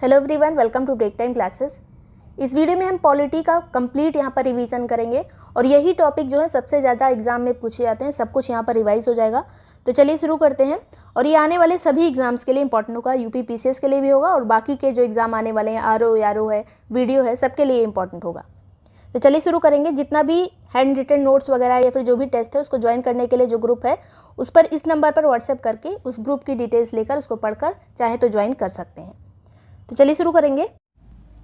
Hello everyone, welcome to break time classes. इस video में हम पॉलिटी का कंप्लीट यहाँ पर रिवीजन करेंगे और यही टॉपिक जो है सबसे ज़्यादा एग्जाम में पूछे जाते हैं। सब कुछ यहाँ पर रिवाइज हो जाएगा। तो चलिए शुरू करते हैं। और ये आने वाले सभी एग्जाम्स के लिए इंपॉर्टेंट होगा, यूपी पीसीएस के लिए भी होगा और बाकी के जो एग्जाम आने वाले हैं आरओ है, वीडियो है, सबके लिए इंपॉर्टेंट होगा। तो चलिए शुरू करेंगे। जितना भी हैंड रिटन नोट्स वगैरह या फिर जो भी टेस्ट है उसको ज्वाइन करने के लिए जो ग्रुप है उस पर इस नंबर पर व्हाट्सएप करके उस ग्रुप की डिटेल्स लेकर उसको पढ़कर चाहे तो ज्वाइन कर सकते हैं। तो चलिए शुरू करेंगे।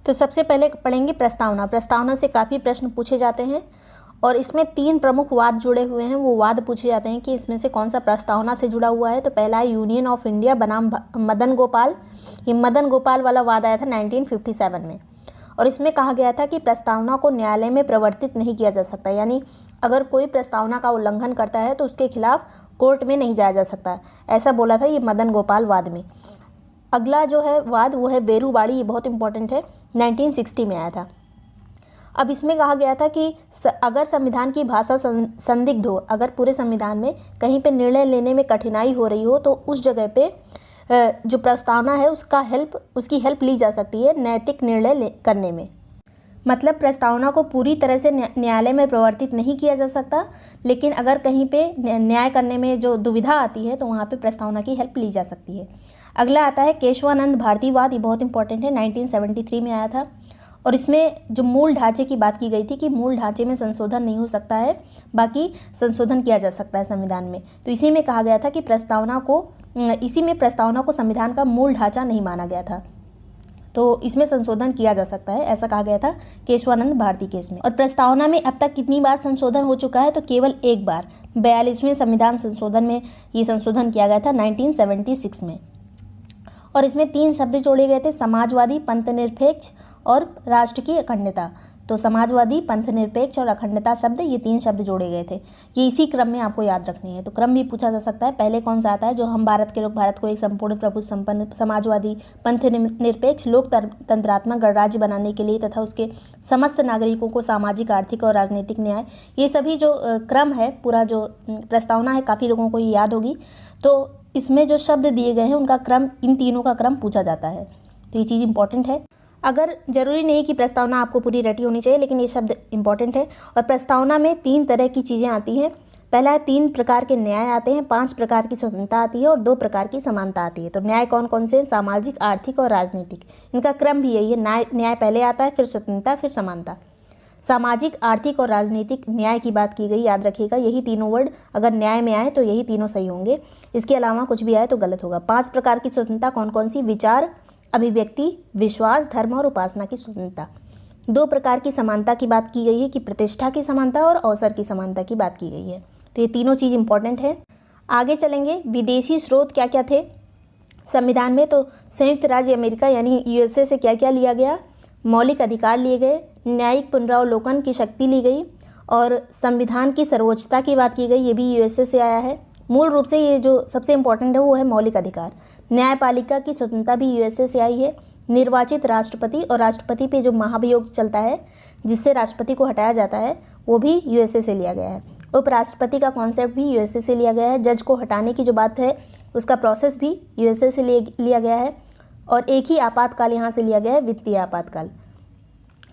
तो सबसे पहले पढ़ेंगे प्रस्तावना। प्रस्तावना से काफ़ी प्रश्न पूछे जाते हैं और इसमें 3 प्रमुख वाद जुड़े हुए हैं। वो वाद पूछे जाते हैं कि इसमें से कौन सा प्रस्तावना से जुड़ा हुआ है। तो पहला है यूनियन ऑफ इंडिया बनाम मदन गोपाल। ये मदन गोपाल वाला वाद आया था 1957 में और इसमें कहा गया था कि प्रस्तावना को न्यायालय में प्रवर्तित नहीं किया जा सकता, यानी अगर कोई प्रस्तावना का उल्लंघन करता है तो उसके खिलाफ कोर्ट में नहीं जाया जा सकता। ऐसा बोला था ये मदन गोपाल वाद में। अगला जो है वाद वो है बेरूबाड़ी। ये बहुत इंपॉर्टेंट है, 1960 में आया था। अब इसमें कहा गया था कि अगर संविधान की भाषा संदिग्ध हो, अगर पूरे संविधान में कहीं पे निर्णय लेने में कठिनाई हो रही हो तो उस जगह पे जो प्रस्तावना है उसकी हेल्प ली जा सकती है नैतिक निर्णय करने में। मतलब प्रस्तावना को पूरी तरह से न्यायालय में प्रवर्तित नहीं किया जा सकता, लेकिन अगर कहीं पे न्याय करने में जो दुविधा आती है तो वहाँ पे प्रस्तावना की हेल्प ली जा सकती है। अगला आता है केशवानंद भारती वाद। ये बहुत इंपॉर्टेंट है, 1973 में आया था और इसमें जो मूल ढांचे की बात की गई थी कि मूल ढांचे में संशोधन नहीं हो सकता है, बाकी संशोधन किया जा सकता है संविधान में। तो इसी में कहा गया था कि प्रस्तावना को संविधान का मूल ढांचा नहीं माना गया था, तो इसमें संशोधन किया जा सकता है, ऐसा कहा गया था केशवानंद भारती केस में। और प्रस्तावना में अब तक कितनी बार संशोधन हो चुका है तो केवल एक बार, 42वें संविधान संशोधन में ये संशोधन किया गया था 1976 में। और इसमें 3 शब्द जोड़े गए थे, समाजवादी, पंथनिरपेक्ष और राष्ट्र की अखंडता। तो समाजवादी, पंथनिरपेक्ष और अखंडता शब्द, ये 3 शब्द जोड़े गए थे। ये इसी क्रम में आपको याद रखने हैं। तो क्रम भी पूछा जा सकता है, पहले कौन सा आता है जो हम भारत के लोग भारत को एक संपूर्ण प्रभु संपन्न समाजवादी पंथनिरपेक्ष लोकतंत्रात्मक गणराज्य बनाने के लिए तथा उसके समस्त नागरिकों को सामाजिक, आर्थिक और राजनीतिक न्याय, ये सभी जो क्रम है, पूरा जो प्रस्तावना है, काफ़ी लोगों को ये याद होगी। तो इसमें जो शब्द दिए गए हैं उनका क्रम, इन तीनों का क्रम पूछा जाता है। तो ये चीज़ इंपॉर्टेंट है। अगर ज़रूरी नहीं कि प्रस्तावना आपको पूरी रटी होनी चाहिए, लेकिन ये शब्द इंपॉर्टेंट है। और प्रस्तावना में 3 तरह की चीज़ें आती हैं। पहला है 3 प्रकार के न्याय आते हैं, 5 प्रकार की स्वतंत्रता आती है और 2 प्रकार की समानता आती है। तो न्याय कौन कौन से हैं? सामाजिक, आर्थिक और राजनीतिक। इनका क्रम भी यही है, न्याय पहले आता है, फिर स्वतंत्रता, फिर समानता। सामाजिक, आर्थिक और राजनीतिक न्याय की बात की गई, याद रखिएगा। यही तीनों वर्ड अगर न्याय में आए तो यही तीनों सही होंगे, इसके अलावा कुछ भी आए तो गलत होगा। 5 प्रकार की स्वतंत्रता कौन कौन सी? विचार, अभिव्यक्ति, विश्वास, धर्म और उपासना की स्वतंत्रता। 2 प्रकार की समानता की बात की गई है कि प्रतिष्ठा की समानता और अवसर की समानता की बात की गई है। तो ये तीनों चीज़ इंपॉर्टेंट है। आगे चलेंगे, विदेशी स्रोत क्या क्या थे संविधान में। तो संयुक्त राज्य अमेरिका यानी यूएसए से क्या क्या लिया गया? मौलिक अधिकार लिए गए, न्यायिक पुनरावलोकन की शक्ति ली गई और संविधान की सर्वोच्चता की बात की गई, ये भी यूएसए से आया है। मूल रूप से ये जो सबसे इम्पोर्टेंट है वो है मौलिक अधिकार। न्यायपालिका की स्वतंत्रता भी यूएसए से आई है। निर्वाचित राष्ट्रपति और राष्ट्रपति पे जो महाभियोग चलता है जिससे राष्ट्रपति को हटाया जाता है वो भी यूएसए से लिया गया है। उपराष्ट्रपति का कॉन्सेप्ट भी यूएसए से लिया गया है। जज को हटाने की जो बात है उसका प्रोसेस भी यूएसए से लिया गया है। और एक ही आपातकाल यहाँ से लिया गया है, वित्तीय आपातकाल।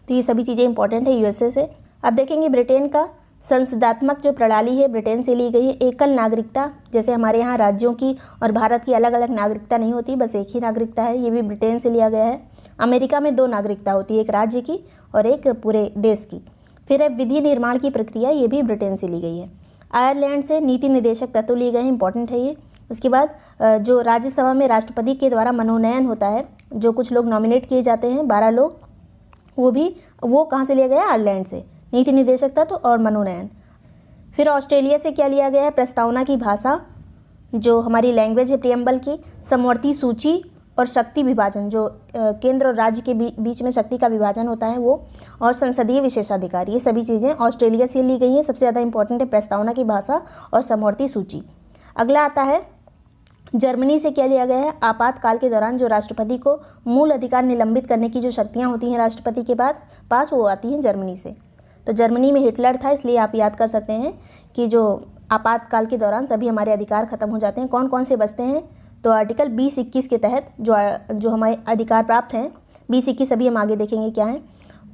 तो ये सभी चीज़ें इंपॉर्टेंट है यूएसए से। अब देखेंगे ब्रिटेन का संसदात्मक जो प्रणाली है ब्रिटेन से ली गई है। एकल नागरिकता, जैसे हमारे यहाँ राज्यों की और भारत की अलग अलग नागरिकता नहीं होती, बस एक ही नागरिकता है, ये भी ब्रिटेन से लिया गया है। अमेरिका में 2 नागरिकता होती है, एक राज्य की और एक पूरे देश की। फिर है विधि निर्माण की प्रक्रिया, ये भी ब्रिटेन से ली गई है। आयरलैंड से नीति निर्देशक तत्व लिए गए हैं, इंपॉर्टेंट है ये। उसके बाद जो राज्यसभा में राष्ट्रपति के द्वारा मनोनयन होता है, जो कुछ लोग नॉमिनेट किए जाते हैं 12 लोग, वो कहाँ से लिया गया है? आयरलैंड से। नीति निर्देशक तत्व और मनोनयन। फिर ऑस्ट्रेलिया से क्या लिया गया है? प्रस्तावना की भाषा, जो हमारी लैंग्वेज है प्रियम्बल की, समवर्ती सूची और शक्ति विभाजन, जो केंद्र और राज्य के बीच में शक्ति का विभाजन होता है वो, और संसदीय विशेषाधिकार, ये सभी चीज़ें ऑस्ट्रेलिया से ली गई हैं। सबसे ज़्यादा इंपॉर्टेंट है प्रस्तावना की भाषा और समवर्ती सूची। अगला आता है जर्मनी से क्या लिया गया है? आपातकाल के दौरान जो राष्ट्रपति को मूल अधिकार निलंबित करने की जो शक्तियाँ होती हैं राष्ट्रपति के पास, वो आती हैं जर्मनी से। तो जर्मनी में हिटलर था, इसलिए आप याद कर सकते हैं कि जो आपातकाल के दौरान सभी हमारे अधिकार खत्म हो जाते हैं। कौन कौन से बचते हैं? तो आर्टिकल 20-21 के तहत जो हमारे अधिकार प्राप्त हैं 20, 21 सभी हम आगे देखेंगे क्या हैं,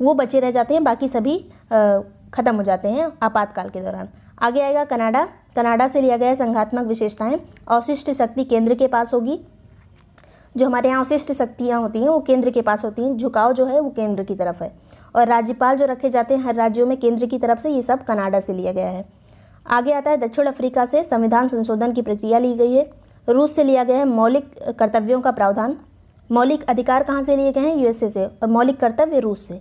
वो बचे रह जाते हैं, बाकी सभी ख़त्म हो जाते हैं आपातकाल के दौरान। आगे आएगा कनाडा। कनाडा से लिया गया है संघात्मक विशेषताएं। अवशिष्ट शक्ति केंद्र के पास होगी। जो हमारे यहाँ अवशिष्ट शक्तियाँ होती हैं वो केंद्र के पास होती हैं, झुकाव जो है वो केंद्र की तरफ है। और राज्यपाल जो रखे जाते हैं हर राज्यों में केंद्र की तरफ से, ये सब कनाडा से लिया गया है। आगे आता है दक्षिण अफ्रीका से संविधान संशोधन की प्रक्रिया ली गई है। रूस से लिया गया है मौलिक कर्तव्यों का प्रावधान। मौलिक अधिकार कहाँ से लिए गए हैं, यूएसए से, और मौलिक कर्तव्य रूस से।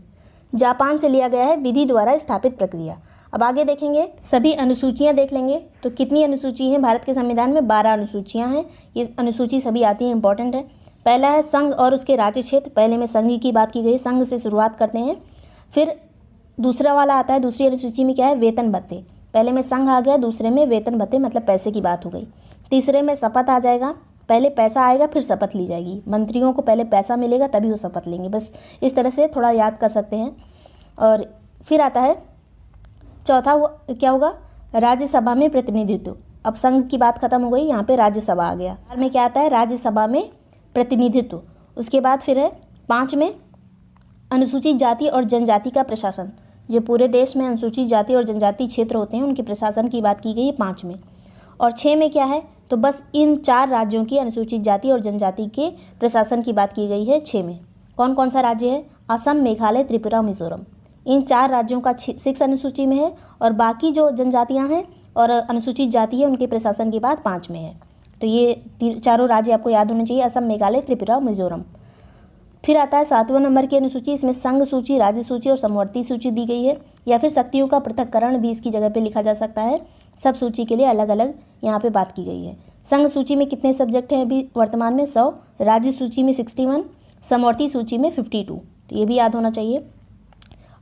जापान से लिया गया है विधि द्वारा स्थापित प्रक्रिया। अब आगे देखेंगे, सभी अनुसूचियाँ देख लेंगे। तो कितनी अनुसूची हैं भारत के संविधान में, 12 अनुसूचियाँ हैं। ये अनुसूची सभी आती हैं, इंपॉर्टेंट है। पहला है संघ और उसके राज्य क्षेत्र। पहले में संघ की बात की गई, संघ से शुरुआत करते हैं। फिर दूसरा वाला आता है, दूसरी अनुसूची में क्या है, वेतन भत्ते। पहले में संघ आ गया, दूसरे में वेतन भत्ते मतलब पैसे की बात हो गई। तीसरे में शपथ आ जाएगा, पहले पैसा आएगा फिर शपथ ली जाएगी। मंत्रियों को पहले पैसा मिलेगा तभी वो शपथ लेंगे, बस इस तरह से थोड़ा याद कर सकते हैं। और फिर आता है चौथा, क्या होगा, राज्यसभा में प्रतिनिधित्व। अब संघ की बात खत्म हो गई, यहाँ पे राज्यसभा आ गया। बाद में क्या आता है, राज्यसभा में प्रतिनिधित्व। उसके बाद फिर है 5 में अनुसूचित जाति और जनजाति का प्रशासन। जो पूरे देश में अनुसूचित जाति और जनजाति क्षेत्र होते हैं उनके प्रशासन की बात की गई है 5 में। और 6 में क्या है, तो बस इन 4 राज्यों की अनुसूचित जाति और जनजाति के प्रशासन की बात की गई है 6 में। कौन कौन सा राज्य है, असम, मेघालय, त्रिपुरा, मिजोरम। इन 4 राज्यों का 6 अनुसूची में है, और बाकी जो जनजातियाँ हैं और अनुसूचित जाति है उनके प्रशासन की बात 5 में है। तो ये चारों राज्य आपको याद होने चाहिए, असम, मेघालय, त्रिपुरा, मिजोरम। फिर आता है 7वां नंबर की अनुसूची। इसमें संघ सूची, राज्य सूची और समवर्ती सूची दी गई है, या फिर शक्तियों का पृथक्करण भी इसकी जगह पे लिखा जा सकता है। सब सूची के लिए अलग अलग यहाँ पे बात की गई है। संघ सूची में कितने सब्जेक्ट हैं अभी वर्तमान में, 100। राज्य सूची में 61, समवर्ती सूची में 52। तो ये भी याद होना चाहिए।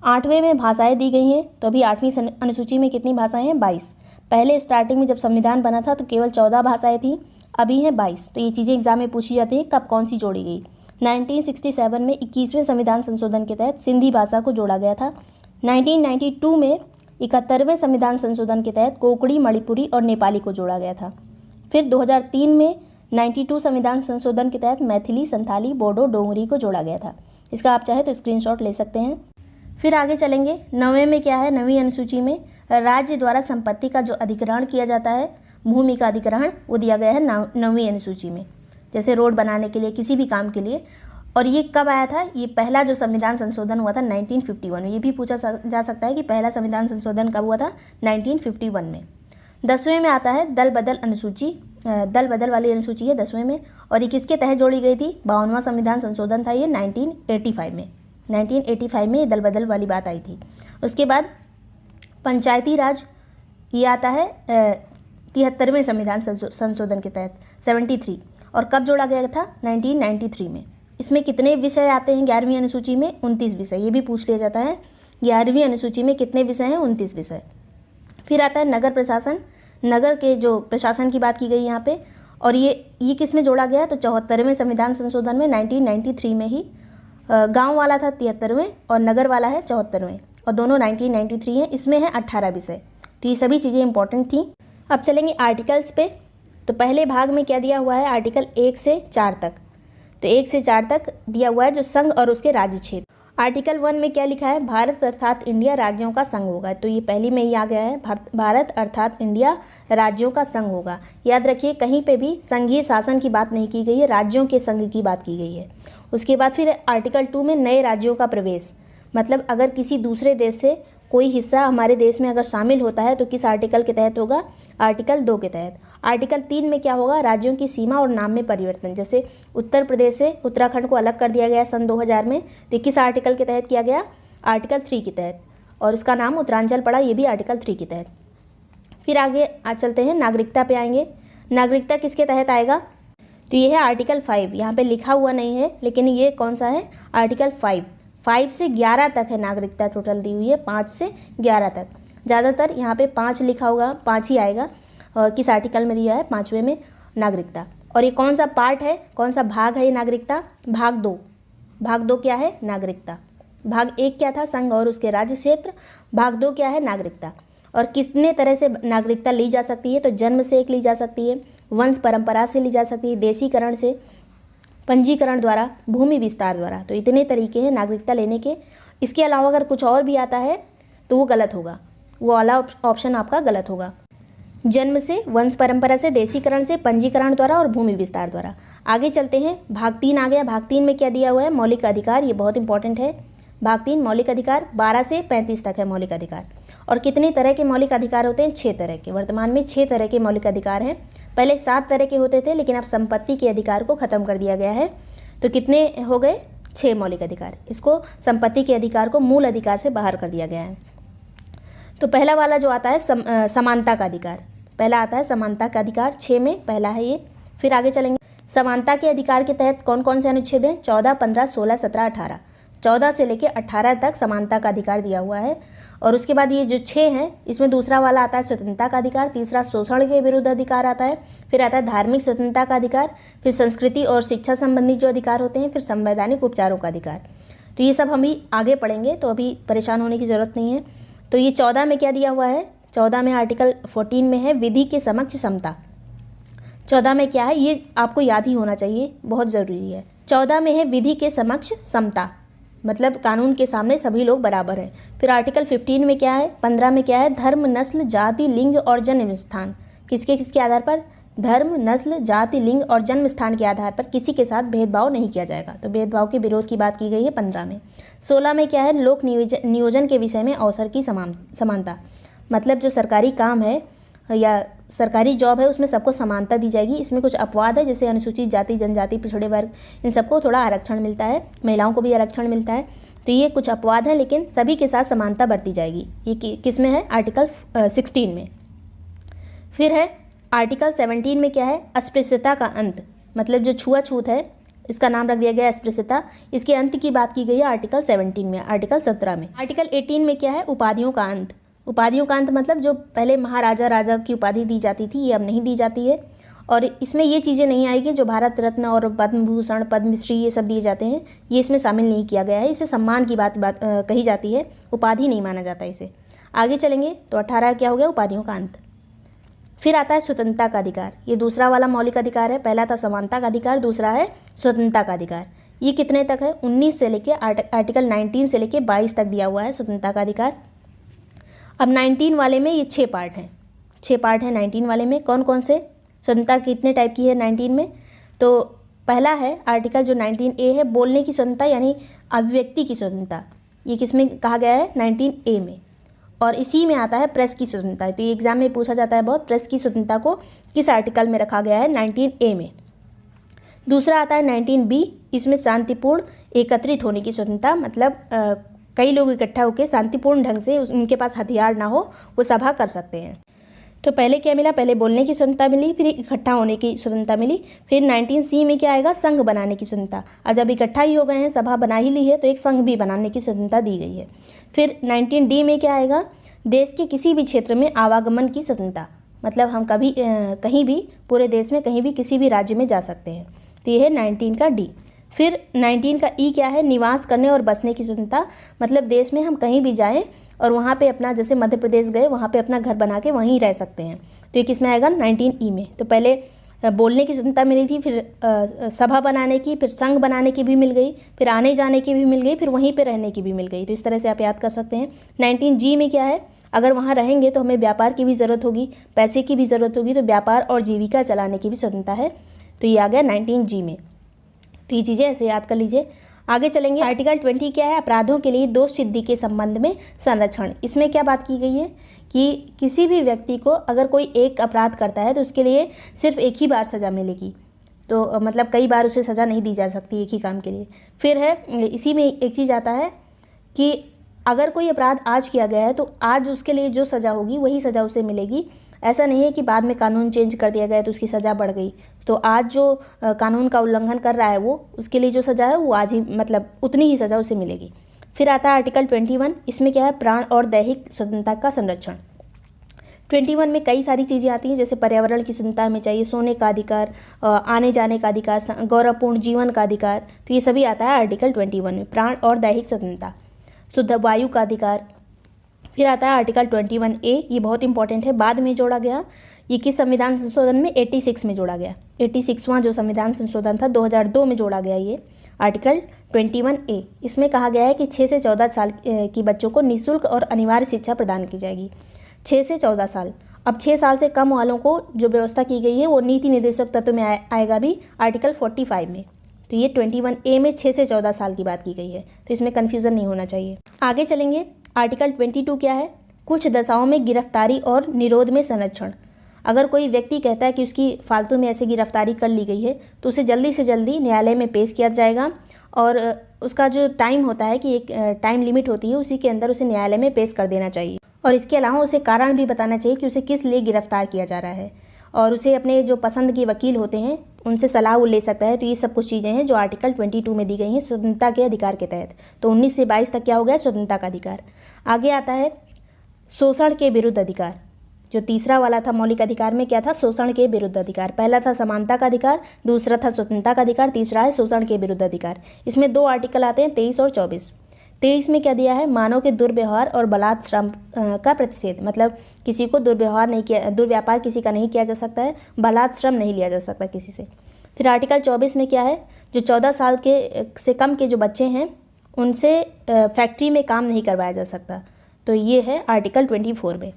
8वें में भाषाएं दी गई हैं। तो अभी 8वीं अनुसूची में कितनी भाषाएं हैं, 22। पहले स्टार्टिंग में जब संविधान बना था तो केवल 14 भाषाएं थी, अभी हैं 22। तो ये चीज़ें एग्जाम में पूछी जाती हैं, कब कौन सी जोड़ी गई। 1967 में 21वें संविधान संशोधन के तहत सिंधी भाषा को जोड़ा गया था। 1992 में 71वें संविधान संशोधन के तहत कोंकणी, मणिपुरी और नेपाली को जोड़ा गया था। फिर 2003 में 92 संविधान संशोधन के तहत मैथिली, संथाली, बोडो, डोगरी को जोड़ा गया था। इसका आप चाहे तो स्क्रीनशॉट ले सकते हैं। फिर आगे चलेंगे, 9वें में क्या है, 9वीं अनुसूची में राज्य द्वारा संपत्ति का जो अधिग्रहण किया जाता है, भूमि का अधिग्रहण, वो दिया गया है 9वीं अनुसूची में। जैसे रोड बनाने के लिए, किसी भी काम के लिए। और ये कब आया था, ये पहला जो संविधान संशोधन हुआ था 1951 में। ये भी पूछा जा सकता है कि पहला संविधान संशोधन कब हुआ था, 1951 में। 10वें में आता है दल बदल अनुसूची। दल बदल वाली अनुसूची है 10वें में, और ये किसके तहत जोड़ी गई थी, 52वां संविधान संशोधन था ये 1985 में। 1985 में ये दल बदल वाली बात आई थी। उसके बाद पंचायती राज, ये आता है 73वें संविधान संशोधन के तहत 73। और कब जोड़ा गया था, 1993 में। इसमें कितने विषय आते हैं 11वीं अनुसूची में, 29 विषय। ये भी पूछ लिया जाता है, 11वीं अनुसूची में कितने विषय हैं, 29 विषय। फिर आता है नगर प्रशासन। नगर के जो प्रशासन की बात की गई यहाँ पे, और ये किस में जोड़ा गया, तो 74वें संविधान संशोधन में 1993 में ही। गांव वाला था 73वें और नगर वाला है 74वें, और दोनों 1993 हैं। इसमें है 18 विषय। तो ये सभी चीज़ें इंपॉर्टेंट थी। अब चलेंगे आर्टिकल्स पे। तो पहले भाग में क्या दिया हुआ है, आर्टिकल 1 से 4 तक। तो 1 से 4 तक दिया हुआ है जो संघ और उसके राज्य क्षेत्र। आर्टिकल 1 में क्या लिखा है, भारत अर्थात इंडिया राज्यों का संघ होगा। तो ये पहली में ही आ गया है, भारत अर्थात इंडिया राज्यों का संघ होगा। याद रखिए, कहीं पे भी संघीय शासन की बात नहीं की गई है, राज्यों के संघ की बात की गई है। उसके बाद फिर आर्टिकल 2 में नए राज्यों का प्रवेश, मतलब अगर किसी दूसरे देश से कोई हिस्सा हमारे देश में अगर शामिल होता है तो किस आर्टिकल के तहत होगा, आर्टिकल 2 के तहत। आर्टिकल 3 में क्या होगा, राज्यों की सीमा और नाम में परिवर्तन। जैसे उत्तर प्रदेश से उत्तराखंड को अलग कर दिया गया सन 2000 में, तो किस आर्टिकल के तहत किया गया, आर्टिकल 3 के तहत, और इसका नाम उत्तरांचल पड़ा, ये भी आर्टिकल 3 के तहत। फिर आगे चलते हैं, नागरिकता पे आएंगे। नागरिकता किसके तहत आएगा, तो ये है आर्टिकल 5। यहाँ पे लिखा हुआ नहीं है, लेकिन ये कौन सा है, आर्टिकल 5 से 11 तक है नागरिकता टोटल दी हुई है, 5 से 11 तक। ज़्यादातर यहाँ पे 5 लिखा होगा, 5 ही आएगा। किस आर्टिकल में दिया है, 5वें में नागरिकता। और ये कौन सा पार्ट है, कौन सा भाग है ये नागरिकता, भाग 2। भाग 2 क्या है, नागरिकता। भाग 1 क्या था, संघ और उसके राज्य क्षेत्र। भाग 2 क्या है, नागरिकता। और कितने तरह से नागरिकता ली जा सकती है, तो जन्म से एक ली जा सकती है, वंश परंपरा से ली जा सकती है, देशीकरण से, पंजीकरण द्वारा, भूमि विस्तार द्वारा। तो इतने तरीके हैं नागरिकता लेने के। इसके अलावा अगर कुछ और भी आता है तो वो गलत होगा, वो वाला ऑप्शन आपका गलत होगा। जन्म से, वंश परंपरा से, देशीकरण से, पंजीकरण द्वारा और भूमि विस्तार द्वारा। आगे चलते हैं, भाग 3 आ गया। भाग 3 में क्या दिया हुआ है? मौलिक अधिकार। ये बहुत इंपॉर्टेंट है। भाग 3 मौलिक अधिकार 12 से 35 तक है मौलिक अधिकार। और कितने तरह के मौलिक अधिकार होते हैं? 6 तरह के। वर्तमान में 6 तरह के मौलिक अधिकार हैं। पहले 7 तरह के होते थे, लेकिन अब संपत्ति के अधिकार को खत्म कर दिया गया है। तो कितने हो गए? 6 मौलिक अधिकार। इसको संपत्ति के अधिकार को मूल अधिकार से बाहर कर दिया गया है। तो पहला वाला जो आता है समानता का अधिकार। पहला आता है समानता का अधिकार, 6 में पहला है ये। फिर आगे चलेंगे, समानता के अधिकार के तहत कौन कौन से अनुच्छेद हैं? 14, 15, 16, 17, 18। 14 से लेकर 18 तक समानता का अधिकार दिया हुआ है। और उसके बाद ये जो 6 हैं, इसमें दूसरा वाला आता है स्वतंत्रता का अधिकार, तीसरा शोषण के विरुद्ध अधिकार आता है, फिर आता है धार्मिक स्वतंत्रता का अधिकार, फिर संस्कृति और शिक्षा संबंधी जो अधिकार होते हैं, फिर संवैधानिक उपचारों का अधिकार। तो ये सब हम भी आगे पढ़ेंगे, तो अभी परेशान होने की ज़रूरत नहीं है। तो ये 14 में क्या दिया हुआ है? 14 में आर्टिकल 14 में है विधि के समक्ष समता। 14 में क्या है? ये आपको याद ही होना चाहिए, बहुत ज़रूरी है। 14 में है विधि के समक्ष समता, मतलब कानून के सामने सभी लोग बराबर हैं। फिर आर्टिकल 15 में क्या है? 15 में क्या है? धर्म, नस्ल, जाति, लिंग और जन्म स्थान। किसके किसके आधार पर? धर्म, नस्ल, जाति, लिंग और जन्म स्थान के आधार पर किसी के साथ भेदभाव नहीं किया जाएगा। तो भेदभाव के विरोध की बात की गई है 15 में। 16 में क्या है? लोक नियोजन के विषय में अवसर की समानता, मतलब जो सरकारी काम है या सरकारी जॉब है उसमें सबको समानता दी जाएगी। इसमें कुछ अपवाद है, जैसे अनुसूचित जाति, जनजाति, पिछड़े वर्ग, इन सबको थोड़ा आरक्षण मिलता है, महिलाओं को भी आरक्षण मिलता है। तो ये कुछ अपवाद हैं, लेकिन सभी के साथ समानता बरती जाएगी। ये किस में है? आर्टिकल 16 में। फिर है आर्टिकल 17 में क्या है? अस्पृश्यता का अंत, मतलब जो छुआछूत है इसका नाम रख दिया गया अस्पृश्यता। इसके अंत की बात की गई है आर्टिकल 17 में, आर्टिकल 17 में। आर्टिकल 18 में क्या है? उपाधियों का अंत। उपाधियों का अंत मतलब जो पहले महाराजा राजा की उपाधि दी जाती थी, ये अब नहीं दी जाती है। और इसमें ये चीज़ें नहीं आएगी जो भारत रत्न और पद्म भूषण, पद्मश्री ये सब दिए जाते हैं, ये इसमें शामिल नहीं किया गया है। इसे सम्मान की बात कही जाती है, उपाधि नहीं माना जाता इसे। आगे चलेंगे तो 18 क्या हो गया? उपाधियों का अंत। फिर आता है स्वतंत्रता का अधिकार। ये दूसरा वाला मौलिक अधिकार है। पहला था समानता का अधिकार, दूसरा है स्वतंत्रता का अधिकार। ये कितने तक है? 19 से लेके आर्टिकल 19 से लेके 22 तक दिया हुआ है स्वतंत्रता का अधिकार। अब 19 वाले में ये 6 पार्ट हैं। 6 पार्ट हैं 19 वाले में। कौन कौन से? स्वतंत्रता कितने टाइप की है 19 में? तो पहला है आर्टिकल जो 19A है, बोलने की स्वतंत्रता यानी अभिव्यक्ति की स्वतंत्रता। ये किस में कहा गया है? 19A में। और इसी में आता है प्रेस की स्वतंत्रता। तो ये एग्जाम में पूछा जाता है बहुत, प्रेस की स्वतंत्रता को किस आर्टिकल में रखा गया है? 19A में। दूसरा आता है 19B, इसमें शांतिपूर्ण एकत्रित होने की स्वतंत्रता, मतलब कई लोग इकट्ठा होकर शांतिपूर्ण ढंग से, उनके पास हथियार ना हो, वो सभा कर सकते हैं। तो पहले क्या मिला? पहले बोलने की स्वतंत्रता मिली, फिर इकट्ठा होने की स्वतंत्रता मिली। फिर 19C में क्या आएगा? संघ बनाने की स्वतंत्रता। अब जब इकट्ठा ही हो गए हैं, सभा बना ही ली है, तो एक संघ भी बनाने की स्वतंत्रता दी गई है। फिर 19D में क्या आएगा? देश के किसी भी क्षेत्र में आवागमन की स्वतंत्रता, मतलब हम कभी कहीं भी पूरे देश में कहीं भी किसी भी राज्य में जा सकते हैं। तो ये है 19 का D। फिर 19 का E क्या है? निवास करने और बसने की स्वतंत्रता, मतलब देश में हम कहीं भी जाएं और वहाँ पे अपना, जैसे मध्य प्रदेश गए, वहाँ पे अपना घर बना के वहीं रह सकते हैं। तो ये किस में आएगा? 19E में। तो पहले बोलने की स्वतंत्रता मिली थी, फिर सभा बनाने की, फिर संघ बनाने की भी मिल गई, फिर आने जाने की भी मिल गई, फिर वहीं पे रहने की भी मिल गई। तो इस तरह से आप याद कर सकते हैं। 19G में क्या है? अगर वहाँ रहेंगे तो हमें व्यापार की भी ज़रूरत होगी, पैसे की भी ज़रूरत होगी, तो व्यापार और जीविका चलाने की भी स्वतंत्रता है। तो ये आ गया 19G में। तो ये चीज़ें ऐसे याद कर लीजिए। आगे चलेंगे, आर्टिकल 20 क्या है? अपराधों के लिए दोष सिद्धि के संबंध में संरक्षण। इसमें क्या बात की गई है कि किसी भी व्यक्ति को अगर कोई एक अपराध करता है तो उसके लिए सिर्फ एक ही बार सज़ा मिलेगी, तो मतलब कई बार उसे सज़ा नहीं दी जा सकती एक ही काम के लिए। फिर है इसी में एक चीज़ आता है कि अगर कोई अपराध आज किया गया है तो आज उसके लिए जो सज़ा होगी वही सज़ा उसे मिलेगी। ऐसा नहीं है कि बाद में कानून चेंज कर दिया गया तो उसकी सज़ा बढ़ गई। तो आज जो कानून का उल्लंघन कर रहा है वो, उसके लिए जो सज़ा है वो आज ही, मतलब उतनी ही सज़ा उसे मिलेगी। फिर आता है आर्टिकल 21। इसमें क्या है? प्राण और दैहिक स्वतंत्रता का संरक्षण। 21 में कई सारी चीज़ें आती हैं, जैसे पर्यावरण की स्वतंत्रता हमें चाहिए, सोने का अधिकार, आने जाने का अधिकार, गौरवपूर्ण जीवन का अधिकार। तो ये सभी आता है आर्टिकल 21 में। प्राण और दैहिक स्वतंत्रता, शुद्ध वायु का अधिकार। फिर आता है आर्टिकल 21A, ये बहुत इंपॉर्टेंट है, बाद में जोड़ा गया। ये किस संविधान संशोधन में 86 में जोड़ा गया। 86वां जो संविधान संशोधन था 2002 में जोड़ा गया ये आर्टिकल 21A। इसमें कहा गया है कि 6 से 14 साल की बच्चों को निःशुल्क और अनिवार्य शिक्षा प्रदान की जाएगी। 6 से 14 साल। अब 6 साल से कम वालों को जो व्यवस्था की गई है वो नीति निर्देशक तत्व में आएगा भी आर्टिकल 45 में। तो ये 21A में 6 से 14 साल की बात की गई है, तो इसमें कन्फ्यूज़न नहीं होना चाहिए। आगे चलेंगे। आर्टिकल 22 क्या है? कुछ दशाओं में गिरफ्तारी और निरोध में संरक्षण। अगर कोई व्यक्ति कहता है कि उसकी फालतू में ऐसे गिरफ्तारी कर ली गई है तो उसे जल्दी से जल्दी न्यायालय में पेश किया जाएगा और उसका जो टाइम होता है कि एक टाइम लिमिट होती है उसी के अंदर उसे न्यायालय में पेश कर देना चाहिए। और इसके अलावा उसे कारण भी बताना चाहिए कि उसे किस लिए गिरफ्तार किया जा रहा है और उसे अपने जो पसंद के वकील होते हैं उनसे सलाह वो ले सकता है। तो ये सब कुछ चीज़ें हैं जो आर्टिकल 22 में दी गई हैं स्वतंत्रता के अधिकार के तहत। तो 19 से 22 तक क्या हो गया? स्वतंत्रता का अधिकार। आगे आता है शोषण के विरुद्ध अधिकार। जो तीसरा वाला था मौलिक अधिकार में क्या था? शोषण के विरुद्ध अधिकार। पहला था समानता का अधिकार, दूसरा था स्वतंत्रता का अधिकार, तीसरा है शोषण के विरुद्ध अधिकार। इसमें 2 आर्टिकल आते हैं 23 और 24। 23 में क्या दिया है? मानव के दुर्व्यवहार और बलात् श्रम का प्रतिषेध। मतलब किसी को दुर्व्यापार किसी का नहीं किया जा सकता है, बलात् श्रम नहीं लिया जा सकता किसी से। फिर आर्टिकल 24 में क्या है? जो 14 साल के से कम के जो बच्चे हैं उनसे फैक्ट्री में काम नहीं करवाया जा सकता। तो ये है आर्टिकल 24 में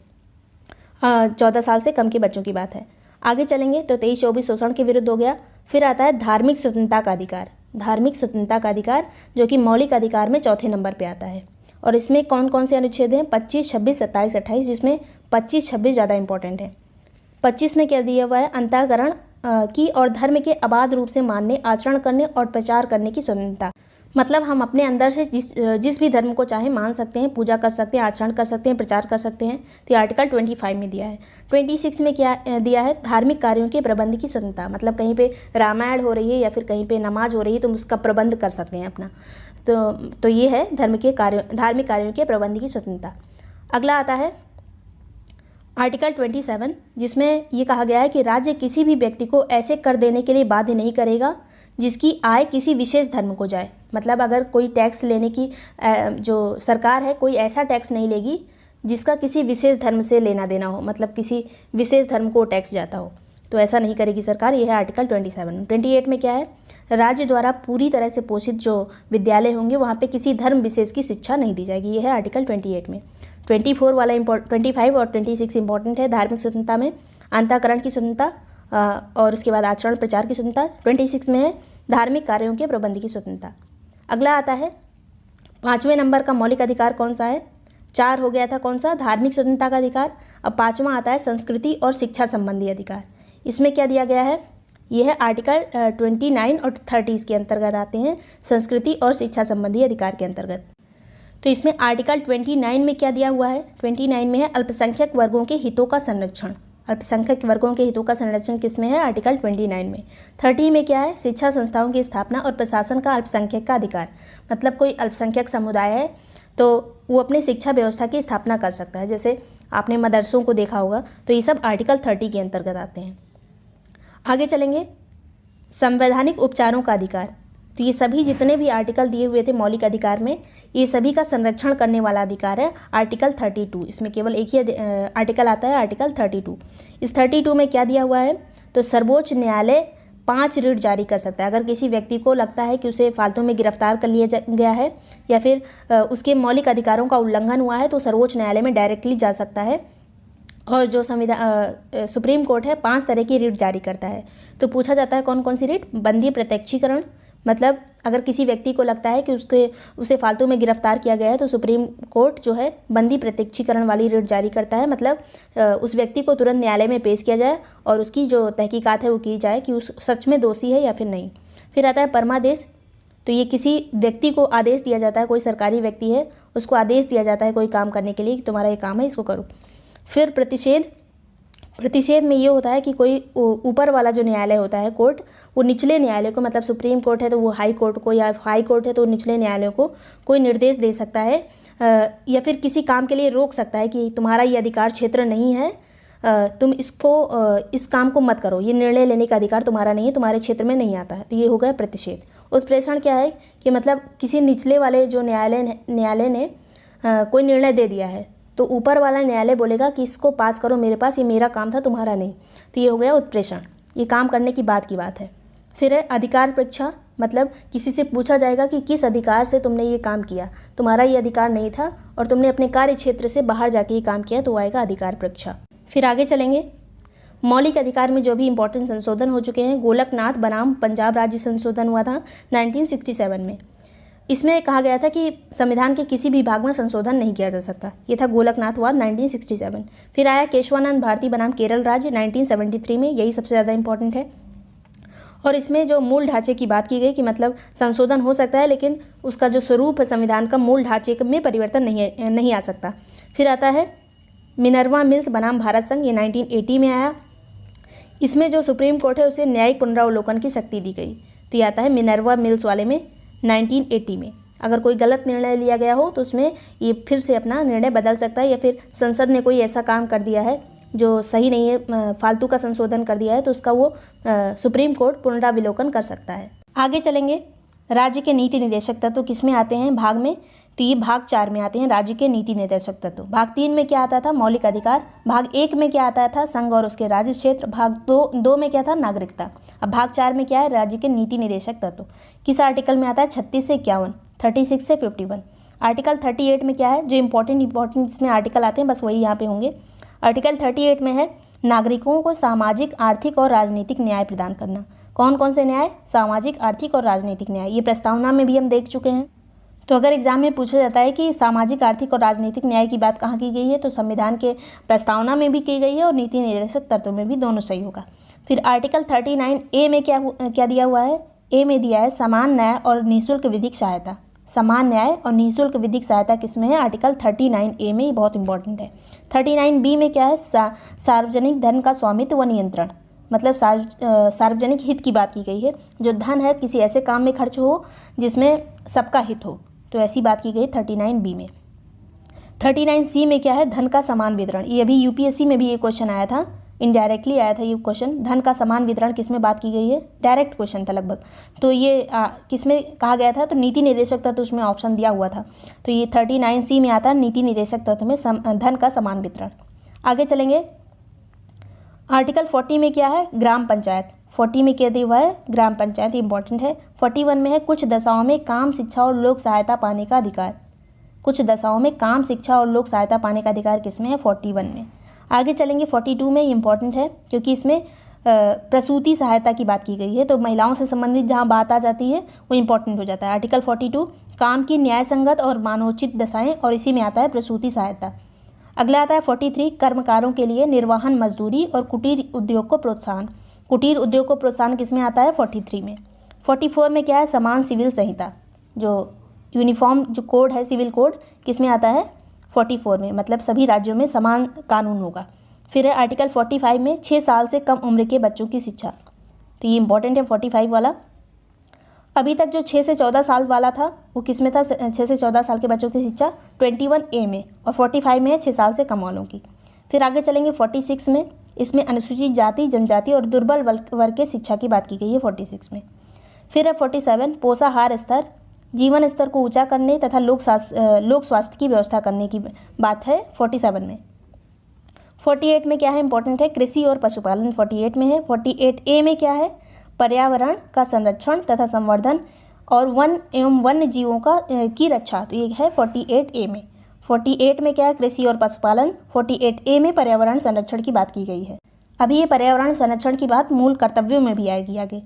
14 साल से कम के बच्चों की बात है। आगे चलेंगे तो 23-24 शोषण के विरुद्ध हो गया। फिर आता है धार्मिक स्वतंत्रता का अधिकार। धार्मिक स्वतंत्रता का अधिकार जो कि मौलिक अधिकार में चौथे नंबर पे आता है। और इसमें कौन कौन से अनुच्छेद हैं? 25, 26, 27, 28, जिसमें 25, 26 ज़्यादा इंपॉर्टेंट है। 25 में क्या दिया हुआ है? अंतःकरण की और धर्म के अबाध रूप से मानने, आचरण करने और प्रचार करने की स्वतंत्रता। मतलब हम अपने अंदर से जिस भी धर्म को चाहे मान सकते हैं, पूजा कर सकते हैं, आचरण कर सकते हैं, प्रचार कर सकते हैं। तो ये आर्टिकल 25 में दिया है। 26 में क्या दिया है? धार्मिक कार्यों के प्रबंध की स्वतंत्रता। मतलब कहीं पे रामायण हो रही है या फिर कहीं पे नमाज हो रही है तो उसका प्रबंध कर सकते हैं अपना। तो ये है धार्मिक कार्यों के प्रबंध की स्वतंत्रता। अगला आता है आर्टिकल 27, जिसमें ये कहा गया है कि राज्य किसी भी व्यक्ति को ऐसे कर देने के लिए बाध्य नहीं करेगा जिसकी आय किसी विशेष धर्म को जाए। मतलब अगर कोई टैक्स लेने की जो सरकार है कोई ऐसा टैक्स नहीं लेगी जिसका किसी विशेष धर्म से लेना देना हो, मतलब किसी विशेष धर्म को टैक्स जाता हो, तो ऐसा नहीं करेगी सरकार। यह है आर्टिकल 27। 28 में क्या है? राज्य द्वारा पूरी तरह से पोषित जो विद्यालय होंगे वहाँ पे किसी धर्म विशेष की शिक्षा नहीं दी जाएगी। यह है आर्टिकल 28 में। 24 वाला 25 और 26 इंपॉर्टेंट है। धार्मिक स्वतंत्रता में अंतःकरण की स्वतंत्रता और उसके बाद आचरण प्रचार की स्वतंत्रता। 26 में है धार्मिक कार्यों के प्रबंध की स्वतंत्रता। अगला आता है 5वें नंबर का मौलिक अधिकार कौन सा है? 4 हो गया था कौन सा? धार्मिक स्वतंत्रता का अधिकार। अब 5वां आता है संस्कृति और शिक्षा संबंधी अधिकार। इसमें क्या दिया गया है? यह है आर्टिकल 29 और 30 के अंतर्गत आते हैं, संस्कृति और शिक्षा संबंधी अधिकार के अंतर्गत। तो इसमें आर्टिकल 29 में क्या दिया हुआ है? 29 में है अल्पसंख्यक वर्गों के हितों का संरक्षण। अल्पसंख्यक वर्गों के हितों का संरक्षण किसमें है? आर्टिकल 29 में। 30 में क्या है? शिक्षा संस्थाओं की स्थापना और प्रशासन का अल्पसंख्यक का अधिकार। मतलब कोई अल्पसंख्यक समुदाय है तो वो अपने शिक्षा व्यवस्था की स्थापना कर सकता है। जैसे आपने मदरसों को देखा होगा, तो ये सब आर्टिकल 30 के अंतर्गत आते हैं। आगे चलेंगे संवैधानिक उपचारों का अधिकार। तो ये सभी जितने भी आर्टिकल दिए हुए थे मौलिक अधिकार में, ये सभी का संरक्षण करने वाला अधिकार है आर्टिकल 32। इसमें केवल एक ही आर्टिकल आता है, आर्टिकल 32। इस 32 में क्या दिया हुआ है? तो सर्वोच्च न्यायालय 5 रिट जारी कर सकता है। अगर किसी व्यक्ति को लगता है कि उसे फालतू में गिरफ्तार कर लिया गया है या फिर उसके मौलिक अधिकारों का उल्लंघन हुआ है तो सर्वोच्च न्यायालय में डायरेक्टली जा सकता है। और जो सुप्रीम कोर्ट है 5 तरह की रिट जारी करता है। तो पूछा जाता है कौन कौन सी रिट? बंदी प्रत्यक्षीकरण। मतलब अगर किसी व्यक्ति को लगता है कि उसे फालतू में गिरफ्तार किया गया है तो सुप्रीम कोर्ट जो है बंदी प्रत्यक्षीकरण वाली रिट जारी करता है। मतलब उस व्यक्ति को तुरंत न्यायालय में पेश किया जाए और उसकी जो तहकीकात है वो की जाए कि उस सच में दोषी है या फिर नहीं। फिर आता है परमादेश। तो ये किसी व्यक्ति को आदेश दिया जाता है, कोई सरकारी व्यक्ति है उसको आदेश दिया जाता है कोई काम करने के लिए कि तुम्हारा ये काम है, इसको करो। फिर प्रतिषेध। प्रतिषेध में ये होता है कि कोई ऊपर वाला जो न्यायालय होता है कोर्ट, वो निचले न्यायालय को, मतलब सुप्रीम कोर्ट है तो वो हाई कोर्ट को, या हाई कोर्ट है तो निचले न्यायालय को कोई निर्देश दे सकता है या फिर किसी काम के लिए रोक सकता है कि तुम्हारा ये अधिकार क्षेत्र नहीं है, तुम इस काम को मत करो, ये निर्णय लेने का अधिकार तुम्हारा नहीं है, तुम्हारे क्षेत्र में नहीं आता है। तो ये हो गया प्रतिषेध। उत्प्रेषण क्या है कि मतलब किसी निचले वाले जो न्यायालय ने कोई निर्णय दे दिया है तो ऊपर वाला न्यायालय बोलेगा कि इसको पास करो मेरे पास, ये मेरा काम था तुम्हारा नहीं। तो ये हो गया उत्प्रेषण, ये काम करने की बात है। फिर है अधिकार परीक्षा, मतलब किसी से पूछा जाएगा कि किस अधिकार से तुमने ये काम किया, तुम्हारा ये अधिकार नहीं था और तुमने अपने कार्य क्षेत्र से बाहर जाके ये काम किया, तो आएगा अधिकार परीक्षा। फिर आगे चलेंगे, मौलिक अधिकार में जो भी इंपॉर्टेंट संशोधन हो चुके हैं, गोलकनाथ बनाम पंजाब राज्य संशोधन हुआ था 1967 में। इसमें कहा गया था कि संविधान के किसी भी भाग में संशोधन नहीं किया जा सकता, ये था गोलकनाथ हुआ 1967। फिर आया केशवानंद भारती बनाम केरल राज्य 1973 में, यही सबसे ज़्यादा इंपॉर्टेंट है। और इसमें जो मूल ढांचे की बात की गई कि मतलब संशोधन हो सकता है लेकिन उसका जो स्वरूप है संविधान का, मूल ढांचे में परिवर्तन नहीं आ सकता। फिर आता है मिनर्वा मिल्स बनाम भारत संघ, ये 1980 में आया। इसमें जो सुप्रीम कोर्ट है उसे न्यायिक पुनरावलोकन की शक्ति दी गई, तो ये आता है मिनर्वा मिल्स वाले में 1980 में। अगर कोई गलत निर्णय लिया गया हो तो उसमें ये फिर से अपना निर्णय बदल सकता है, या फिर संसद ने कोई ऐसा काम कर दिया है जो सही नहीं है, फालतू का संशोधन कर दिया है, तो उसका वो सुप्रीम कोर्ट पुनरावलोकन कर सकता है। आगे चलेंगे, राज्य के नीति निर्देशक तत्व किस में आते हैं भाग में, तो ये भाग 4 में आते हैं राज्य के नीति निर्देशक तत्व। भाग 3 में क्या आता था, मौलिक अधिकार। भाग 1 में क्या आता था, संघ और उसके राज्य क्षेत्र। भाग 2 में क्या था, नागरिकता। अब भाग 4 में क्या है, राज्य के नीति निर्देशक तत्व। किस आर्टिकल में आता है, 36 से 51, 36 से 51। आर्टिकल 38 में क्या है, जो इंपॉर्टेंट इसमें आर्टिकल आते हैं बस वही यहाँ पे होंगे। आर्टिकल 38 में है नागरिकों को सामाजिक, आर्थिक और राजनीतिक न्याय प्रदान करना। कौन कौन से न्याय, सामाजिक, आर्थिक और राजनीतिक न्याय, ये प्रस्तावना में भी हम देख चुके हैं। तो अगर एग्जाम में पूछा जाता है कि सामाजिक, आर्थिक और राजनीतिक न्याय की बात कहाँ की गई है, तो संविधान के प्रस्तावना में भी की गई है और नीति निर्देशक तत्वों में भी, दोनों सही होगा। फिर आर्टिकल 39A में क्या दिया हुआ है, ए में दिया है समान न्याय और निःशुल्क विधिक सहायता। समान न्याय और निःशुल्क विधिक सहायता किसमें है, आर्टिकल 39A में, ये बहुत इंपॉर्टेंट है। 39B में क्या है, सार्वजनिक धन का स्वामित्व व नियंत्रण, मतलब सार्वजनिक हित की बात की गई है। जो धन है किसी ऐसे काम में खर्च हो जिसमें सबका हित हो, तो ऐसी बात की गई 39B में। 39C में क्या है, धन का समान वितरण। ये अभी यूपीएससी में भी ये क्वेश्चन आया था, इनडायरेक्टली आया था ये क्वेश्चन। धन का समान वितरण किसमें बात की गई है, डायरेक्ट क्वेश्चन था लगभग। तो ये किसमें कहा गया था, तो नीति निर्देशक तत्व, उसमें ऑप्शन दिया हुआ था। तो ये 39C में आता है, नीति निर्देशक तत्व में धन का समान वितरण। आगे चलेंगे, आर्टिकल 40 में क्या है, ग्राम पंचायत। 40 में क्या दिया हुआ है, ग्राम पंचायत, इंपॉर्टेंट है। 41 में है कुछ दशाओं में काम, शिक्षा और लोक सहायता पाने का अधिकार। कुछ दशाओं में काम, शिक्षा और लोक सहायता पाने का अधिकार किसमें है, 41 में। आगे चलेंगे 42 में, इंपॉर्टेंट है क्योंकि इसमें प्रसूति सहायता की बात की गई है, तो महिलाओं से संबंधित जहां बात आ जाती है वो इंपॉर्टेंट हो जाता है। आर्टिकल 42 काम की न्याय संगत और मानवोचित दशाएं, और इसी में आता है प्रसूति सहायता। अगला आता है 43 कर्मकारों के लिए निर्वहन मजदूरी और कुटीर उद्योग को प्रोत्साहन। कुटीर उद्योग को प्रोत्साहन किसमें आता है, 43 में। 44 में क्या है, समान सिविल संहिता, जो यूनिफॉर्म जो कोड है सिविल कोड, किसमें आता है, 44 में, मतलब सभी राज्यों में समान कानून होगा। फिर है आर्टिकल 45 में 6 साल से कम उम्र के बच्चों की शिक्षा, तो ये इंपॉर्टेंट है 45 वाला। अभी तक जो 6 से 14 साल वाला था वो किस में था, 6 से 14 साल के बच्चों की शिक्षा 21A में, और 45 में है 6 साल से कम वालों की। फिर आगे चलेंगे 46 में, इसमें अनुसूचित जाति, जनजाति और दुर्बल वर्ग के शिक्षा की बात की गई है 46 में। फिर है 47 पोषाहार स्तर, जीवन स्तर को ऊंचा करने तथा लोक स्वास्थ्य की व्यवस्था करने की बात है 47 में। 48 में क्या है, इंपॉर्टेंट है कृषि और पशुपालन, 48 में है। 48A में क्या है, पर्यावरण का संरक्षण तथा संवर्धन और वन एवं वन्य जीवों की रक्षा, तो ये है 48A में। 48 में क्या है, कृषि और पशुपालन। 48A में पर्यावरण संरक्षण की बात की गई है। अभी ये पर्यावरण संरक्षण की बात मूल कर्तव्यों में भी आएगी आगे।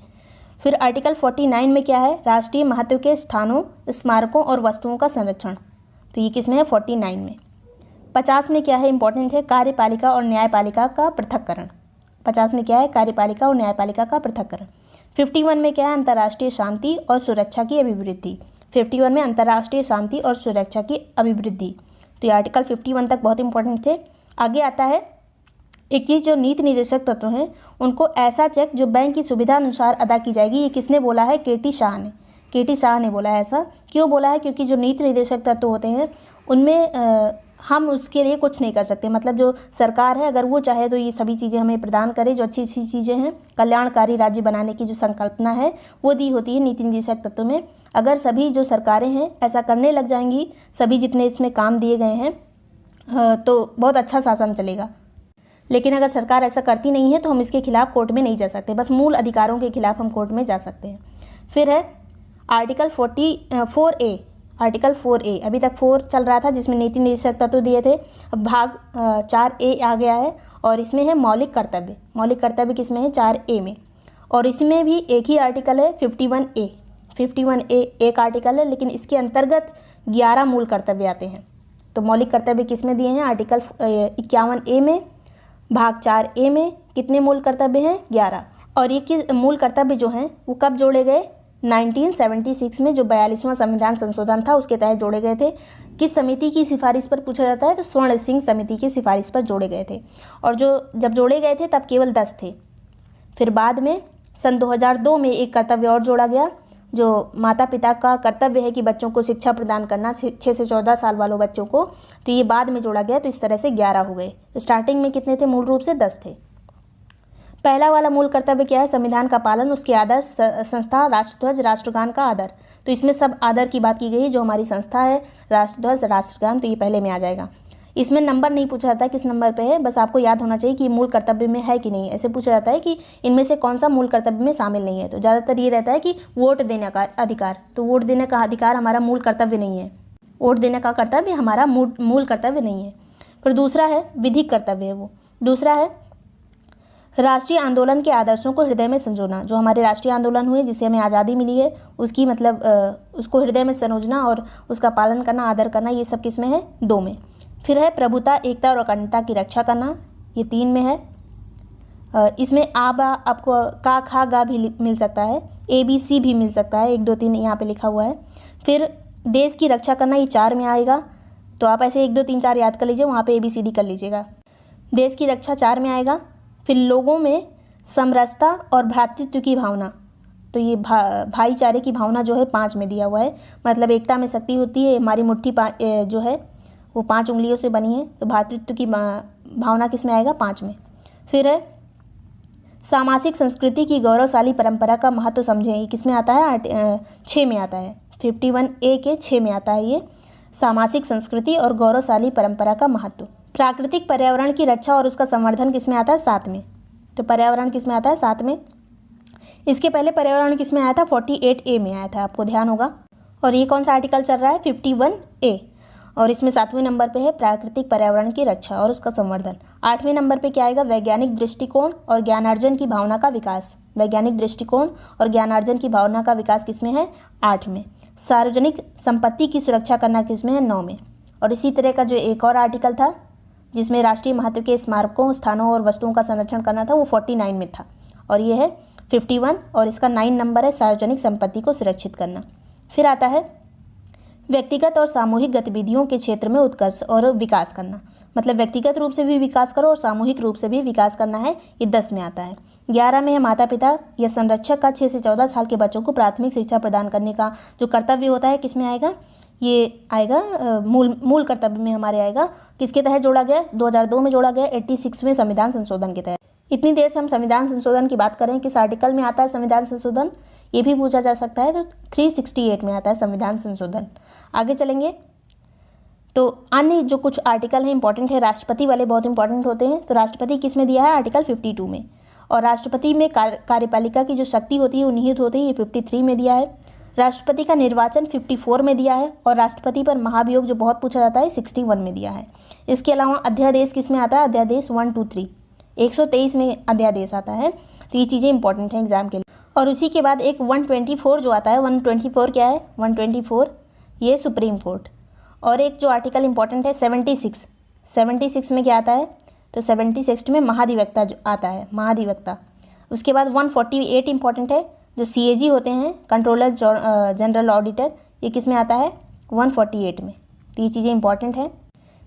फिर आर्टिकल 49 में क्या है, राष्ट्रीय महत्व के स्थानों, स्मारकों और वस्तुओं का संरक्षण, तो ये किसमें है, 49 में। 50 में क्या है, इंपॉर्टेंट है कार्यपालिका और न्यायपालिका का पृथक्करण। 50 में क्या है, कार्यपालिका और न्यायपालिका का पृथक्करण। 51 में क्या है, अंतर्राष्ट्रीय शांति और सुरक्षा की अभिवृद्धि। 51 में अंतर्राष्ट्रीय शांति और सुरक्षा की अभिवृद्धि, तो ये आर्टिकल 51 तक बहुत इंपॉर्टेंट थे। आगे आता है एक चीज़, जो नीति निर्देशक तत्व हैं उनको ऐसा चेक जो बैंक की सुविधा अनुसार अदा की जाएगी, ये किसने बोला है, केटी शाह ने। केटी शाह ने बोला है। ऐसा क्यों बोला है, क्योंकि जो नीति निर्देशक तत्व होते हैं उनमें हम उसके लिए कुछ नहीं कर सकते, मतलब जो सरकार है अगर वो चाहे तो ये सभी चीज़ें हमें प्रदान करे, जो अच्छी अच्छी चीज़ें हैं, कल्याणकारी राज्य बनाने की जो संकल्पना है वो दी होती है नीति निर्देशक तत्व में। अगर सभी जो सरकारें हैं ऐसा करने लग जाएंगी, सभी जितने इसमें काम दिए गए हैं तो बहुत अच्छा शासन चलेगा। लेकिन अगर सरकार ऐसा करती नहीं है तो हम इसके खिलाफ कोर्ट में नहीं जा सकते, बस मूल अधिकारों के खिलाफ हम कोर्ट में जा सकते हैं। फिर है आर्टिकल 4A। आर्टिकल 4A अभी तक 4 चल रहा था जिसमें नीति निर्देशक तत्व दिए थे, अब भाग 4A आ गया है और इसमें है मौलिक कर्तव्य। मौलिक कर्तव्य किसमें है? 4A में। और इसमें भी एक ही आर्टिकल है 51A। 51A एक आर्टिकल है, लेकिन इसके अंतर्गत 11 मूल कर्तव्य आते हैं। तो मौलिक कर्तव्य किसमें दिए हैं? आर्टिकल 51A में, भाग 4A में कितने मूल कर्तव्य हैं? 11। और ये मूल कर्तव्य जो हैं वो कब जोड़े गए? 1976 में, जो 42वां संविधान संशोधन था उसके तहत जोड़े गए थे। किस समिति की सिफारिश पर पूछा जाता है? तो स्वर्ण सिंह समिति की सिफारिश पर जोड़े गए थे। और जब जोड़े गए थे तब केवल 10 थे। फिर बाद में सन 2002 में एक कर्तव्य और जोड़ा गया, जो माता पिता का कर्तव्य है कि बच्चों को शिक्षा प्रदान करना, 6 से 14 साल वालों बच्चों को। तो ये बाद में जोड़ा गया, तो इस तरह से 11 हो गए। स्टार्टिंग में कितने थे? मूल रूप से 10 थे। पहला वाला मूल कर्तव्य क्या है? संविधान का पालन, उसकी आदर्श संस्था, राष्ट्रध्वज, राष्ट्रगान का आदर। तो इसमें सब आदर की बात की गई है, जो हमारी संस्था है, राष्ट्रध्वज, राष्ट्रगान, तो ये पहले में आ जाएगा। इसमें नंबर नहीं पूछा जाता किस नंबर पे है, बस आपको याद होना चाहिए कि मूल कर्तव्य में है कि नहीं। ऐसे पूछा जाता है कि इनमें से कौन सा मूल कर्तव्य में शामिल नहीं है। तो ज़्यादातर ये रहता है कि वोट देने का अधिकार, तो वोट देने का अधिकार हमारा मूल कर्तव्य नहीं है। वोट देने का कर्तव्य हमारा मूल कर्तव्य नहीं है। फिर दूसरा है विधिक कर्तव्य है वो। दूसरा है राष्ट्रीय आंदोलन के आदर्शों को हृदय में संजोना। जो हमारे राष्ट्रीय आंदोलन हुए जिससे हमें आज़ादी मिली है, उसकी मतलब उसको हृदय में संजोना और उसका पालन करना, आदर करना, ये सब किस में है? 2 में। फिर है प्रभुता, एकता और अखंडता की रक्षा करना, ये 3 में है। इसमें आ बा आपको का खा गा भी मिल सकता है, ABC भी मिल सकता है, 1 2 3 यहाँ पे लिखा हुआ है। फिर देश की रक्षा करना, ये 4 में आएगा। तो आप ऐसे 1 2 3 4 याद कर लीजिए, वहाँ पे ABCD कर लीजिएगा। देश की रक्षा 4 में आएगा। फिर लोगों में समरसता और भ्रातृत्व की भावना, तो ये भाईचारे की भावना जो है 5 में दिया हुआ है। मतलब एकता में शक्ति होती है, हमारी मुट्ठी जो है वो 5 उंगलियों से बनी है। तो भ्रातृत्व की भावना किस में आएगा? 5 में। फिर है सामाजिक संस्कृति की गौरवशाली परंपरा का महत्व समझें, ये किस में आता है? 6 में आता है। 51A के 6 में आता है ये, सामाजिक संस्कृति और गौरवशाली परंपरा का महत्व। प्राकृतिक पर्यावरण की रक्षा और उसका संवर्धन किस में आता है? 7 में। तो पर्यावरण किस में आता है? 7 में। इसके पहले पर्यावरण किस में आया था? 48A में आया था, आपको ध्यान होगा। और ये कौन सा आर्टिकल चल रहा है? 51A। और इसमें 7वें नंबर पे है प्राकृतिक पर्यावरण की रक्षा और उसका संवर्धन। 8वें नंबर पे क्या आएगा? वैज्ञानिक दृष्टिकोण और ज्ञानार्जन की भावना का विकास। वैज्ञानिक दृष्टिकोण और ज्ञानार्जन की भावना का विकास किस में है? 8 में। सार्वजनिक संपत्ति की सुरक्षा करना किस में है? 9 में। और इसी तरह का जो एक और आर्टिकल था जिसमें राष्ट्रीय महत्व के स्मारकों, स्थानों और वस्तुओं का संरक्षण करना था, वो 49 में था। और ये है 51 और इसका 9 नंबर है सार्वजनिक संपत्ति को सुरक्षित करना। फिर आता है व्यक्तिगत और सामूहिक गतिविधियों के क्षेत्र में उत्कर्ष और विकास करना। मतलब व्यक्तिगत रूप से भी विकास करो और सामूहिक रूप से भी विकास करना है, ये 10 में आता है। 11 में है माता पिता या संरक्षक का 6 से 14 साल के बच्चों को प्राथमिक शिक्षा प्रदान करने का जो कर्तव्य होता है, किस में आएगा? ये आएगा मूल कर्तव्य में हमारे आएगा। किसके तहत जोड़ा गया? 2002 में जोड़ा गया, 86वें संविधान संशोधन के तहत। इतनी देर से हम संविधान संशोधन की बात करें, किस आर्टिकल में आता है संविधान संशोधन, ये भी पूछा जा सकता है। तो 368 में आता है संविधान संशोधन। आगे चलेंगे तो अन्य जो कुछ आर्टिकल हैं इंपॉर्टेंट है, राष्ट्रपति वाले बहुत इंपॉर्टेंट होते हैं। तो राष्ट्रपति किस में दिया है? आर्टिकल 52 में। और राष्ट्रपति में कार्यपालिका की जो शक्ति होती है वो निहित होती है, ये 53 में दिया है। राष्ट्रपति का निर्वाचन 54 में दिया है। और राष्ट्रपति पर महाभियोग जो बहुत पूछा जाता है 61 में दिया है। इसके अलावा अध्यादेश किस में आता है? अध्यादेश 1 2 3 123 में अध्यादेश आता है। तो ये चीज़ें इंपॉर्टेंट हैं एग्जाम के लिए। और उसी के बाद एक 124 जो आता है, 124 क्या है? 124 ये सुप्रीम कोर्ट। और एक जो आर्टिकल इंपॉर्टेंट है 76 में क्या आता है? तो 76 में महाधिवक्ता जो आता है, महाधिवक्ता। उसके बाद 148 इंपॉर्टेंट है, जो CAG होते हैं, कंट्रोलर जनरल ऑडिटर, ये किस में आता है? 148 में। तो ये चीज़ें इंपॉर्टेंट हैं।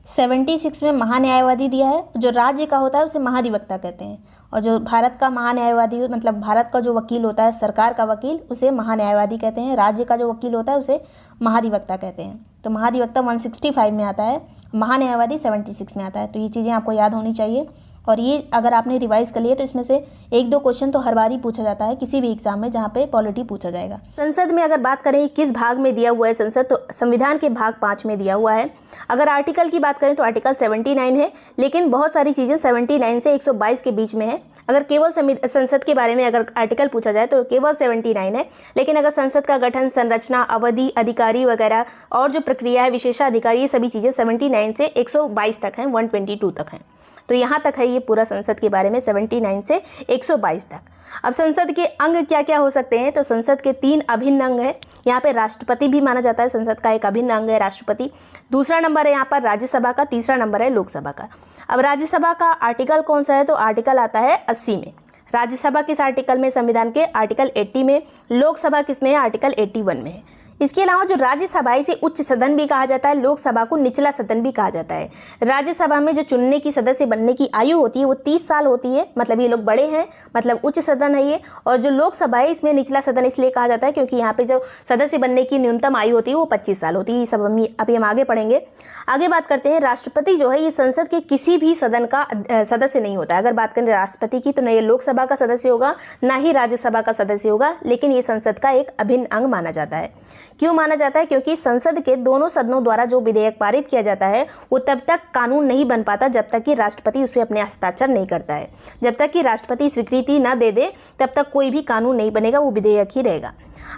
76 में महान्यायवादी दिया है। जो राज्य का होता है उसे महाधिवक्ता कहते हैं। और जो भारत का महान्यायवादी मतलब भारत का जो वकील होता है, सरकार का वकील, उसे महान्यायवादी कहते हैं। राज्य का जो वकील होता है उसे महाधिवक्ता कहते हैं। तो महाधिवक्ता 165 में आता है, महान्यायवादी 76 में आता है। तो ये चीज़ें आपको याद होनी चाहिए। और ये अगर आपने रिवाइज कर लिया तो इसमें से 1-2 क्वेश्चन तो हर बार ही पूछा जाता है किसी भी एग्जाम में जहाँ पे पॉलिटी पूछा जाएगा। संसद में अगर बात करें किस भाग में दिया हुआ है संसद, तो संविधान के भाग 5 में दिया हुआ है। अगर आर्टिकल की बात करें तो आर्टिकल 79 है, लेकिन बहुत सारी चीज़ें 79 से 122 के बीच में है। अगर केवल संसद के बारे में अगर आर्टिकल पूछा जाए तो केवल 79 है, लेकिन अगर संसद का गठन, संरचना, अवधि, अधिकारी वगैरह और जो प्रक्रिया है, विशेषाधिकार, ये सभी चीज़ें 79 से 122 तक हैं, 122 तक हैं। तो यहाँ तक है ये पूरा संसद के बारे में 79 से 122 तक। अब संसद के अंग क्या क्या हो सकते हैं, तो संसद के 3 अभिन्न अंग है। यहाँ पे राष्ट्रपति भी माना जाता है, संसद का एक अभिन्न अंग है राष्ट्रपति। दूसरा नंबर है यहाँ पर राज्यसभा का, तीसरा नंबर है लोकसभा का। अब राज्यसभा का आर्टिकल कौन सा है, तो आर्टिकल आता है 80 में। राज्यसभा किस आर्टिकल में, संविधान के आर्टिकल 80 में। लोकसभा किस में है, आर्टिकल 81 में है। इसके अलावा जो राज्यसभा है इसे उच्च सदन भी कहा जाता है, लोकसभा को निचला सदन भी कहा जाता है। राज्यसभा में जो चुनने की, सदस्य बनने की आयु होती है वो 30 साल होती है, मतलब ये लोग बड़े हैं, मतलब उच्च सदन है ये। और जो लोकसभा है इसमें निचला सदन इसलिए कहा जाता है क्योंकि यहाँ पे जो सदस्य बनने की न्यूनतम आयु होती है वो 25 साल होती है। ये सब अभी हम आगे पढ़ेंगे। आगे बात करते हैं राष्ट्रपति जो है ये संसद के किसी भी सदन का सदस्य नहीं होता है। अगर बात करें राष्ट्रपति की तो न ये लोकसभा का सदस्य होगा, ना ही राज्यसभा का सदस्य होगा, लेकिन ये संसद का एक अभिन्न अंग माना जाता है। क्यों माना जाता है, क्योंकि संसद के दोनों सदनों द्वारा जो विधेयक पारित किया जाता है वो तब तक कानून नहीं बन पाता जब तक कि राष्ट्रपति उस पर अपने हस्ताक्षर नहीं करता है। जब तक कि राष्ट्रपति स्वीकृति ना दे दे तब तक कोई भी कानून नहीं बनेगा, वो विधेयक ही रहेगा।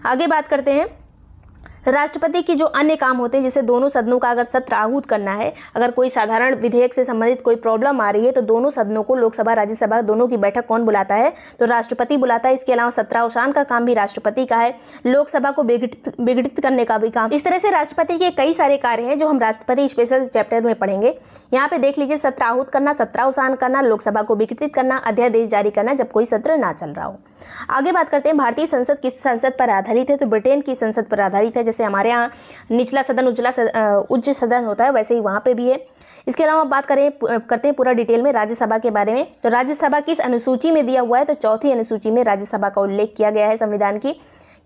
आगे बात करते हैं राष्ट्रपति की जो अन्य काम होते हैं, जैसे दोनों सदनों का अगर सत्र आहूत करना है, अगर कोई साधारण विधेयक से संबंधित कोई प्रॉब्लम आ रही है तो दोनों सदनों को, लोकसभा राज्यसभा दोनों की बैठक कौन बुलाता है, तो राष्ट्रपति बुलाता है। इसके अलावा सत्रावसान का काम भी राष्ट्रपति का है, लोकसभा को विघटित करने का भी काम। इस तरह से राष्ट्रपति के कई सारे कार्य हैं जो हम राष्ट्रपति स्पेशल चैप्टर में पढ़ेंगे। यहाँ पे देख लीजिए, सत्र आहूत करना, सत्रावसान करना, लोकसभा को विघटित करना, अध्यादेश जारी करना जब कोई सत्र ना चल रहा हो। आगे बात करते हैं भारतीय संसद किस संसद पर आधारित है, तो ब्रिटेन की संसद पर आधारित है। जैसे हमारे यहाँ निचला सदन उच्च सदन होता है, वैसे ही वहाँ पे भी है। इसके अलावा बात करते हैं पूरा डिटेल में राज्यसभा के बारे में। तो राज्यसभा किस अनुसूची में दिया हुआ है, तो चौथी अनुसूची में राज्यसभा का उल्लेख किया गया है संविधान की।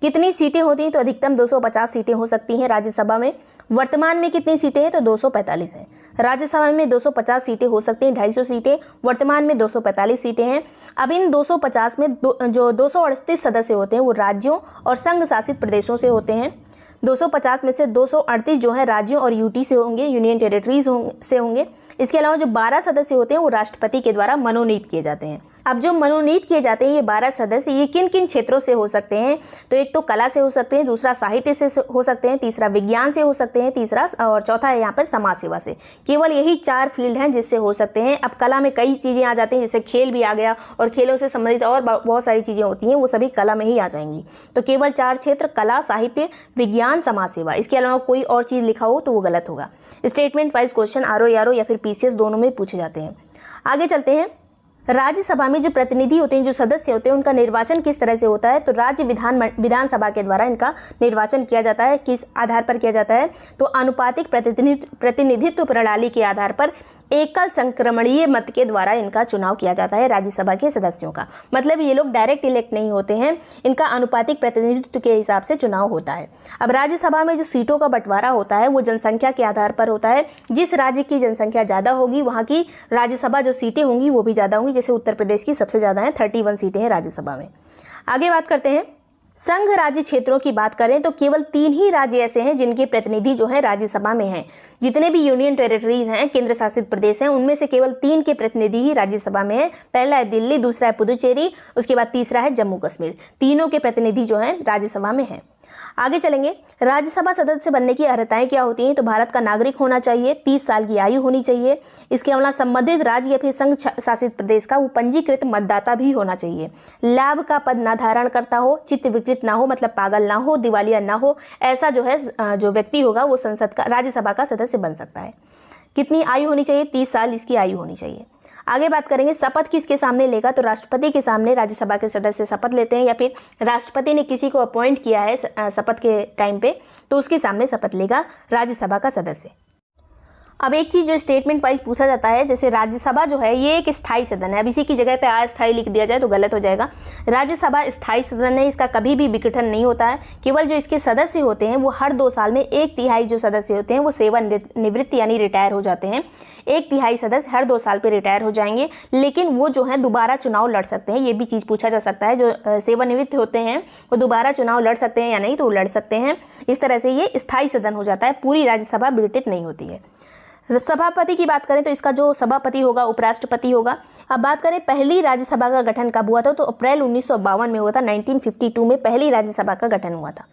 कितनी सीटें होती हैं, तो अधिकतम 250 सीटें हो सकती हैं राज्यसभा में। वर्तमान में कितनी सीटें हैं, तो 245 हैं। राज्यसभा में 250 सीटें हो सकती हैं, 250 सीटें। वर्तमान में 245 सीटें हैं। अब इन 250 में जो 238 सदस्य होते हैं वो राज्यों और संघ शासित प्रदेशों से होते हैं। 250 में से 238 जो है राज्यों और यूटी से होंगे, यूनियन टेरिटरीज से होंगे। इसके अलावा जो 12 सदस्य होते हैं वो राष्ट्रपति के द्वारा मनोनीत किए जाते हैं। अब जो मनोनीत किए जाते हैं ये 12 सदस्य, ये किन किन क्षेत्रों से हो सकते हैं, तो एक तो कला से हो सकते हैं, दूसरा साहित्य से हो सकते हैं, तीसरा विज्ञान से हो सकते हैं, तीसरा और चौथा है यहाँ पर समाज सेवा से। केवल यही 4 फील्ड हैं जिससे हो सकते हैं। अब कला में कई चीज़ें आ जाती हैं, जैसे खेल भी आ गया, और खेलों से संबंधित और बहुत सारी चीज़ें होती हैं, वो सभी कला में ही आ जाएंगी। तो केवल 4 क्षेत्र, कला, साहित्य, विज्ञान, समाज सेवा। इसके अलावा कोई और चीज़ लिखा हो तो वो गलत होगा। स्टेटमेंट वाइज क्वेश्चन आरओ या फिर पीसीएस दोनों में पूछे जाते हैं। आगे चलते हैं। राज्यसभा में जो प्रतिनिधि होते हैं, जो सदस्य होते हैं, उनका निर्वाचन किस तरह से होता है, तो राज्य विधानसभा के द्वारा इनका निर्वाचन किया जाता है। किस आधार पर किया जाता है, तो आनुपातिक प्रतिनिधित्व प्रणाली के आधार पर एकल संक्रमणीय मत के द्वारा इनका चुनाव किया जाता है राज्यसभा के सदस्यों का। मतलब ये लोग डायरेक्ट इलेक्ट नहीं होते हैं, इनका आनुपातिक प्रतिनिधित्व के हिसाब से चुनाव होता है। अब राज्यसभा में जो सीटों का बंटवारा होता है वो जनसंख्या के आधार पर होता है। जिस राज्य की जनसंख्या ज़्यादा होगी वहाँ की राज्यसभा जो सीटें होंगी वो भी ज़्यादा होंगी। जैसे उत्तर प्रदेश की सबसे ज़्यादा है, 31 सीटें हैं राज्यसभा में। आगे बात करते हैं संघ राज्य क्षेत्रों की बात करें तो केवल 3 ही राज्य ऐसे हैं जिनके प्रतिनिधि जो है राज्यसभा में हैं। जितने भी यूनियन टेरिटरीज हैं, केंद्र शासित प्रदेश हैं, उनमें से केवल 3 के प्रतिनिधि ही राज्यसभा में हैं। पहला है दिल्ली, दूसरा है पुदुचेरी, उसके बाद तीसरा है जम्मू कश्मीर। तीनों के प्रतिनिधि जो हैं राज्यसभा में हैं। आगे चलेंगे। राज्यसभा सदस्य बनने की अर्हताएं क्या होती हैं, तो भारत का नागरिक होना चाहिए, 30 साल की आयु होनी चाहिए। इसके अलावा संबंधित राज्य या फिर संघ शासित प्रदेश का वो पंजीकृत मतदाता भी होना चाहिए। लाभ का पद न धारण करता हो, चित्त विकृत ना हो, मतलब पागल ना हो, दिवालिया ना हो, ऐसा जो है जो व्यक्ति होगा वो राज्यसभा का सदस्य बन सकता है। कितनी आयु होनी चाहिए, 30 साल इसकी आयु होनी चाहिए। आगे बात करेंगे शपथ किसके सामने लेगा, तो राष्ट्रपति के सामने राज्यसभा के सदस्य शपथ लेते हैं, या फिर राष्ट्रपति ने किसी को अपॉइंट किया है शपथ के टाइम पे तो उसके सामने शपथ लेगा राज्यसभा का सदस्य। अब एक चीज़ जो स्टेटमेंट वाइज पूछा जाता है, जैसे राज्यसभा जो है ये एक स्थायी सदन है। अब इसी की जगह पे अस्थायी लिख दिया जाए तो गलत हो जाएगा। राज्यसभा स्थायी सदन है, इसका कभी भी विघटन नहीं होता है। केवल जो इसके सदस्य होते हैं वो हर 2 साल में 1/3 जो सदस्य होते हैं वो सेवानिवृत्त यानी रिटायर हो जाते हैं। 1/3 सदस्य हर 2 साल पे रिटायर हो जाएंगे, लेकिन वो जो है दोबारा चुनाव लड़ सकते हैं। ये भी चीज़ पूछा जा सकता है, जो सेवानिवृत्त होते हैं वो दोबारा चुनाव लड़ सकते हैं या नहीं, तो लड़ सकते हैं। इस तरह से ये स्थायी सदन हो जाता है, पूरी राज्यसभा विघटित नहीं होती है। सभापति की बात करें तो इसका जो सभापति होगा उपराष्ट्रपति होगा। अब बात करें पहली राज्यसभा का गठन कब हुआ था, तो अप्रैल 1952 में हुआ था। 1952 में पहली राज्यसभा का गठन हुआ था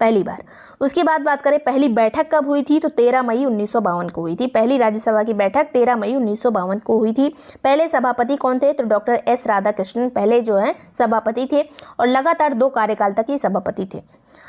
पहली बार। उसके बाद बात करें पहली बैठक कब हुई थी, तो 13 मई 1952 को हुई थी। पहली राज्यसभा की बैठक 13 मई 1952 को हुई थी। पहले सभापति कौन थे, तो डॉक्टर एस राधाकृष्णन पहले जो है सभापति थे और लगातार 2 कार्यकाल तक ये सभापति थे।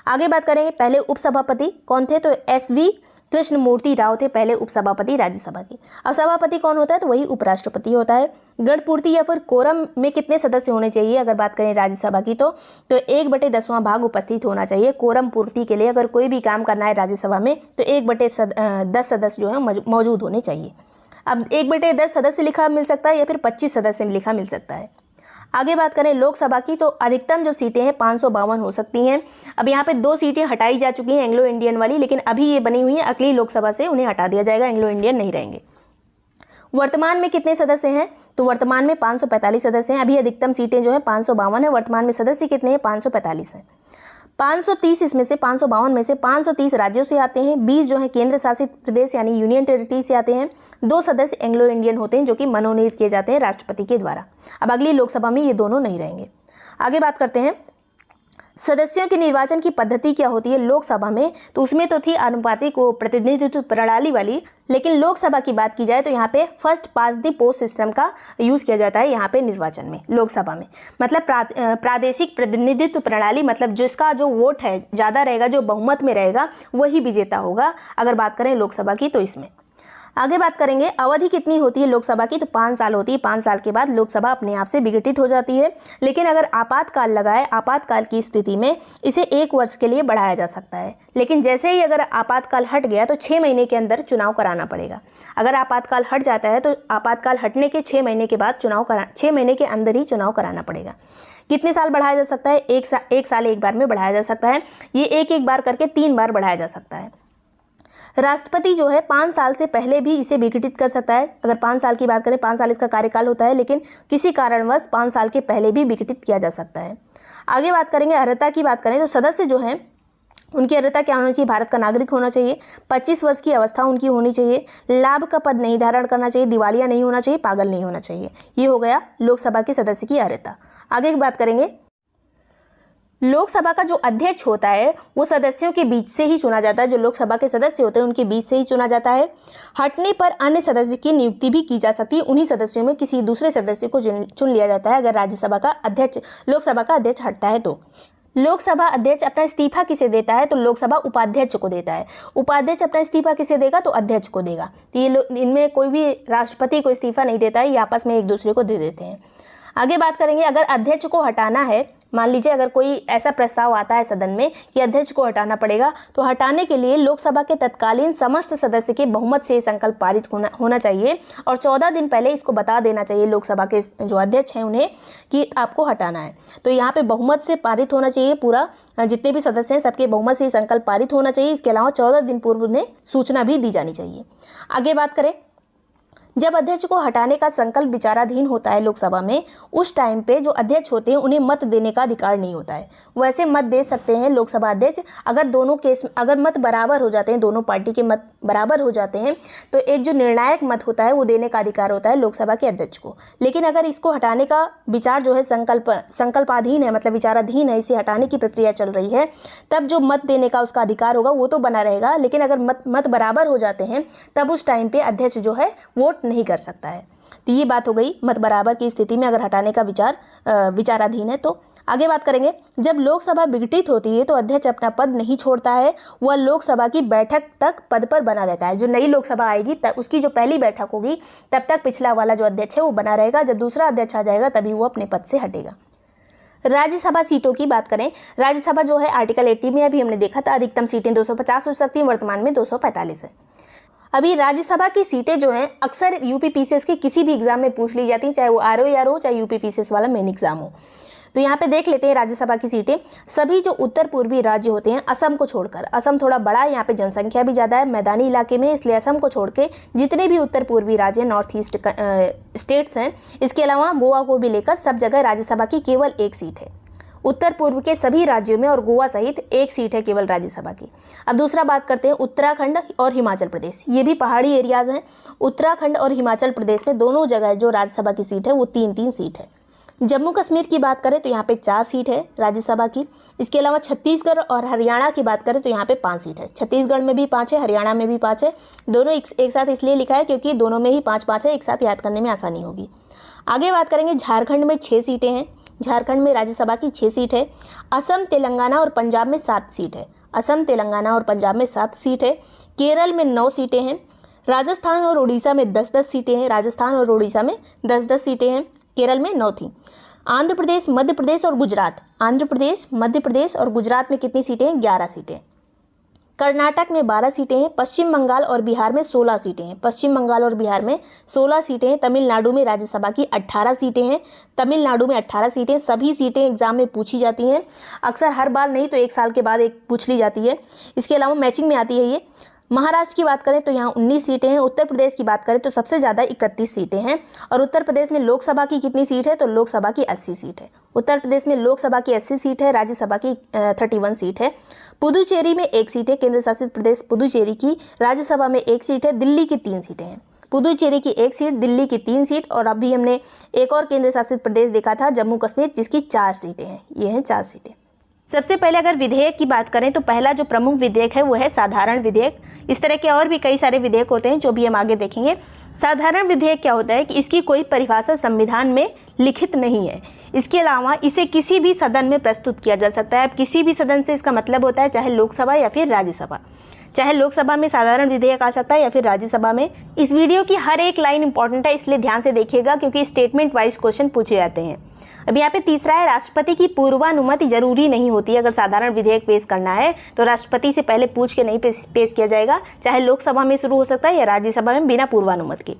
आगे बात करेंगे पहले उपसभापति कौन थे, तो SV कृष्णमूर्ति राव थे पहले उपसभापति राज्यसभा के। अब सभापति कौन होता है, तो वही उपराष्ट्रपति होता है। गणपूर्ति या फिर कोरम में कितने सदस्य होने चाहिए, अगर बात करें राज्यसभा की तो 1/10वां भाग उपस्थित होना चाहिए। कोरम पूर्ति के लिए अगर कोई भी काम करना है राज्यसभा में तो 1/10 सदस्य जो है मौजूद होने चाहिए। अब 1/10 सदस्य लिखा मिल सकता है या फिर 25 सदस्य लिखा मिल सकता है। आगे बात करें लोकसभा की तो अधिकतम जो सीटें हैं 552 हो सकती हैं। अब यहाँ पे 2 सीटें हटाई जा चुकी हैं एंग्लो इंडियन वाली, लेकिन अभी ये बनी हुई है अगली लोकसभा से उन्हें हटा दिया जाएगा, एंग्लो इंडियन नहीं रहेंगे। वर्तमान में कितने सदस्य हैं, तो वर्तमान में 545 सदस्य हैं। अभी अधिकतम सीटें जो है 552 है, वर्तमान में सदस्य कितने हैं 545 हैं। 530 इसमें से 552 में से 530 राज्यों से आते हैं, 20 जो है केंद्र शासित प्रदेश यानी यूनियन टेरिटरी से आते हैं, 2 सदस्य एंग्लो इंडियन होते हैं जो कि मनोनीत किए जाते हैं राष्ट्रपति के द्वारा। अब अगली लोकसभा में ये दोनों नहीं रहेंगे। आगे बात करते हैं सदस्यों के निर्वाचन की पद्धति क्या होती है लोकसभा में, तो उसमें तो थी अनुपातिक प्रतिनिधित्व प्रणाली वाली, लेकिन लोकसभा की बात की जाए तो यहाँ पे first past the post system का यूज़ किया जाता है यहाँ पे निर्वाचन में लोकसभा में। मतलब प्रादेशिक प्रतिनिधित्व प्रणाली, मतलब जिसका जो वोट है ज़्यादा रहेगा, जो बहुमत में रहेगा वही विजेता होगा अगर बात करें लोकसभा की। तो इसमें आगे बात करेंगे अवधि कितनी होती है लोकसभा की, तो 5 साल होती है। 5 साल के बाद लोकसभा अपने आप से विघटित हो जाती है, लेकिन अगर आपातकाल लगाए, आपातकाल की स्थिति में इसे 1 वर्ष के लिए बढ़ाया जा सकता है। लेकिन जैसे ही अगर आपातकाल हट गया तो 6 महीने के अंदर चुनाव कराना पड़ेगा। अगर आपातकाल हट जाता है तो आपातकाल हटने के 6 महीने के बाद 6 महीने के अंदर ही चुनाव कराना पड़ेगा। कितने साल बढ़ाया जा सकता है, 1 साल एक बार में बढ़ाया जा सकता है। ये एक बार करके 3 बार बढ़ाया जा सकता है। राष्ट्रपति जो है 5 साल से पहले भी इसे विघटित कर सकता है। अगर 5 साल की बात करें, 5 साल इसका कार्यकाल होता है, लेकिन किसी कारणवश 5 साल के पहले भी विघटित किया जा सकता है। आगे बात करेंगे अर्हता की बात करें तो सदस्य जो हैं उनकी अर्हता क्या होनी चाहिए, भारत का नागरिक होना चाहिए, 25 वर्ष की अवस्था उनकी होनी चाहिए, लाभ का पद नहीं धारण करना चाहिए, दिवालिया नहीं होना चाहिए, पागल नहीं होना चाहिए। ये हो गया लोकसभा के सदस्य की अर्हता। आगे की बात करेंगे लोकसभा का जो अध्यक्ष होता है वो सदस्यों के बीच से ही चुना जाता है। जो लोकसभा के सदस्य होते हैं उनके बीच से ही चुना जाता है। हटने पर अन्य सदस्य की नियुक्ति भी की जा सकती है। उन्हीं सदस्यों में किसी दूसरे सदस्य को चुन लिया जाता है अगर लोकसभा का अध्यक्ष हटता है तो। लोकसभा अध्यक्ष अपना इस्तीफा किसे देता है, तो लोकसभा उपाध्यक्ष को देता है। उपाध्यक्ष अपना इस्तीफा किसे देगा, तो अध्यक्ष को देगा। तो ये इनमें कोई भी राष्ट्रपति को इस्तीफा नहीं देता है, ये आपस में एक दूसरे को दे देते हैं। आगे बात करेंगे अगर अध्यक्ष को हटाना है, मान लीजिए अगर कोई ऐसा प्रस्ताव आता है सदन में कि अध्यक्ष को हटाना पड़ेगा, तो हटाने के लिए लोकसभा के तत्कालीन समस्त सदस्य के बहुमत से संकल्प पारित होना चाहिए और 14 दिन पहले इसको बता देना चाहिए लोकसभा के जो अध्यक्ष हैं उन्हें कि आपको हटाना है। तो यहाँ पे बहुमत से पारित होना चाहिए, पूरा जितने भी सदस्य हैं सबके बहुमत से संकल्प पारित होना चाहिए। इसके अलावा 14 दिन पूर्व उन्हें सूचना भी दी जानी चाहिए। आगे बात करें जब अध्यक्ष को हटाने का संकल्प विचाराधीन होता है लोकसभा में, उस टाइम पे जो अध्यक्ष होते हैं उन्हें मत देने का अधिकार नहीं होता है। वैसे मत दे सकते हैं लोकसभा अध्यक्ष अगर दोनों केस अगर मत बराबर हो जाते हैं, दोनों पार्टी के मत बराबर हो जाते हैं, तो एक जो निर्णायक मत होता है वो देने का अधिकार होता है लोकसभा के अध्यक्ष को। लेकिन अगर इसको हटाने का विचार जो है संकल्पाधीन है, मतलब विचाराधीन है, इसे हटाने की प्रक्रिया चल रही है, तब जो मत देने का उसका अधिकार होगा वो तो बना रहेगा। लेकिन अगर मत बराबर हो जाते हैं तब उस टाइम पे अध्यक्ष जो है वोट नहीं कर सकता है। तो ये बात हो गई मत बराबर की स्थिति में अगर हटाने का विचाराधीन है तो। आगे बात करेंगे जब लोकसभा विघटित होती है तो अध्यक्ष अपना पद नहीं छोड़ता है, वह लोकसभा की बैठक तक पद पर बना रहता है। जो नई लोकसभा आएगी तब उसकी जो पहली बैठक होगी तब तक पिछला वाला जो अध्यक्ष है वो बना रहेगा। जब दूसरा अध्यक्ष आ जाएगा तभी वो अपने पद से हटेगा। राज्यसभा सीटों की बात करें, राज्यसभा जो है आर्टिकल 80 में अभी हमने देखा था अधिकतम सीटें 250 हो सकती हैं, वर्तमान में 245 है। अभी राज्यसभा की सीटें जो हैं अक्सर यूपी पीसीएस के किसी भी एग्जाम में पूछ ली जाती हैं, चाहे वो आरओ हो चाहे यूपी पीसीएस वाला मेन एग्जाम हो। तो यहाँ पे देख लेते हैं राज्यसभा की सीटें। सभी जो उत्तर पूर्वी राज्य होते हैं असम को छोड़कर, असम थोड़ा बड़ा है, यहाँ पे जनसंख्या भी ज़्यादा है मैदानी इलाके में, इसलिए असम को छोड़ के जितने भी उत्तर पूर्वी राज्य नॉर्थ ईस्ट स्टेट्स हैं, इसके अलावा गोवा को भी लेकर सब जगह राज्यसभा की केवल एक सीट है। उत्तर पूर्व के सभी राज्यों में और गोवा सहित एक सीट है केवल राज्यसभा की। अब दूसरा बात करते हैं उत्तराखंड और हिमाचल प्रदेश, ये भी पहाड़ी एरियाज हैं। उत्तराखंड और हिमाचल प्रदेश में दोनों जगह जो राज्यसभा की सीट है वो 3-3 सीट है। जम्मू कश्मीर की बात करें तो यहाँ पे 4 सीट है राज्यसभा की। इसके अलावा छत्तीसगढ़ और हरियाणा की बात करें तो यहाँ पे 5 सीट है। छत्तीसगढ़ में भी 5 है, हरियाणा में भी 5 है। दोनों एक साथ इसलिए लिखा है क्योंकि दोनों में ही 5-5 है, एक साथ याद करने में आसानी होगी। आगे बात करेंगे झारखंड में 6 सीटें हैं। झारखंड में राज्यसभा की 6 सीट है। असम, तेलंगाना और पंजाब में 7 सीट है। असम, तेलंगाना और पंजाब में 7 सीट है। केरल में 9 सीटें हैं। राजस्थान और उड़ीसा में 10-10 सीटें हैं। राजस्थान और उड़ीसा में 10-10 सीटें हैं। केरल में 9 थी। आंध्र प्रदेश, मध्य प्रदेश और गुजरात, आंध्र प्रदेश, मध्य प्रदेश और गुजरात में कितनी सीटें हैं? 11 सीटें। कर्नाटक में 12 सीटें हैं। पश्चिम बंगाल और बिहार में 16 सीटें हैं। पश्चिम बंगाल और बिहार में 16 सीटें हैं। तमिलनाडु में राज्यसभा की 18 सीटें हैं। तमिलनाडु में 18 सीटें। सभी सीटें एग्जाम में पूछी जाती हैं, अक्सर हर बार नहीं तो 1 साल के बाद एक पूछ ली जाती है। इसके अलावा मैचिंग में आती है ये। महाराष्ट्र की बात करें तो यहाँ 19 सीटें हैं। उत्तर प्रदेश की बात करें तो सबसे ज़्यादा 31 सीटें हैं। और उत्तर प्रदेश में लोकसभा की कितनी सीट है? तो लोकसभा की 80 सीट है। उत्तर प्रदेश में लोकसभा की 80 सीट है, राज्यसभा की 31 सीट है। पुदुचेरी में 1 सीट है। केंद्र शासित प्रदेश पुदुचेरी की राज्यसभा में 1 सीट है। दिल्ली की 3 सीटें हैं। पुदुचेरी की 1 सीट, दिल्ली की 3 सीट और अभी हमने एक और केंद्र शासित प्रदेश देखा था जम्मू कश्मीर, जिसकी 4 सीटें हैं। ये हैं 4 सीटें। सबसे पहले अगर विधेयक की बात करें तो पहला जो प्रमुख विधेयक है वो है साधारण विधेयक। इस तरह के और भी कई सारे विधेयक होते हैं जो भी हम आगे देखेंगे। साधारण विधेयक क्या होता है कि इसकी कोई परिभाषा संविधान में लिखित नहीं है। इसके अलावा इसे किसी भी सदन में प्रस्तुत किया जा सकता है। अब किसी भी सदन से इसका मतलब होता है चाहे लोकसभा या फिर राज्यसभा। चाहे लोकसभा में साधारण विधेयक आ सकता है या फिर राज्यसभा में। इस वीडियो की हर एक लाइन इंपॉर्टेंट है, इसलिए ध्यान से देखिएगा क्योंकि स्टेटमेंट वाइज क्वेश्चन पूछे जाते हैं। अब यहाँ पे तीसरा है राष्ट्रपति की पूर्वानुमति जरूरी नहीं होती। अगर साधारण विधेयक पेश करना है तो राष्ट्रपति से पहले पूछ के नहीं पेश किया जाएगा, चाहे लोकसभा में शुरू हो सकता है या राज्यसभा में बिना पूर्वानुमति के।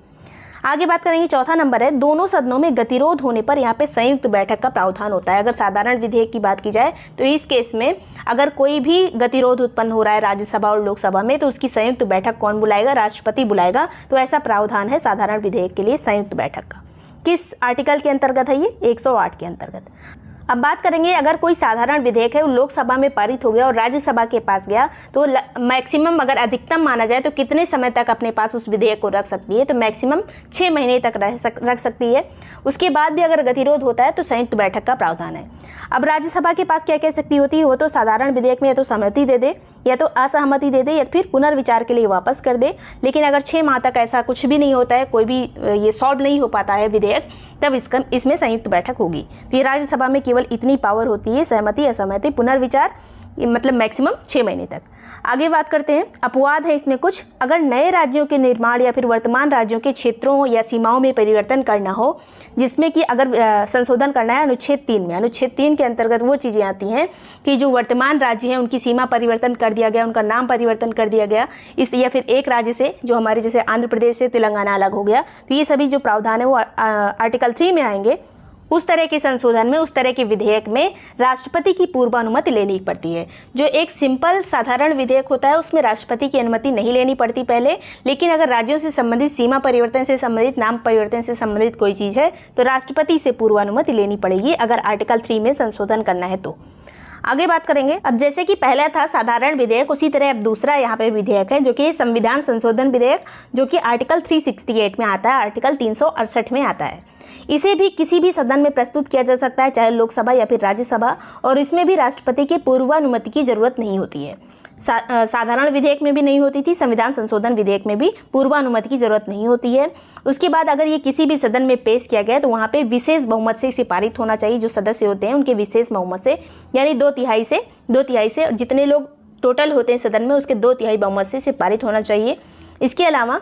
आगे बात करेंगे, चौथा नंबर है दोनों सदनों में गतिरोध होने पर यहाँ पे संयुक्त बैठक का प्रावधान होता है। अगर साधारण विधेयक की बात की जाए तो इस केस में अगर कोई भी गतिरोध उत्पन्न हो रहा है राज्यसभा और लोकसभा में तो उसकी संयुक्त बैठक कौन बुलाएगा? राष्ट्रपति बुलाएगा। तो ऐसा प्रावधान है साधारण विधेयक के लिए संयुक्त बैठक का। किस आर्टिकल के अंतर्गत है ये? 108 के अंतर्गत। अब बात करेंगे अगर कोई साधारण विधेयक है वो लोकसभा में पारित हो गया और राज्यसभा के पास गया तो मैक्सिमम अगर अधिकतम माना जाए तो कितने समय तक अपने पास उस विधेयक को रख सकती है? तो मैक्सिमम 6 महीने तक रख सकती है। उसके बाद भी अगर गतिरोध होता है तो संयुक्त बैठक का प्रावधान है। अब राज्यसभा के पास क्या कह सकती होती है? वो तो साधारण विधेयक में या तो सहमति दे दे या तो असहमति दे दे या फिर पुनर्विचार के लिए वापस कर दे। लेकिन अगर 6 माह तक ऐसा कुछ भी नहीं होता है, कोई भी ये सॉल्व नहीं हो पाता है विधेयक, तब इसमें संयुक्त बैठक होगी। तो ये राज्यसभा में केवल इतनी पावर होती है, सहमति, असहमति, पुनर्विचार, मतलब मैक्सिमम 6 महीने तक। आगे बात करते हैं, अपवाद है इसमें कुछ। अगर नए राज्यों के निर्माण या फिर वर्तमान राज्यों के क्षेत्रों या सीमाओं में परिवर्तन करना हो, जिसमें कि अगर संशोधन करना है अनुच्छेद 3 में, अनुच्छेद 3 के अंतर्गत वो चीज़ें आती हैं कि जो वर्तमान राज्य हैं उनकी सीमा परिवर्तन कर दिया गया, उनका नाम परिवर्तन कर दिया गया, इस या फिर एक राज्य से जो हमारे जैसे आंध्र प्रदेश से तेलंगाना अलग हो गया, तो ये सभी जो प्रावधान है वो आर्टिकल 3 में आएंगे। उस तरह के संशोधन में, उस तरह के विधेयक में राष्ट्रपति की पूर्वानुमति लेनी पड़ती है। जो एक सिंपल साधारण विधेयक होता है उसमें राष्ट्रपति की अनुमति नहीं लेनी पड़ती पहले, लेकिन अगर राज्यों से संबंधित, सीमा परिवर्तन से संबंधित, नाम परिवर्तन से संबंधित कोई चीज़ है तो राष्ट्रपति से पूर्वानुमति लेनी पड़ेगी अगर आर्टिकल 3 में संशोधन करना है तो। आगे बात करेंगे, अब जैसे कि पहला था साधारण विधेयक, उसी तरह अब दूसरा यहाँ पे विधेयक है जो कि संविधान संशोधन विधेयक, जो कि आर्टिकल 368 में आता है, आर्टिकल 368 में आता है। इसे भी किसी भी सदन में प्रस्तुत किया जा सकता है, चाहे लोकसभा या फिर राज्यसभा, और इसमें भी राष्ट्रपति के पूर्वानुमति की जरूरत नहीं होती है। साधारण विधेयक में भी नहीं होती थी, संविधान संशोधन विधेयक में भी पूर्वानुमति की जरूरत नहीं होती है। उसके बाद अगर ये किसी भी सदन में पेश किया गया तो वहाँ पे विशेष बहुमत से इसे पारित होना चाहिए। जो सदस्य होते हैं उनके विशेष बहुमत से, यानी 2/3 से, और जितने लोग टोटल होते हैं सदन में उसके 2/3 बहुमत से इसे पारित होना चाहिए। इसके अलावा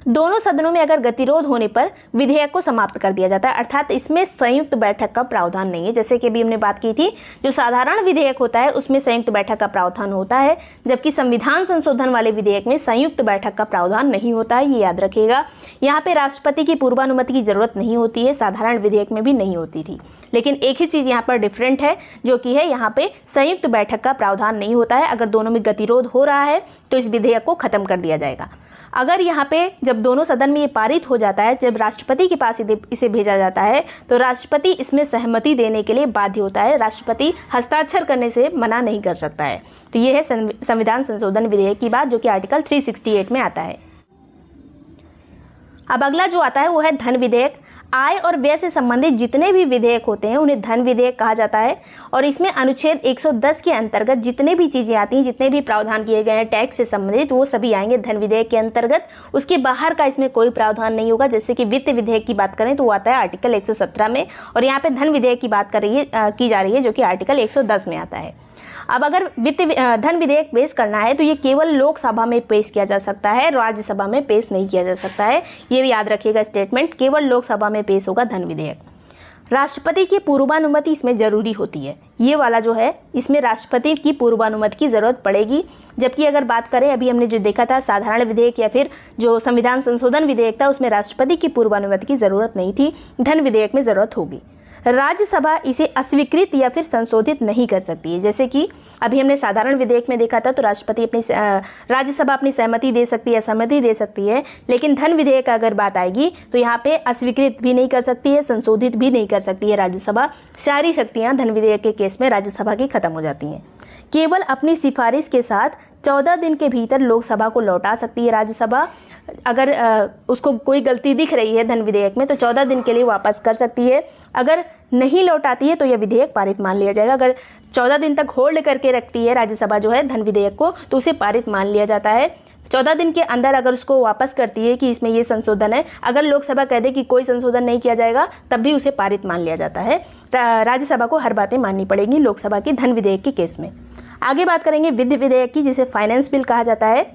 दोनों सदनों में अगर गतिरोध होने पर विधेयक को समाप्त कर दिया जाता है, अर्थात इसमें संयुक्त बैठक का प्रावधान नहीं है। जैसे कि अभी हमने बात की थी, जो साधारण विधेयक होता है उसमें संयुक्त बैठक का प्रावधान होता है, जबकि संविधान संशोधन वाले विधेयक में संयुक्त बैठक का प्रावधान नहीं होता है, ये याद रखिएगा। यहाँ पे राष्ट्रपति की पूर्वानुमति की जरूरत नहीं होती है, साधारण विधेयक में भी नहीं होती थी। लेकिन एक ही चीज़ यहाँ पर डिफरेंट है, जो कि है यहाँ पे संयुक्त बैठक का प्रावधान नहीं होता है। अगर दोनों में गतिरोध हो रहा है तो इस विधेयक को खत्म कर दिया जाएगा। अगर यहाँ पे जब दोनों सदन में ये पारित हो जाता है, जब राष्ट्रपति के पास इसे भेजा जाता है, तो राष्ट्रपति इसमें सहमति देने के लिए बाध्य होता है। राष्ट्रपति हस्ताक्षर करने से मना नहीं कर सकता है। तो ये है संविधान संशोधन विधेयक की बात, जो कि आर्टिकल 368 में आता है। अब अगला जो आता है वो है धन विधेयक। आय और व्यय से संबंधित जितने भी विधेयक होते हैं उन्हें धन विधेयक कहा जाता है। और इसमें अनुच्छेद 110 के अंतर्गत जितने भी चीज़ें आती हैं, जितने भी प्रावधान किए गए हैं टैक्स से संबंधित, वो सभी आएंगे धन विधेयक के अंतर्गत। उसके बाहर का इसमें कोई प्रावधान नहीं होगा। जैसे कि वित्त विधेयक की बात करें तो वो आता है आर्टिकल 117 में, और यहाँ पे धन विधेयक की बात की जा रही है, जो कि आर्टिकल 110 में आता है। अब अगर धन विधेयक पेश करना है तो ये केवल लोकसभा में पेश किया जा सकता है, राज्यसभा में पेश नहीं किया जा सकता है। ये भी याद रखिएगा स्टेटमेंट, केवल लोकसभा में पेश होगा धन विधेयक। राष्ट्रपति की पूर्वानुमति इसमें जरूरी होती है। ये वाला जो है, इसमें राष्ट्रपति की पूर्वानुमति की जरूरत पड़ेगी। जबकि अगर बात करें, अभी हमने जो देखा था साधारण विधेयक या फिर जो संविधान संशोधन विधेयक था, उसमें राष्ट्रपति की पूर्वानुमति की जरूरत नहीं थी। धन विधेयक में जरूरत होगी। राज्यसभा इसे अस्वीकृत या फिर संशोधित नहीं कर सकती है। जैसे कि अभी हमने साधारण विधेयक में देखा था, तो राज्यसभा अपनी सहमति दे सकती है, असहमति दे सकती है। लेकिन धन विधेयक का अगर बात आएगी तो यहाँ पे अस्वीकृत भी नहीं कर सकती है, संशोधित भी नहीं कर सकती है राज्यसभा। सारी शक्तियाँ धन विधेयक के केस में राज्यसभा की खत्म हो जाती हैं। केवल अपनी सिफारिश के साथ 14 दिन के भीतर लोकसभा को लौटा सकती है राज्यसभा। अगर उसको कोई गलती दिख रही है धन विधेयक में तो 14 दिन के लिए वापस कर सकती है। अगर नहीं लौटाती है तो यह विधेयक पारित मान लिया जाएगा। अगर 14 दिन तक होल्ड करके रखती है राज्यसभा जो है धन विधेयक को, तो उसे पारित मान लिया जाता है। 14 दिन के अंदर अगर उसको वापस करती है कि इसमें ये संशोधन है, अगर लोकसभा कह दे कि कोई संशोधन नहीं किया जाएगा, तब भी उसे पारित मान लिया जाता है। राज्यसभा को हर बातें माननी पड़ेगी लोकसभा की धन विधेयक के केस में। आगे बात करेंगे वित्त विधेयक की, जिसे फाइनेंस बिल कहा जाता है।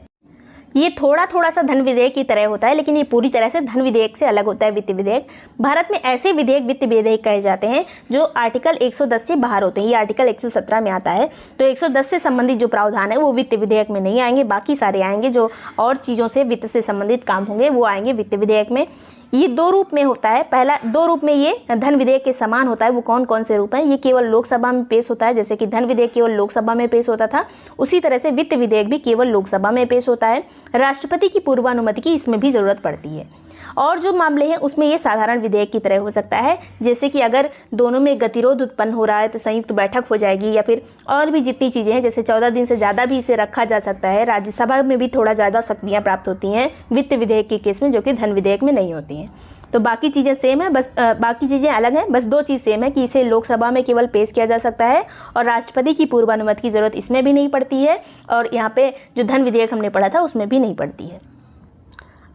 ये थोड़ा सा धन विधेयक की तरह होता है, लेकिन ये पूरी तरह से धन विधेयक से अलग होता है वित्त विधेयक। भारत में ऐसे विधेयक वित्त विधेयक कहे जाते हैं जो आर्टिकल 110 से बाहर होते हैं। ये आर्टिकल 117 में आता है, तो 110 से संबंधित जो प्रावधान है वो वित्त विधेयक में नहीं आएंगे। बाकी सारे आएंगे, जो और चीज़ों से वित्त से संबंधित काम होंगे वो आएंगे वित्त विधेयक में। ये 2 रूप में होता है। पहला 2 रूप में ये धन विधेयक के समान होता है। वो कौन कौन से रूप हैं? ये केवल लोकसभा में पेश होता है, जैसे कि धन विधेयक केवल लोकसभा में पेश होता था, उसी तरह से वित्त विधेयक भी केवल लोकसभा में पेश होता है। राष्ट्रपति की पूर्वानुमति की इसमें भी जरूरत पड़ती है। और जो मामले हैं उसमें ये साधारण विधेयक की तरह हो सकता है, जैसे कि अगर दोनों में गतिरोध उत्पन्न हो रहा है तो संयुक्त बैठक हो जाएगी, या फिर और भी जितनी चीज़ें हैं, जैसे 14 दिन से ज़्यादा भी इसे रखा जा सकता है। राज्यसभा में भी थोड़ा ज़्यादा शक्तियाँ प्राप्त होती हैं वित्त विधेयक के केस में, जो कि धन विधेयक में नहीं होती हैं। तो बाकी चीज़ें सेम है, बस बाकी चीज़ें अलग हैं। बस 2 चीज़ सेम है कि इसे लोकसभा में केवल पेश किया जा सकता है और राष्ट्रपति की पूर्वानुमति की ज़रूरत इसमें भी नहीं पड़ती है, और यहाँ पे जो धन विधेयक हमने पढ़ा था उसमें भी नहीं पड़ती है।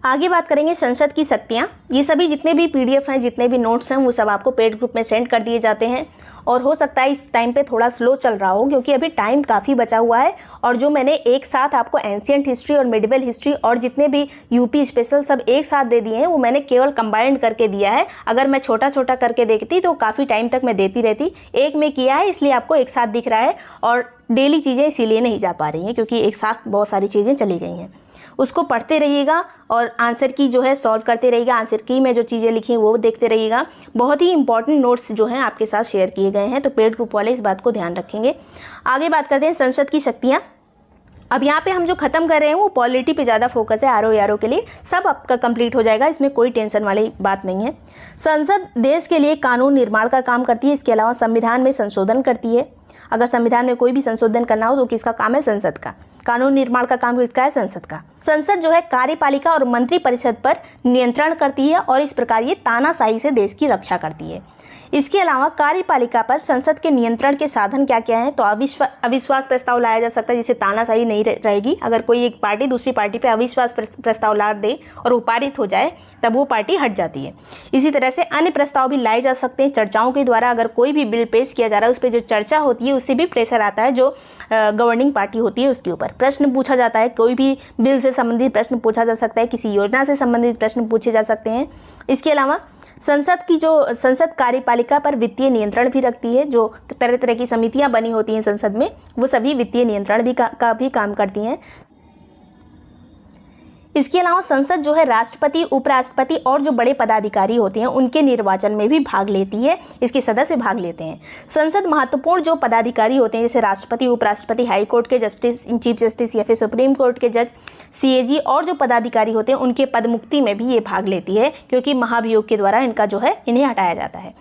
आगे बात करेंगे संसद की शक्तियाँ। ये सभी जितने भी PDF हैं, जितने भी नोट्स हैं, वो सब आपको पेड ग्रुप में सेंड कर दिए जाते हैं। और हो सकता है इस टाइम पे थोड़ा स्लो चल रहा हो, क्योंकि अभी टाइम काफ़ी बचा हुआ है। और जो मैंने एक साथ आपको एंशिएंट हिस्ट्री और मिडिवल हिस्ट्री और जितने भी यूपी स्पेशल सब एक साथ दे दिए हैं, वो मैंने केवल कंबाइंड करके दिया है। अगर मैं छोटा छोटा करके देखती तो काफ़ी टाइम तक मैं देती रहती। एक में किया है, इसलिए आपको एक साथ दिख रहा है। और डेली चीज़ें इसीलिए नहीं जा पा रही हैं, क्योंकि एक साथ बहुत सारी चीज़ें चली गई हैं। उसको पढ़ते रहिएगा और आंसर की जो है सॉल्व करते रहिएगा। आंसर की में जो चीज़ें लिखी हैं वो देखते रहिएगा। बहुत ही इंपॉर्टेंट नोट्स जो हैं आपके साथ शेयर किए गए हैं, तो पेड ग्रुप वाले इस बात को ध्यान रखेंगे। आगे बात करते हैं संसद की शक्तियाँ। अब यहाँ पे हम जो खत्म कर रहे हैं वो पॉलिटी पे ज़्यादा फोकस है। आरओ के लिए सब आपका कंप्लीट हो जाएगा, इसमें कोई टेंशन वाली बात नहीं है। संसद देश के लिए कानून निर्माण का काम करती है। इसके अलावा संविधान में संशोधन करती है। अगर संविधान में कोई भी संशोधन करना हो तो किसका काम है? संसद का। कानून निर्माण का काम किसका है? संसद का। संसद जो है कार्यपालिका और मंत्रिपरिषद पर नियंत्रण करती है और इस प्रकार ये तानाशाही से देश की रक्षा करती है। इसके अलावा कार्यपालिका पर संसद के नियंत्रण के साधन क्या क्या हैं? तो अविश्वास प्रस्ताव लाया जा सकता है, जिससे तानाशाही नहीं रहेगी। अगर कोई एक पार्टी दूसरी पार्टी पे अविश्वास प्रस्ताव ला दे और वो पारित हो जाए तब वो पार्टी हट जाती है। इसी तरह से अन्य प्रस्ताव भी लाए जा सकते हैं चर्चाओं के द्वारा। अगर कोई भी बिल पेश किया जा रहा है उस पर जो चर्चा होती है उससे भी प्रेशर आता है जो गवर्निंग पार्टी होती है उसके ऊपर। प्रश्न पूछा जाता है, कोई भी बिल से संबंधित प्रश्न पूछा जा सकता है, किसी योजना से संबंधित प्रश्न पूछे जा सकते हैं। इसके अलावा संसद कार्यपालिका पर वित्तीय नियंत्रण भी रखती है। जो तरह तरह की समितियां बनी होती हैं संसद में, वो सभी वित्तीय नियंत्रण भी का भी काम करती हैं। इसके अलावा संसद जो है राष्ट्रपति, उपराष्ट्रपति और जो बड़े पदाधिकारी होते हैं उनके निर्वाचन में भी भाग लेती है, इसके सदस्य भाग लेते हैं। संसद महत्वपूर्ण जो पदाधिकारी होते हैं जैसे राष्ट्रपति, उपराष्ट्रपति, हाई कोर्ट के जस्टिस, चीफ जस्टिस या फिर सुप्रीम कोर्ट के जज, सीएजी और जो पदाधिकारी होते हैं उनके पदमुक्ति में भी ये भाग लेती है, क्योंकि महाभियोग के द्वारा इनका जो है इन्हें हटाया जाता है।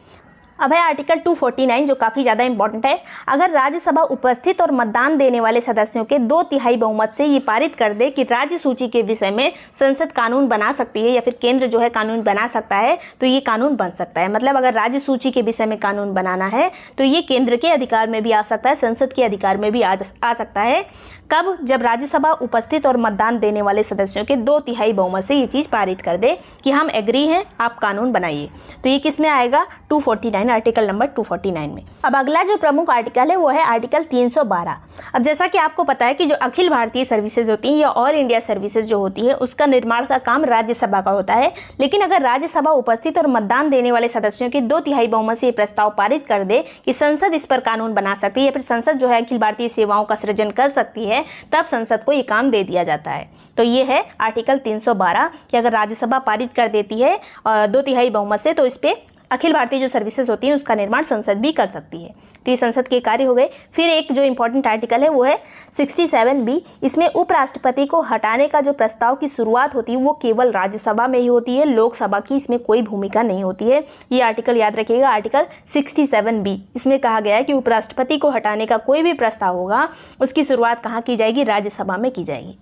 अब है आर्टिकल 249 जो काफ़ी ज़्यादा इंपॉर्टेंट है। अगर राज्यसभा उपस्थित और मतदान देने वाले सदस्यों के 2/3 बहुमत से ये पारित कर दे कि राज्य सूची के विषय में संसद कानून बना सकती है या फिर केंद्र जो है कानून बना सकता है, तो ये कानून बन सकता है। मतलब अगर राज्य सूची के विषय में कानून बनाना है तो ये केंद्र के अधिकार में भी आ सकता है, संसद के अधिकार में भी आ सकता है। कब? जब राज्यसभा उपस्थित और मतदान देने वाले सदस्यों के 2/3 बहुमत से ये चीज़ पारित कर दे कि हम एग्री हैं, आप कानून बनाइए। तो ये किस में आएगा? 249, आर्टिकल नंबर 249 में। अब अगला जो प्रमुख आर्टिकल है वो है आर्टिकल 312। अब जैसा कि आपको पता है कि जो अखिल भारतीय सर्विसेज होती हैं या ऑल इंडिया सर्विसेज जो होती है उसका निर्माण का काम राज्यसभा का होता है। लेकिन अगर राज्यसभा उपस्थित और मतदान देने वाले सदस्यों के 2/3 बहुमत से ये प्रस्ताव पारित कर दे कि संसद इस पर कानून बना सकती है या फिर संसद जो है अखिल भारतीय सेवाओं का सृजन कर सकती है, तब संसद को ये काम दे दिया जाता है। तो ये है आर्टिकल 312 कि अगर राज्यसभा पारित कर देती है 2/3 बहुमत से, तो इस पे अखिल भारतीय जो सर्विसेज होती हैं उसका निर्माण संसद भी कर सकती है। तो ये संसद के कार्य हो गए। फिर एक जो इंपॉर्टेंट आर्टिकल है वो है 67B। इसमें उपराष्ट्रपति को हटाने का जो प्रस्ताव की शुरुआत होती है वो केवल राज्यसभा में ही होती है, लोकसभा की इसमें कोई भूमिका नहीं होती है। ये आर्टिकल याद रखिएगा, आर्टिकल 67B। इसमें कहा गया है कि उपराष्ट्रपति को हटाने का कोई भी प्रस्ताव होगा उसकी शुरुआत कहाँ की जाएगी? राज्यसभा में की जाएगी।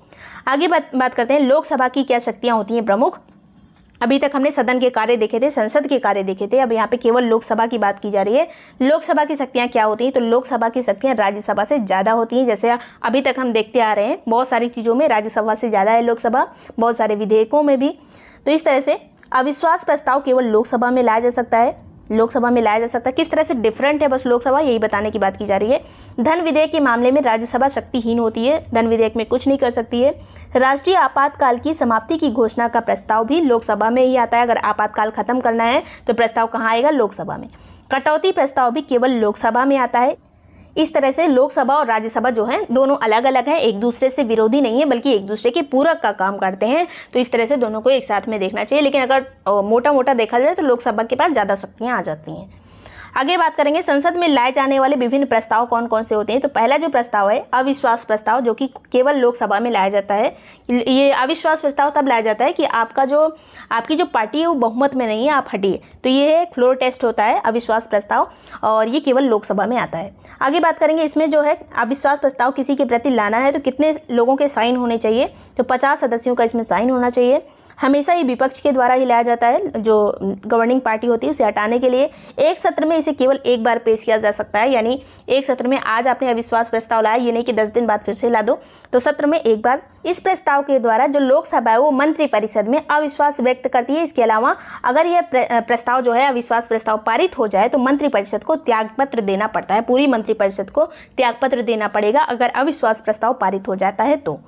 आगे बात करते हैं लोकसभा की क्या शक्तियाँ होती हैं प्रमुख। अभी तक हमने सदन के कार्य देखे थे, संसद के कार्य देखे थे, अब यहाँ पे केवल लोकसभा की बात की जा रही है। लोकसभा की शक्तियाँ क्या होती हैं? तो लोकसभा की शक्तियाँ राज्यसभा से ज़्यादा होती हैं। जैसे अभी तक हम देखते आ रहे हैं बहुत सारी चीज़ों में राज्यसभा से ज़्यादा है लोकसभा, बहुत सारे विधेयकों में भी। तो इस तरह से अविश्वास प्रस्ताव केवल लोकसभा में लाया जा सकता है, लोकसभा में लाया जा सकता है। किस तरह से डिफरेंट है बस लोकसभा, यही बताने की बात की जा रही है। धन विधेयक के मामले में राज्यसभा शक्तिहीन होती है, धन विधेयक में कुछ नहीं कर सकती है। राष्ट्रीय आपातकाल की समाप्ति की घोषणा का प्रस्ताव भी लोकसभा में ही आता है। अगर आपातकाल खत्म करना है तो प्रस्ताव कहाँ आएगा? लोकसभा में। कटौती प्रस्ताव भी केवल लोकसभा में आता है। इस तरह से लोकसभा और राज्यसभा जो है दोनों अलग अलग हैं, एक दूसरे से विरोधी नहीं है बल्कि एक दूसरे के पूरक का काम करते हैं। तो इस तरह से दोनों को एक साथ में देखना चाहिए। लेकिन अगर मोटा मोटा देखा जाए तो लोकसभा के पास ज़्यादा शक्तियाँ आ जाती हैं। आगे बात करेंगे संसद में लाए जाने वाले विभिन्न प्रस्ताव कौन कौन से होते हैं। तो पहला जो प्रस्ताव है अविश्वास प्रस्ताव, जो कि केवल लोकसभा में लाया जाता है। ये अविश्वास प्रस्ताव तब लाया जाता है कि आपकी जो पार्टी है वो बहुमत में नहीं है, आप हटिए। तो ये एक फ्लोर टेस्ट होता है अविश्वास प्रस्ताव, और ये केवल लोकसभा में आता है। आगे बात करेंगे इसमें जो है अविश्वास प्रस्ताव किसी के प्रति लाना है तो कितने लोगों के साइन होने चाहिए? तो 50 सदस्यों का इसमें साइन होना चाहिए। हमेशा ये विपक्ष के द्वारा ही लाया जाता है, जो गवर्निंग पार्टी होती है उसे हटाने के लिए। एक सत्र में इसे केवल एक बार पेश किया जा सकता है, यानी एक सत्र में आज आपने अविश्वास प्रस्ताव लाया, ये नहीं कि 10 दिन बाद फिर से ला दो, तो सत्र में एक बार। इस प्रस्ताव के द्वारा जो लोकसभा है वो मंत्रिपरिषद में अविश्वास व्यक्त करती है। इसके अलावा अगर यह प्रस्ताव जो है अविश्वास प्रस्ताव पारित हो जाए तो मंत्रिपरिषद को त्यागपत्र देना पड़ता है, पूरी मंत्रिपरिषद को त्यागपत्र देना पड़ेगा अगर अविश्वास प्रस्ताव पारित हो जाता है तो।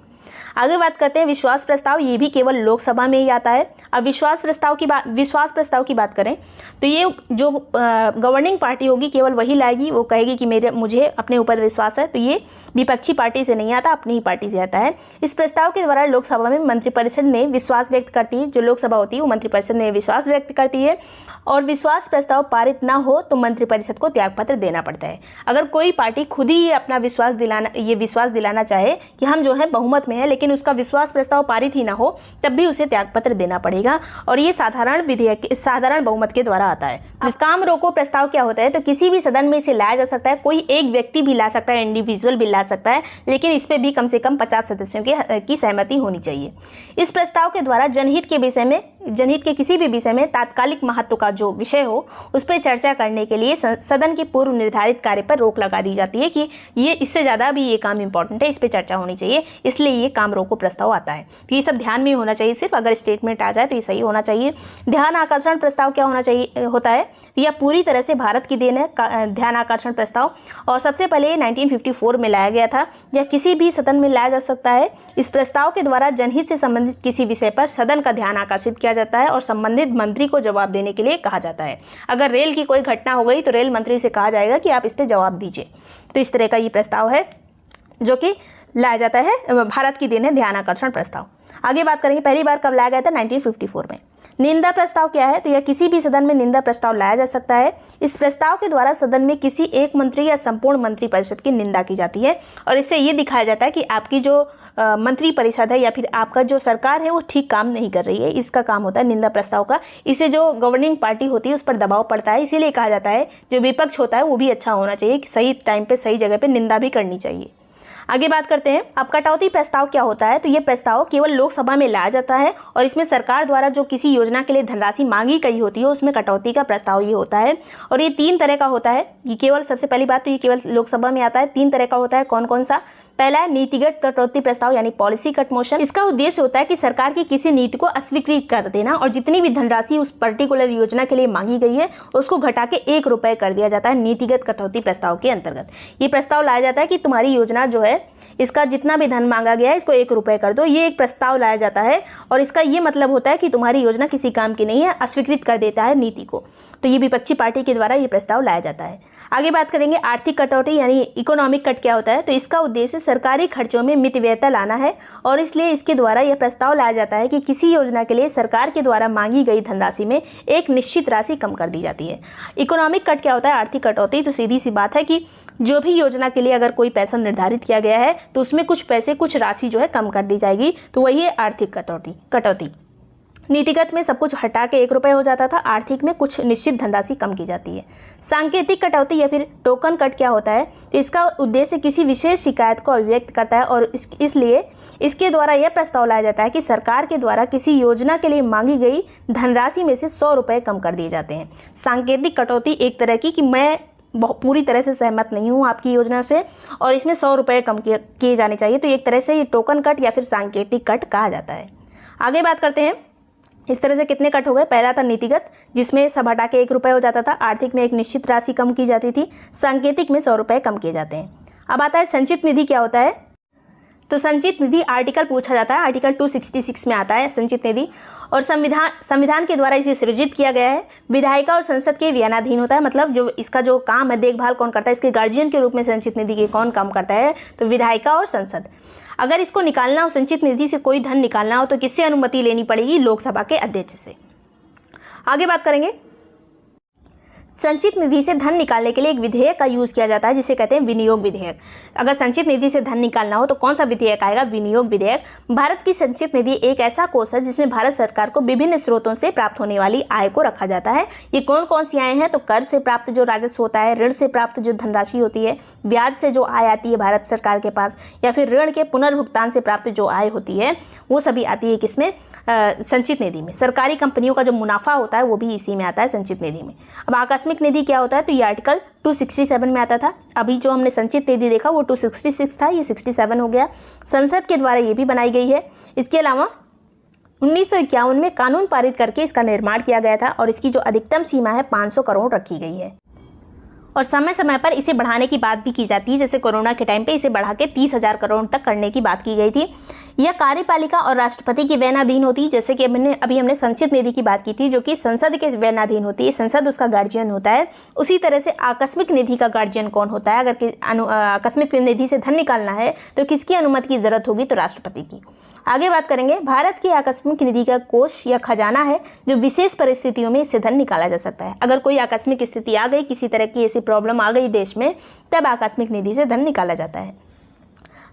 आगे बात करते हैं विश्वास प्रस्ताव, ये भी केवल लोकसभा में ही आता है। अब विश्वास प्रस्ताव की बात करें तो ये जो गवर्निंग पार्टी होगी केवल वही लाएगी, वो कहेगी कि मुझे अपने ऊपर विश्वास है। तो ये विपक्षी पार्टी से नहीं आता, अपनी ही पार्टी से आता है। इस प्रस्ताव के द्वारा लोकसभा में मंत्रिपरिषद में विश्वास व्यक्त करती है, जो लोकसभा होती है वो मंत्रिपरिषद में विश्वास व्यक्त करती है। और विश्वास प्रस्ताव पारित ना हो तो मंत्रिपरिषद को त्यागपत्र देना पड़ता है। अगर कोई पार्टी खुद ही अपना विश्वास दिलाना चाहे कि हम जो है बहुमत में हैं लेकिन उसका विश्वास प्रस्ताव पारित ही ना हो तब भी उसे त्यागपत्र देना पड़ेगा और ये साधारण बहुमत के द्वारा आता है। अब काम रोको प्रस्ताव क्या होता है, तो किसी भी सदन में इसे लाया जा सकता है, कोई एक व्यक्ति भी ला सकता है, इंडिविजुअल भी ला सकता है, लेकिन इस पे भी कम से कम 50 सदस्यों की सहमति होनी चाहिए। इस प्रस्ताव के द्वारा जनहित के किसी भी विषय में तात्कालिक महत्व का जो विषय हो उस पर चर्चा करने के लिए सदन के पूर्व निर्धारित कार्य पर रोक लगा दी जाती है कि ये इससे ज़्यादा भी ये काम इंपॉर्टेंट है, इस पर चर्चा होनी चाहिए, इसलिए ये काम रोको प्रस्ताव आता है। तो ये सब ध्यान में होना चाहिए, सिर्फ अगर स्टेटमेंट आ जाए तो ये सही होना चाहिए। ध्यान आकर्षण प्रस्ताव क्या होता है, यह पूरी तरह से भारत की देन है ध्यान आकर्षण प्रस्ताव, और सबसे पहले 1954 में लाया गया था। यह किसी भी सदन में लाया जा सकता है। इस प्रस्ताव के द्वारा जनहित से संबंधित किसी विषय पर सदन का ध्यान आकर्षित किया जाता है और संबंधित मंत्री को जवाब देने के लिए कहा जाता है। अगर रेल की कोई घटना हो गई तो रेल मंत्री से कहा जाएगा कि आप इस पर जवाब दीजिए। तो इस तरह का ये प्रस्ताव है जो कि लाया जाता है, भारत की देन है ध्यान आकर्षण प्रस्ताव। आगे बात करेंगे, पहली बार कब लाया गया था, 1954 में। निंदा प्रस्ताव क्या है, तो यह किसी भी सदन में निंदा प्रस्ताव लाया जा सकता है। इस प्रस्ताव के द्वारा सदन में किसी एक मंत्री या संपूर्ण मंत्रिपरिषद की निंदा की जाती है और इससे ये दिखाया जाता है कि आपकी जो मंत्री परिषद है या फिर आपका जो सरकार है वो ठीक काम नहीं कर रही है। इसका काम होता है निंदा प्रस्ताव का। इससे जो गवर्निंग पार्टी होती है उस पर दबाव पड़ता है, इसीलिए कहा जाता है जो विपक्ष होता है वो भी अच्छा होना चाहिए, सही टाइम पे सही जगह पे निंदा भी करनी चाहिए। आगे बात करते हैं, अब कटौती प्रस्ताव क्या होता है, तो ये प्रस्ताव केवल लोकसभा में लाया जाता है और इसमें सरकार द्वारा जो किसी योजना के लिए धनराशि मांगी गई होती है उसमें कटौती का प्रस्ताव ये होता है। और ये 3 तरह का होता है। ये केवल सबसे पहली बात तो ये केवल लोकसभा में आता है। 3 तरह का होता है, कौन कौन सा, पहला है नीतिगत कटौती प्रस्ताव यानी पॉलिसी कट मोशन। इसका उद्देश्य होता है कि सरकार की किसी नीति को अस्वीकृत कर देना और जितनी भी धनराशि उस पर्टिकुलर योजना के लिए मांगी गई है उसको घटा के 1 रुपये कर दिया जाता है नीतिगत कटौती प्रस्ताव के अंतर्गत। ये प्रस्ताव लाया जाता है कि तुम्हारी योजना जो है इसका जितना भी धन मांगा गया है इसको 1 रुपये कर दो, ये एक प्रस्ताव लाया जाता है और इसका ये मतलब होता है कि तुम्हारी योजना किसी काम की नहीं है, अस्वीकृत कर देता है नीति को। तो ये विपक्षी पार्टी के द्वारा ये प्रस्ताव लाया जाता है। आगे बात करेंगे आर्थिक कटौती यानी इकोनॉमिक कट क्या होता है, तो इसका उद्देश्य सरकारी खर्चों में मितव्ययता लाना है और इसलिए इसके द्वारा यह प्रस्ताव लाया जाता है कि किसी योजना के लिए सरकार के द्वारा मांगी गई धनराशि में एक निश्चित राशि कम कर दी जाती है। इकोनॉमिक कट क्या होता है, आर्थिक कटौती, तो सीधी सी बात है कि जो भी योजना के लिए अगर कोई पैसा निर्धारित किया गया है तो उसमें कुछ राशि जो है कम कर दी जाएगी, तो वही है आर्थिक कटौती। नीतिगत में सब कुछ हटा के 1 रुपये हो जाता था, आर्थिक में कुछ निश्चित धनराशि कम की जाती है। सांकेतिक कटौती या फिर टोकन कट क्या होता है, तो इसका उद्देश्य किसी विशेष शिकायत को अभिव्यक्त करता है और इसलिए इसके द्वारा यह प्रस्ताव लाया जाता है कि सरकार के द्वारा किसी योजना के लिए मांगी गई धनराशि में से 100 रुपये कम कर दिए जाते हैं। सांकेतिक कटौती एक तरह की कि मैं पूरी तरह से सहमत नहीं हूँ आपकी योजना से और इसमें 100 रुपये कम किए जाने चाहिए, तो एक तरह से ये टोकन कट या फिर सांकेतिक कट कहा जाता है। आगे बात करते हैं, इस तरह से कितने कट हो गए, पहला था नीतिगत जिसमें सब हटा के 1 रुपये हो जाता था, आर्थिक में एक निश्चित राशि कम की जाती थी, सांकेतिक में 100 रुपये कम किए जाते हैं। अब आता है संचित निधि क्या होता है, तो संचित निधि आर्टिकल पूछा जाता है, आर्टिकल 266 में आता है संचित निधि और संविधान के द्वारा इसे सृजित किया गया है। विधायिका और संसद के व्ययनाधीन होता है, मतलब जो इसका जो काम है देखभाल कौन करता है, इसके गार्जियन के रूप में संचित निधि के कौन काम करता है, तो विधायिका और संसद। अगर इसको निकालना हो, संचित निधि से कोई धन निकालना हो तो किससे अनुमति लेनी पड़ेगी, लोकसभा के अध्यक्ष से। आगे बात करेंगे, संचित निधि से धन निकालने के लिए एक विधेयक का यूज किया जाता है जिसे कहते हैं विनियोग विधेयक। अगर संचित निधि से धन निकालना हो तो कौन सा विधेयक आएगा, विनियोग विधेयक। भारत की संचित निधि एक ऐसा कोष है जिसमें भारत सरकार को विभिन्न स्रोतों से प्राप्त होने वाली आय को रखा जाता है। ये कौन कौन सी आय हैं, तो कर से प्राप्त जो राजस्व होता है, ऋण से प्राप्त जो धनराशि होती है, ब्याज से जो आय आती है भारत सरकार के पास, या फिर ऋण के पुनर्भुगतान से प्राप्त जो आय होती है वो सभी आती है किसमें, संचित निधि में। सरकारी कंपनियों का जो मुनाफा होता है वो भी इसी में आता है, संचित निधि में। अब आकस्मिक निधि क्या होता है, तो ये आर्टिकल 267 में आता था। अभी जो हमने संचित निधि देखा वो 266 था, ये 67 हो गया। संसद के द्वारा ये भी बनाई गई है। इसके अलावा 1951 में कानून पारित करके इसका निर्माण किया गया था और इसकी जो अधिकतम सीमा है 500 करोड़ रखी गई है और समय समय पर इसे बढ़ाने की बात भी की जाती है। जैसे कोरोना के टाइम पे इसे बढ़ा के 30,000 करोड़ तक करने की बात की गई थी। यह कार्यपालिका और राष्ट्रपति के व्ययनाधीन होती है, जैसे कि अभी हमने संचित निधि की बात की थी जो कि संसद के व्ययनाधीन होती है, संसद उसका गार्जियन होता है। उसी तरह से आकस्मिक निधि का गार्जियन कौन होता है, अगर आकस्मिक निधि से धन निकालना है तो किसकी अनुमति की जरूरत होगी, तो राष्ट्रपति की। आगे बात करेंगे, भारत की आकस्मिक निधि का कोष या खजाना है जो विशेष परिस्थितियों में इससे धन निकाला जा सकता है। अगर कोई आकस्मिक स्थिति आ गई, किसी तरह की ऐसी प्रॉब्लम आ गई देश में, तब आकस्मिक निधि से धन निकाला जाता है।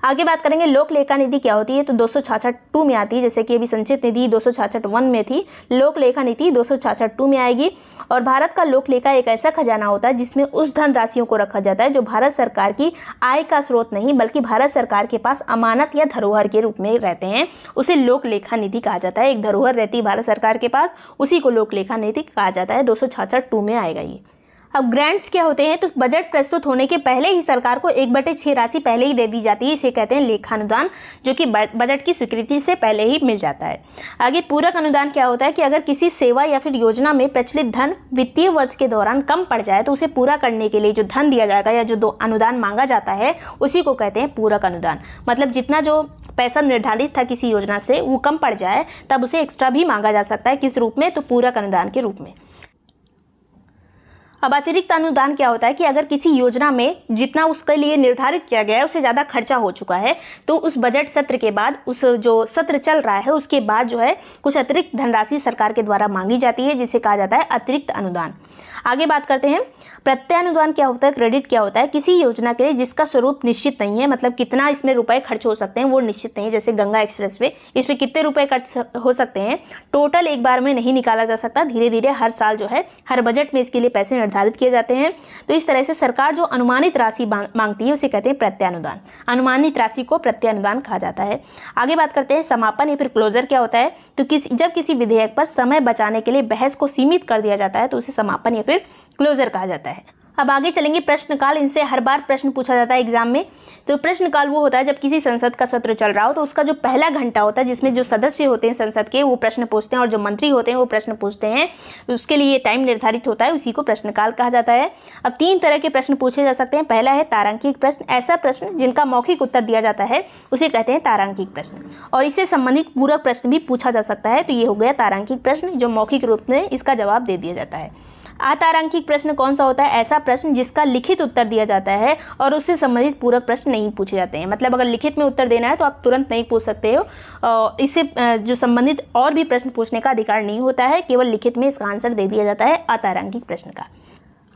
आगे बात करेंगे लोक लेखा निधि क्या होती है, तो 266(2) में आती है, जैसे कि अभी संचित निधि 266(1) में थी, लोक लेखा नीति 266(2) में आएगी। और भारत का लोक लेखा एक ऐसा खजाना होता है जिसमें उस धन राशियों को रखा जाता है जो भारत सरकार की आय का स्रोत नहीं बल्कि भारत सरकार के पास अमानत या धरोहर के रूप में रहते हैं, उसे लोक लेखा निधि कहा जाता है। एक धरोहर रहती है भारत सरकार के पास, उसी को लोक लेखा निधि कहा जाता है। 266(2) में आएगा ये। अब ग्रांट्स क्या होते हैं, तो बजट प्रस्तुत होने के पहले ही सरकार को 1/6 राशि पहले ही दे दी जाती है, इसे कहते हैं लेखानुदान, जो कि बजट की स्वीकृति से पहले ही मिल जाता है। आगे पूरक अनुदान क्या होता है कि अगर किसी सेवा या फिर योजना में प्रचलित धन वित्तीय वर्ष के दौरान कम पड़ जाए तो उसे पूरा करने के लिए जो धन दिया जाएगा या जो अनुदान मांगा जाता है उसी को कहते हैं पूरक अनुदान। मतलब जितना जो पैसा निर्धारित था किसी योजना से वो कम पड़ जाए तब उसे एक्स्ट्रा भी मांगा जा सकता है, किस रूप में, तो पूरक अनुदान के रूप में। अब अतिरिक्त अनुदान क्या होता है कि अगर किसी योजना में जितना उसके लिए निर्धारित किया गया है उससे ज़्यादा खर्चा हो चुका है तो उस बजट सत्र के बाद, उस जो सत्र चल रहा है उसके बाद जो है कुछ अतिरिक्त धनराशि सरकार के द्वारा मांगी जाती है, जिसे कहा जाता है अतिरिक्त अनुदान। आगे बात करते हैं प्रत्यय अनुदान क्या होता है, क्रेडिट क्या होता है, किसी योजना के लिए जिसका स्वरूप निश्चित नहीं है, मतलब कितना इसमें रुपए खर्च हो सकते हैं वो निश्चित नहीं है। जैसे गंगा एक्सप्रेसवे, इस पर कितने रुपए खर्च हो सकते हैं, टोटल एक बार में नहीं निकाला जा सकता, धीरे धीरे हर साल जो है हर बजट में इसके लिए पैसे निर्धारित किए जाते हैं। तो इस तरह से सरकार जो अनुमानित राशि मांगती है उसे कहते हैं प्रत्यय अनुदान। अनुमानित राशि को प्रत्यय अनुदान कहा जाता है। आगे बात करते हैं समापन या फिर क्लोजर क्या होता है, तो जब किसी विधेयक पर समय बचाने के लिए बहस को सीमित कर दिया जाता है तो उसे समापन या फिर क्लोजर कहा जाता है। अब आगे चलेंगे प्रश्नकाल, इनसे हर बार प्रश्न पूछा जाता है एग्जाम में। तो प्रश्नकाल वो होता है जब किसी संसद का सत्र चल रहा हो तो उसका जो पहला घंटा होता है जिसमें जो सदस्य होते हैं संसद के वो प्रश्न पूछते हैं और जो मंत्री होते हैं वो प्रश्न पूछते हैं, उसके लिए टाइम निर्धारित होता है, उसी को प्रश्नकाल कहा जाता है। अब 3 तरह के प्रश्न पूछे जा सकते हैं। पहला है तारांकिक प्रश्न, ऐसा प्रश्न जिनका मौखिक उत्तर दिया जाता है उसे कहते हैं तारांकिक प्रश्न, और इससे संबंधित पूरक प्रश्न भी पूछा जा सकता है। तो ये हो गया तारांकिक प्रश्न जो मौखिक रूप में इसका जवाब दे दिया जाता है। अतारांकिक प्रश्न कौन सा होता है, ऐसा प्रश्न जिसका लिखित उत्तर दिया जाता है और उससे संबंधित पूरक प्रश्न नहीं पूछे जाते हैं। मतलब अगर लिखित में उत्तर देना है तो आप तुरंत नहीं पूछ सकते हो, इससे जो संबंधित और भी प्रश्न पूछने का अधिकार नहीं होता है, केवल लिखित में इसका आंसर दे दिया जाता है अतारांकिक प्रश्न का।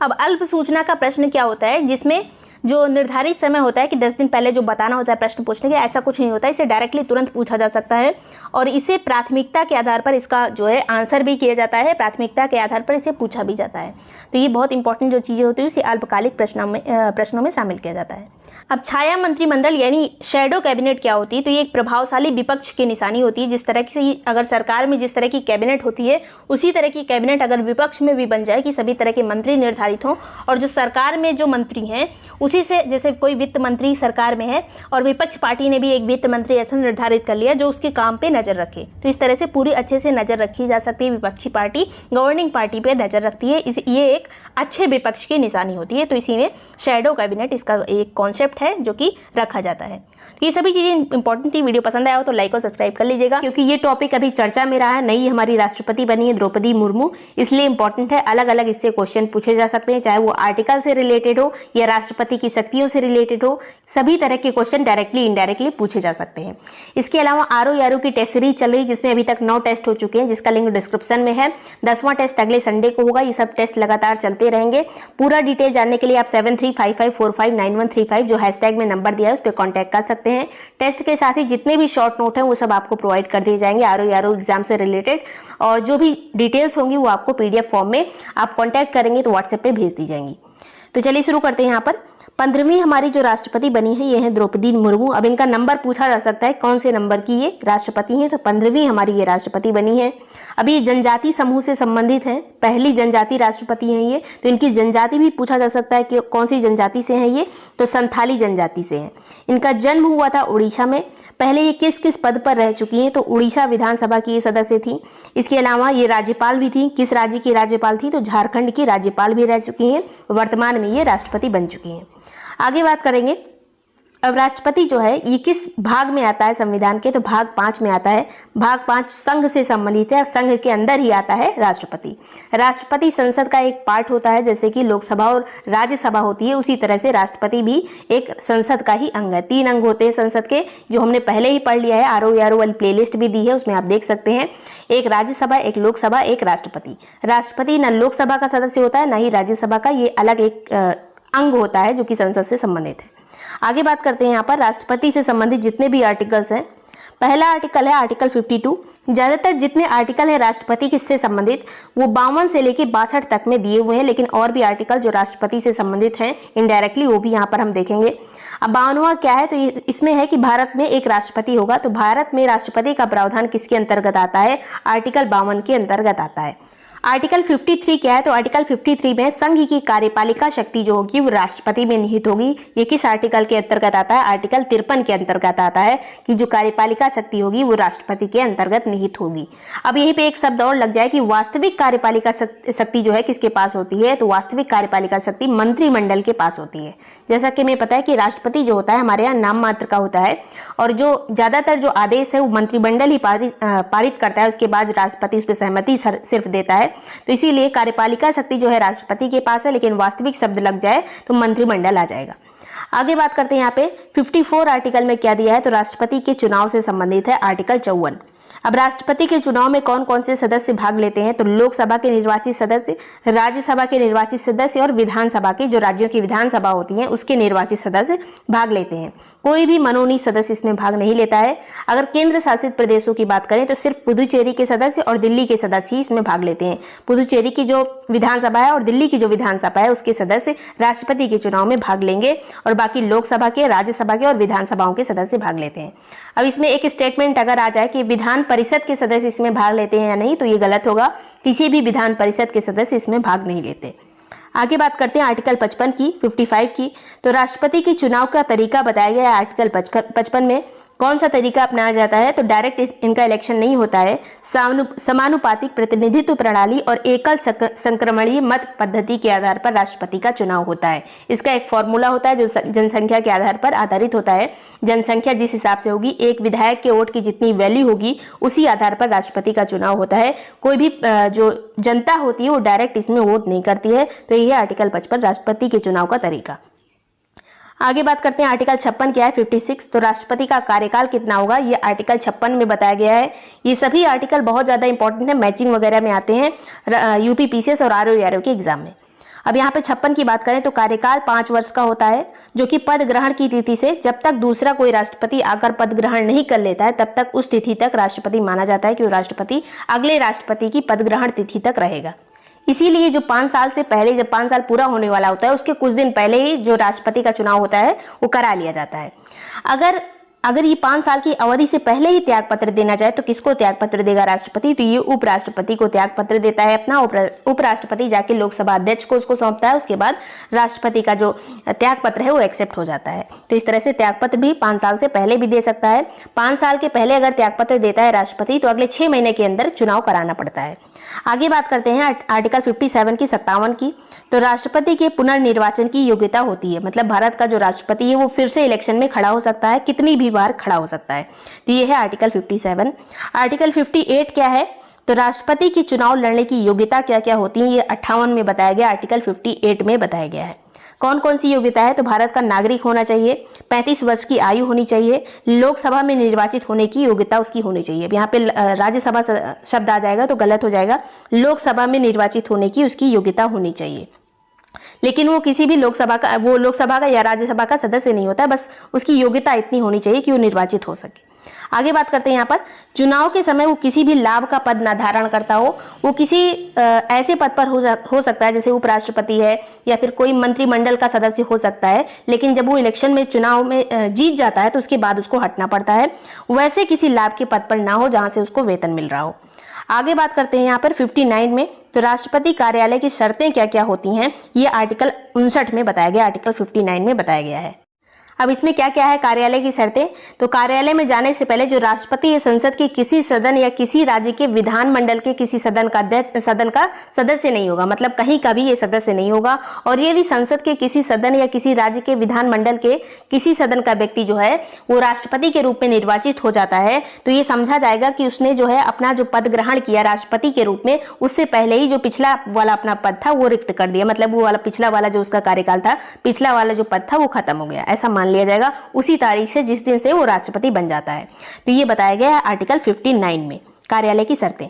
अब अल्प सूचना का प्रश्न क्या होता है, जिसमें जो निर्धारित समय होता है कि 10 दिन पहले जो बताना होता है प्रश्न पूछने के, ऐसा कुछ नहीं होता है, इसे डायरेक्टली तुरंत पूछा जा सकता है और इसे प्राथमिकता के आधार पर इसका जो है आंसर भी किया जाता है, प्राथमिकता के आधार पर इसे पूछा भी जाता है। तो ये बहुत इंपॉर्टेंट जो चीज़ें होती है उसे अल्पकालिक प्रश्नों में शामिल किया जाता है। अब छाया मंत्रिमंडल यानी शैडो कैबिनेट क्या होती है, तो ये एक प्रभावशाली विपक्ष की निशानी होती है। जिस तरह से अगर सरकार में जिस तरह की कैबिनेट होती है उसी तरह की कैबिनेट अगर विपक्ष में भी बन जाए कि सभी तरह के मंत्री निर्धारित हों और जो सरकार में जो मंत्री हैं उसी से, जैसे कोई वित्त मंत्री सरकार में है और विपक्ष पार्टी ने भी एक वित्त मंत्री ऐसा निर्धारित कर लिया जो उसके काम पे नज़र रखे, तो इस तरह से पूरी अच्छे से नज़र रखी जा सकती है। विपक्षी पार्टी गवर्निंग पार्टी पे नज़र रखती है, ये एक अच्छे विपक्ष की निशानी होती है। तो इसी में शैडो कैबिनेट इसका एक कॉन्सेप्ट है जो कि रखा जाता है। ये सभी चीज़ें इंपॉर्टेंट थी। वीडियो पसंद आया हो तो लाइक और सब्सक्राइब कर लीजिएगा, क्योंकि ये टॉपिक अभी चर्चा में रहा है। नई हमारी राष्ट्रपति बनी है द्रौपदी मुर्मू, इसलिए इंपॉर्टेंट है। अलग अलग इससे क्वेश्चन पूछे जा सकते हैं, चाहे वो आर्टिकल से रिलेटेड हो या राष्ट्रपति की शक्तियों से रिलेटेड हो, सभी तरह के क्वेश्चन डायरेक्टली इनडायरेक्टली पूछे जा सकते हैं। इसके अलावा ROE की टेस्ट सीरीज चल रही जिसमें अभी तक 9 टेस्ट हो चुके हैं, जिसका लिंक डिस्क्रिप्शन में है। 10वां टेस्ट अगले संडे को होगा। ये सब टेस्ट लगातार चलते रहेंगे। पूरा डिटेल जानने के लिए आप 7355459135 जो हैशटैग में नंबर दिया है उस पर कॉन्टैक्ट कर सकते हैं। टेस्ट के साथ ही जितने भी शॉर्ट नोट हैं वो सब आपको प्रोवाइड कर दिए जाएंगे ROE एग्जाम से रिलेटेड, और जो भी डिटेल्स होंगी वो आपको PDF फॉर्म में आप कांटेक्ट करेंगे तो व्हाट्सएप पे भेज दी जाएंगी। तो चलिए शुरू करते हैं। यहाँ पर 15वीं हमारी जो राष्ट्रपति बनी है ये है द्रौपदी मुर्मू। अब इनका नंबर पूछा जा सकता है कौन से नंबर की ये राष्ट्रपति हैं, तो 15वीं हमारी ये राष्ट्रपति बनी है। अभी जनजाति समूह से संबंधित है, पहली जनजाति राष्ट्रपति हैं ये, तो इनकी जनजाति भी पूछा जा सकता है कि कौन सी जनजाति से हैं ये, तो संथाली जनजाति से हैं। इनका जन्म हुआ था उड़ीसा में। पहले ये किस किस पद पर रह चुकी हैं, तो उड़ीसा विधानसभा की ये सदस्य थी। इसके अलावा ये राज्यपाल भी थी। किस राज्य की राज्यपाल थी, तो झारखंड की राज्यपाल भी रह चुकी हैं। वर्तमान में ये राष्ट्रपति बन चुकी हैं। आगे बात करेंगे अब राष्ट्रपति जो है ये किस भाग में आता है संविधान के, तो भाग 5 में आता है। भाग 5 संघ से संबंधित है, संघ के अंदर ही आता है राष्ट्रपति। राष्ट्रपति संसद का एक पार्ट होता है, जैसे कि लोकसभा और राज्यसभा होती है, उसी तरह से राष्ट्रपति भी एक संसद का ही अंग है। 3 अंग होते हैं संसद के, जो हमने पहले ही पढ़ लिया है। ROE वाली प्लेलिस्ट भी दी है, उसमें आप देख सकते हैं। एक राज्यसभा, एक लोकसभा, एक राष्ट्रपति। राष्ट्रपति न लोकसभा का सदस्य होता है, न ही राज्यसभा का, ये अलग एक अंग होता है जो कि संसद से संबंधित है। आगे बात करते हैं यहाँ पर राष्ट्रपति से संबंधित जितने भी आर्टिकल्स हैं। पहला आर्टिकल है आर्टिकल 52। ज़्यादातर जितने आर्टिकल है राष्ट्रपति से संबंधित वो 52 से लेकर 62 तक में दिए हुए हैं, लेकिन और भी आर्टिकल जो राष्ट्रपति से संबंधित हैं इनडायरेक्टली वो भी यहाँ पर हम देखेंगे। अब 52वां क्या है, तो इसमें है कि भारत में एक राष्ट्रपति होगा। तो भारत में राष्ट्रपति का प्रावधान किसके अंतर्गत आता है, आर्टिकल 52 के अंतर्गत आता है। आर्टिकल 53 क्या है, तो आर्टिकल 53 में संघ की कार्यपालिका शक्ति जो होगी वो राष्ट्रपति में निहित होगी। ये किस आर्टिकल के अंतर्गत आता है, आर्टिकल 53 के अंतर्गत आता है कि जो कार्यपालिका शक्ति होगी वो राष्ट्रपति के अंतर्गत निहित होगी। अब यहीं पे एक शब्द और लग जाए कि वास्तविक कार्यपालिका शक्ति जो है किसके पास होती है, तो वास्तविक कार्यपालिका शक्ति मंत्रिमंडल के पास होती है। जैसा कि हमें पता है कि राष्ट्रपति जो होता है हमारे यहाँ नाम मात्र का होता है और जो ज्यादातर जो आदेश है वो मंत्रिमंडल ही पारित करता है, उसके बाद राष्ट्रपति उस पर सहमति सिर्फ देता है। तो इसीलिए कार्यपालिका शक्ति जो है राष्ट्रपति के पास है, लेकिन वास्तविक शब्द लग जाए तो मंत्रिमंडल आ जाएगा। आगे बात करते हैं यहाँ पे 54 आर्टिकल में क्या दिया है, तो राष्ट्रपति के चुनाव से संबंधित है आर्टिकल 54। अब राष्ट्रपति के चुनाव में कौन कौन से सदस्य भाग लेते हैं, तो लोकसभा के निर्वाचित सदस्य, राज्यसभा के निर्वाचित सदस्य और विधानसभा के जो राज्यों की विधानसभा होती है उसके निर्वाचित सदस्य भाग लेते हैं। कोई भी मनोनीत सदस्य इसमें भाग नहीं लेता है। अगर केंद्र शासित प्रदेशों की बात करें तो सिर्फ पुदुचेरी के सदस्य और दिल्ली के सदस्य ही इसमें भाग लेते हैं। पुदुचेरी की जो विधानसभा है और दिल्ली की जो विधानसभा है उसके सदस्य राष्ट्रपति के चुनाव में भाग लेंगे और बाकी लोकसभा के, राज्यसभा के और विधानसभाओं के सदस्य भाग लेते हैं। अब इसमें एक स्टेटमेंट अगर आ जाए कि विधान परिषद के सदस्य इसमें भाग लेते हैं या नहीं, तो ये गलत होगा। किसी भी विधान परिषद के सदस्य इसमें भाग नहीं लेते। आगे बात करते हैं आर्टिकल 55 की, 55 की, तो राष्ट्रपति के चुनाव का तरीका बताया गया है आर्टिकल 55 में। कौन सा तरीका अपनाया जाता है, तो डायरेक्ट इनका इलेक्शन नहीं होता है। समानुपातिक प्रतिनिधित्व प्रणाली और एकल संक्रमणीय मत पद्धति के आधार पर राष्ट्रपति का चुनाव होता है। इसका एक फॉर्मूला होता है जो जनसंख्या के आधार पर आधारित होता है। जनसंख्या जिस हिसाब से होगी, एक विधायक के वोट की जितनी वैल्यू होगी उसी आधार पर राष्ट्रपति का चुनाव होता है। कोई भी जो जनता होती है वो डायरेक्ट इसमें वोट नहीं करती है। तो यह है आर्टिकल 55 राष्ट्रपति के चुनाव का तरीका। आगे बात करते हैं आर्टिकल 56 क्या है, 56, तो राष्ट्रपति का कार्यकाल कितना होगा, ये आर्टिकल 56 में बताया गया है। ये सभी आर्टिकल बहुत ज्यादा इंपॉर्टेंट है, मैचिंग वगैरह में आते हैं यूपी पीसीएस और आरओ के एग्जाम में। अब यहाँ पे 56 की बात करें तो कार्यकाल 5 वर्ष का होता है, जो कि पद ग्रहण की तिथि से जब तक दूसरा कोई राष्ट्रपति आकर पद ग्रहण नहीं कर लेता है तब तक उस तिथि तक राष्ट्रपति माना जाता है कि वो राष्ट्रपति अगले राष्ट्रपति की पद ग्रहण तिथि तक रहेगा। इसीलिए जो 5 साल से पहले, जब 5 साल पूरा होने वाला होता है उसके कुछ दिन पहले ही जो राष्ट्रपति का चुनाव होता है वो करा लिया जाता है। अगर ये 5 साल की अवधि से पहले ही त्याग पत्र देना चाहे तो किसको त्याग पत्र देगा राष्ट्रपति, तो ये उपराष्ट्रपति को त्याग पत्र देता है अपना। उपराष्ट्रपति जाके लोकसभा अध्यक्ष को उसको सौंपता है, उसके बाद राष्ट्रपति का जो त्याग पत्र है वो एक्सेप्ट हो जाता है। तो इस तरह से त्याग पत्र भी 5 साल से पहले भी दे सकता है। 5 साल के पहले अगर त्याग पत्र देता है राष्ट्रपति तो अगले 6 महीने के अंदर चुनाव कराना पड़ता है। आगे बात करते हैं आर्टिकल 57 की, 57 की, तो राष्ट्रपति के पुनर्निर्वाचन की योग्यता होती है। मतलब भारत का जो राष्ट्रपति है वो फिर से इलेक्शन में खड़ा हो सकता है, कितनी भी बार खड़ा हो सकता है। तो ये है आर्टिकल 57। आर्टिकल 58 क्या है, तो राष्ट्रपति की चुनाव लड़ने की योग्यता क्या क्या होती है, ये 58 में बताया गया, आर्टिकल 58 में बताया गया है। कौन कौन सी योग्यता है, तो भारत का नागरिक होना चाहिए, 35 वर्ष की आयु होनी चाहिए, लोकसभा में निर्वाचित होने की योग्यता उसकी होनी चाहिए। अब यहाँ पे राज्यसभा शब्द आ जाएगा तो गलत हो जाएगा, लोकसभा में निर्वाचित होने की उसकी योग्यता होनी चाहिए। लेकिन वो किसी भी लोकसभा का या राज्यसभा का सदस्य नहीं होता, बस उसकी योग्यता इतनी होनी चाहिए कि वो निर्वाचित हो सके। आगे बात करते हैं यहाँ पर चुनाव के समय वो किसी भी लाभ का पद न धारण करता हो, वो किसी ऐसे पद पर हो सकता है जैसे उपराष्ट्रपति है या फिर कोई मंत्रिमंडल का सदस्य हो सकता है, लेकिन जब वो इलेक्शन में चुनाव में जीत जाता है तो उसके बाद उसको हटना पड़ता है। वैसे किसी लाभ के पद पर ना हो जहां से उसको वेतन मिल रहा हो। आगे बात करते हैं यहाँ पर 59 में, तो राष्ट्रपति कार्यालय की शर्तें क्या क्या होती हैं, ये आर्टिकल 59 में बताया गया, आर्टिकल 59 में बताया गया है। अब इसमें क्या क्या है कार्यालय की शर्तें, तो कार्यालय में जाने से पहले जो राष्ट्रपति है संसद के किसी सदन या किसी राज्य के विधानमंडल के किसी सदन का सदस्य नहीं होगा। मतलब कहीं का भी ये सदस्य नहीं होगा। और ये भी संसद के किसी सदन या किसी राज्य के विधानमंडल के किसी सदन का व्यक्ति जो है वो राष्ट्रपति के रूप में निर्वाचित हो जाता है तो ये समझा जाएगा कि उसने जो है अपना जो पद ग्रहण किया राष्ट्रपति के रूप में, उससे पहले ही जो पिछला वाला अपना पद था वो रिक्त कर दिया। मतलब वो वाला पिछला वाला जो उसका कार्यकाल था, पिछला वाला जो पद था वो खत्म हो गया, ऐसा मान लिया जाएगा उसी तारीख से जिस दिन से वो राष्ट्रपति बन जाता है। तो ये बताया गया है आर्टिकल 59 में कार्यालय की शर्तें।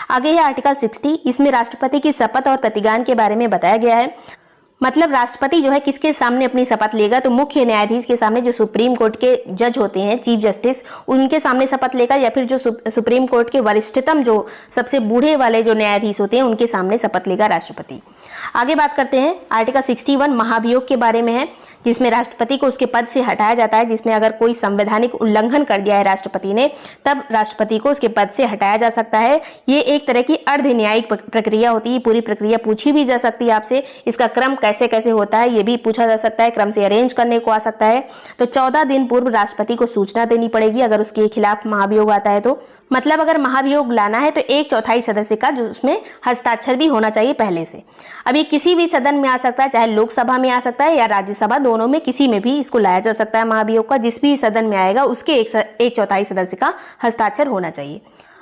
आगे है आर्टिकल 60, इसमें राष्ट्रपति की शपथ और प्रतिज्ञान के बारे में बताया गया है। मतलब राष्ट्रपति जो है किसके सामने अपनी शपथ लेगा, तो मुख्य न्यायाधीश के सामने, जो सुप्रीम कोर्ट के जज होते हैं, चीफ जस्टिस, उनके सामने शपथ लेगा, या फिर जो सुप्रीम कोर्ट के वरिष्ठतम जो सबसे बूढ़े वाले जो न्यायाधीश होते हैं उनके सामने शपथ लेगा राष्ट्रपति। आगे बात करते हैं आर्टिकल 61 महाभियोग के बारे में है, जिसमें राष्ट्रपति को उसके पद से हटाया जाता है। जिसमें अगर कोई संवैधानिक उल्लंघन कर दिया है राष्ट्रपति ने, तब राष्ट्रपति को उसके पद से हटाया जा सकता है। ये एक तरह की अर्ध न्यायिक प्रक्रिया होती है। पूरी प्रक्रिया पूछी भी जा सकती है आपसे, इसका क्रम कैसे कैसे होता है ये भी पूछा जा सकता है, क्रम से अरेंज करने को आ सकता है। तो 14 दिन पूर्व राष्ट्रपति को सूचना देनी पड़ेगी अगर उसके खिलाफ महाभियोग आता है तो। मतलब अगर महाभियोग लाना है तो 1/4 सदस्य का जो उसमें हस्ताक्षर भी होना चाहिए पहले से। अब ये किसी भी सदन में आ सकता है, चाहे लोकसभा में आ सकता है या राज्यसभा, दोनों में किसी में भी इसको लाया जा सकता है महाभियोग का। जिस भी सदन में आएगा उसके 1/4 सदस्य का हस्ताक्षर होना चाहिए।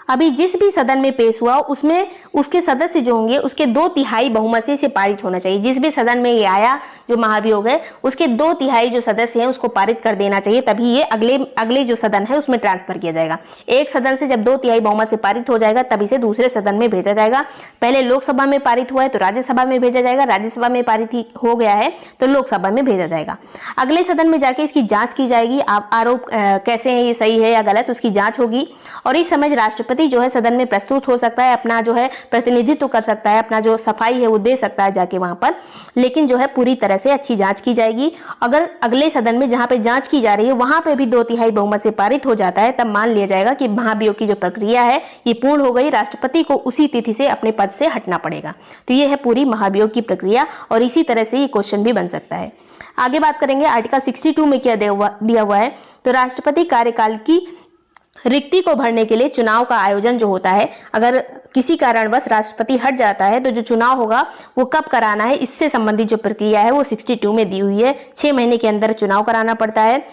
अभी जिस भी सदन में पेश हुआ उसमें उसके सदस्य जो होंगे उसके 2/3 बहुमत से पारित होना चाहिए। जिस भी सदन में ये आया जो महाभियोग है उसके 2/3 जो सदस्य हैं उसको पारित कर देना चाहिए, तभी ये अगले जो सदन है उसमें ट्रांसफर किया जाएगा। एक सदन से जब 2/3 बहुमत से पारित हो जाएगा तभी से दूसरे सदन में भेजा जाएगा। पहले लोकसभा में पारित हुआ है तो राज्यसभा में भेजा जाएगा, राज्यसभा में पारित हो गया है तो लोकसभा में भेजा जाएगा। अगले सदन में जाके इसकी जांच की जाएगी, आरोप कैसे है, ये सही है या गलत, उसकी जांच होगी। और इस समय राष्ट्रपति जो है सदन में प्रस्तुत हो सकता है, अपना जो है प्रतिनिधित्व कर सकता है, अपना जो सफाई है वो दे सकता है जाके वहां पर, लेकिन जो है पूरी तरह से अच्छी जांच की जाएगी। अगर अगले सदन में जहां पे जांच की जा रही है वहां पे भी 2/3 बहुमत से पारित हो जाता है, तब मान लिया जाएगा कि महाभियोग की जो प्रक्रिया है ये पूर्ण हो गई, राष्ट्रपति को उसी तिथि से अपने पद से हटना पड़ेगा। तो ये है पूरी महाभियोग की प्रक्रिया और इसी तरह से ये क्वेश्चन भी बन सकता है। आगे बात करेंगे आर्टिकल 62 में क्या दिया हुआ है, तो राष्ट्रपति कार्यकाल की रिक्ति को भरने के लिए चुनाव का आयोजन जो होता है, अगर किसी कारणवश राष्ट्रपति हट जाता है तो जो चुनाव होगा वो कब कराना है, इससे संबंधित जो प्रक्रिया है वो 62 में दी हुई है। 6 महीने के अंदर चुनाव कराना पड़ता है।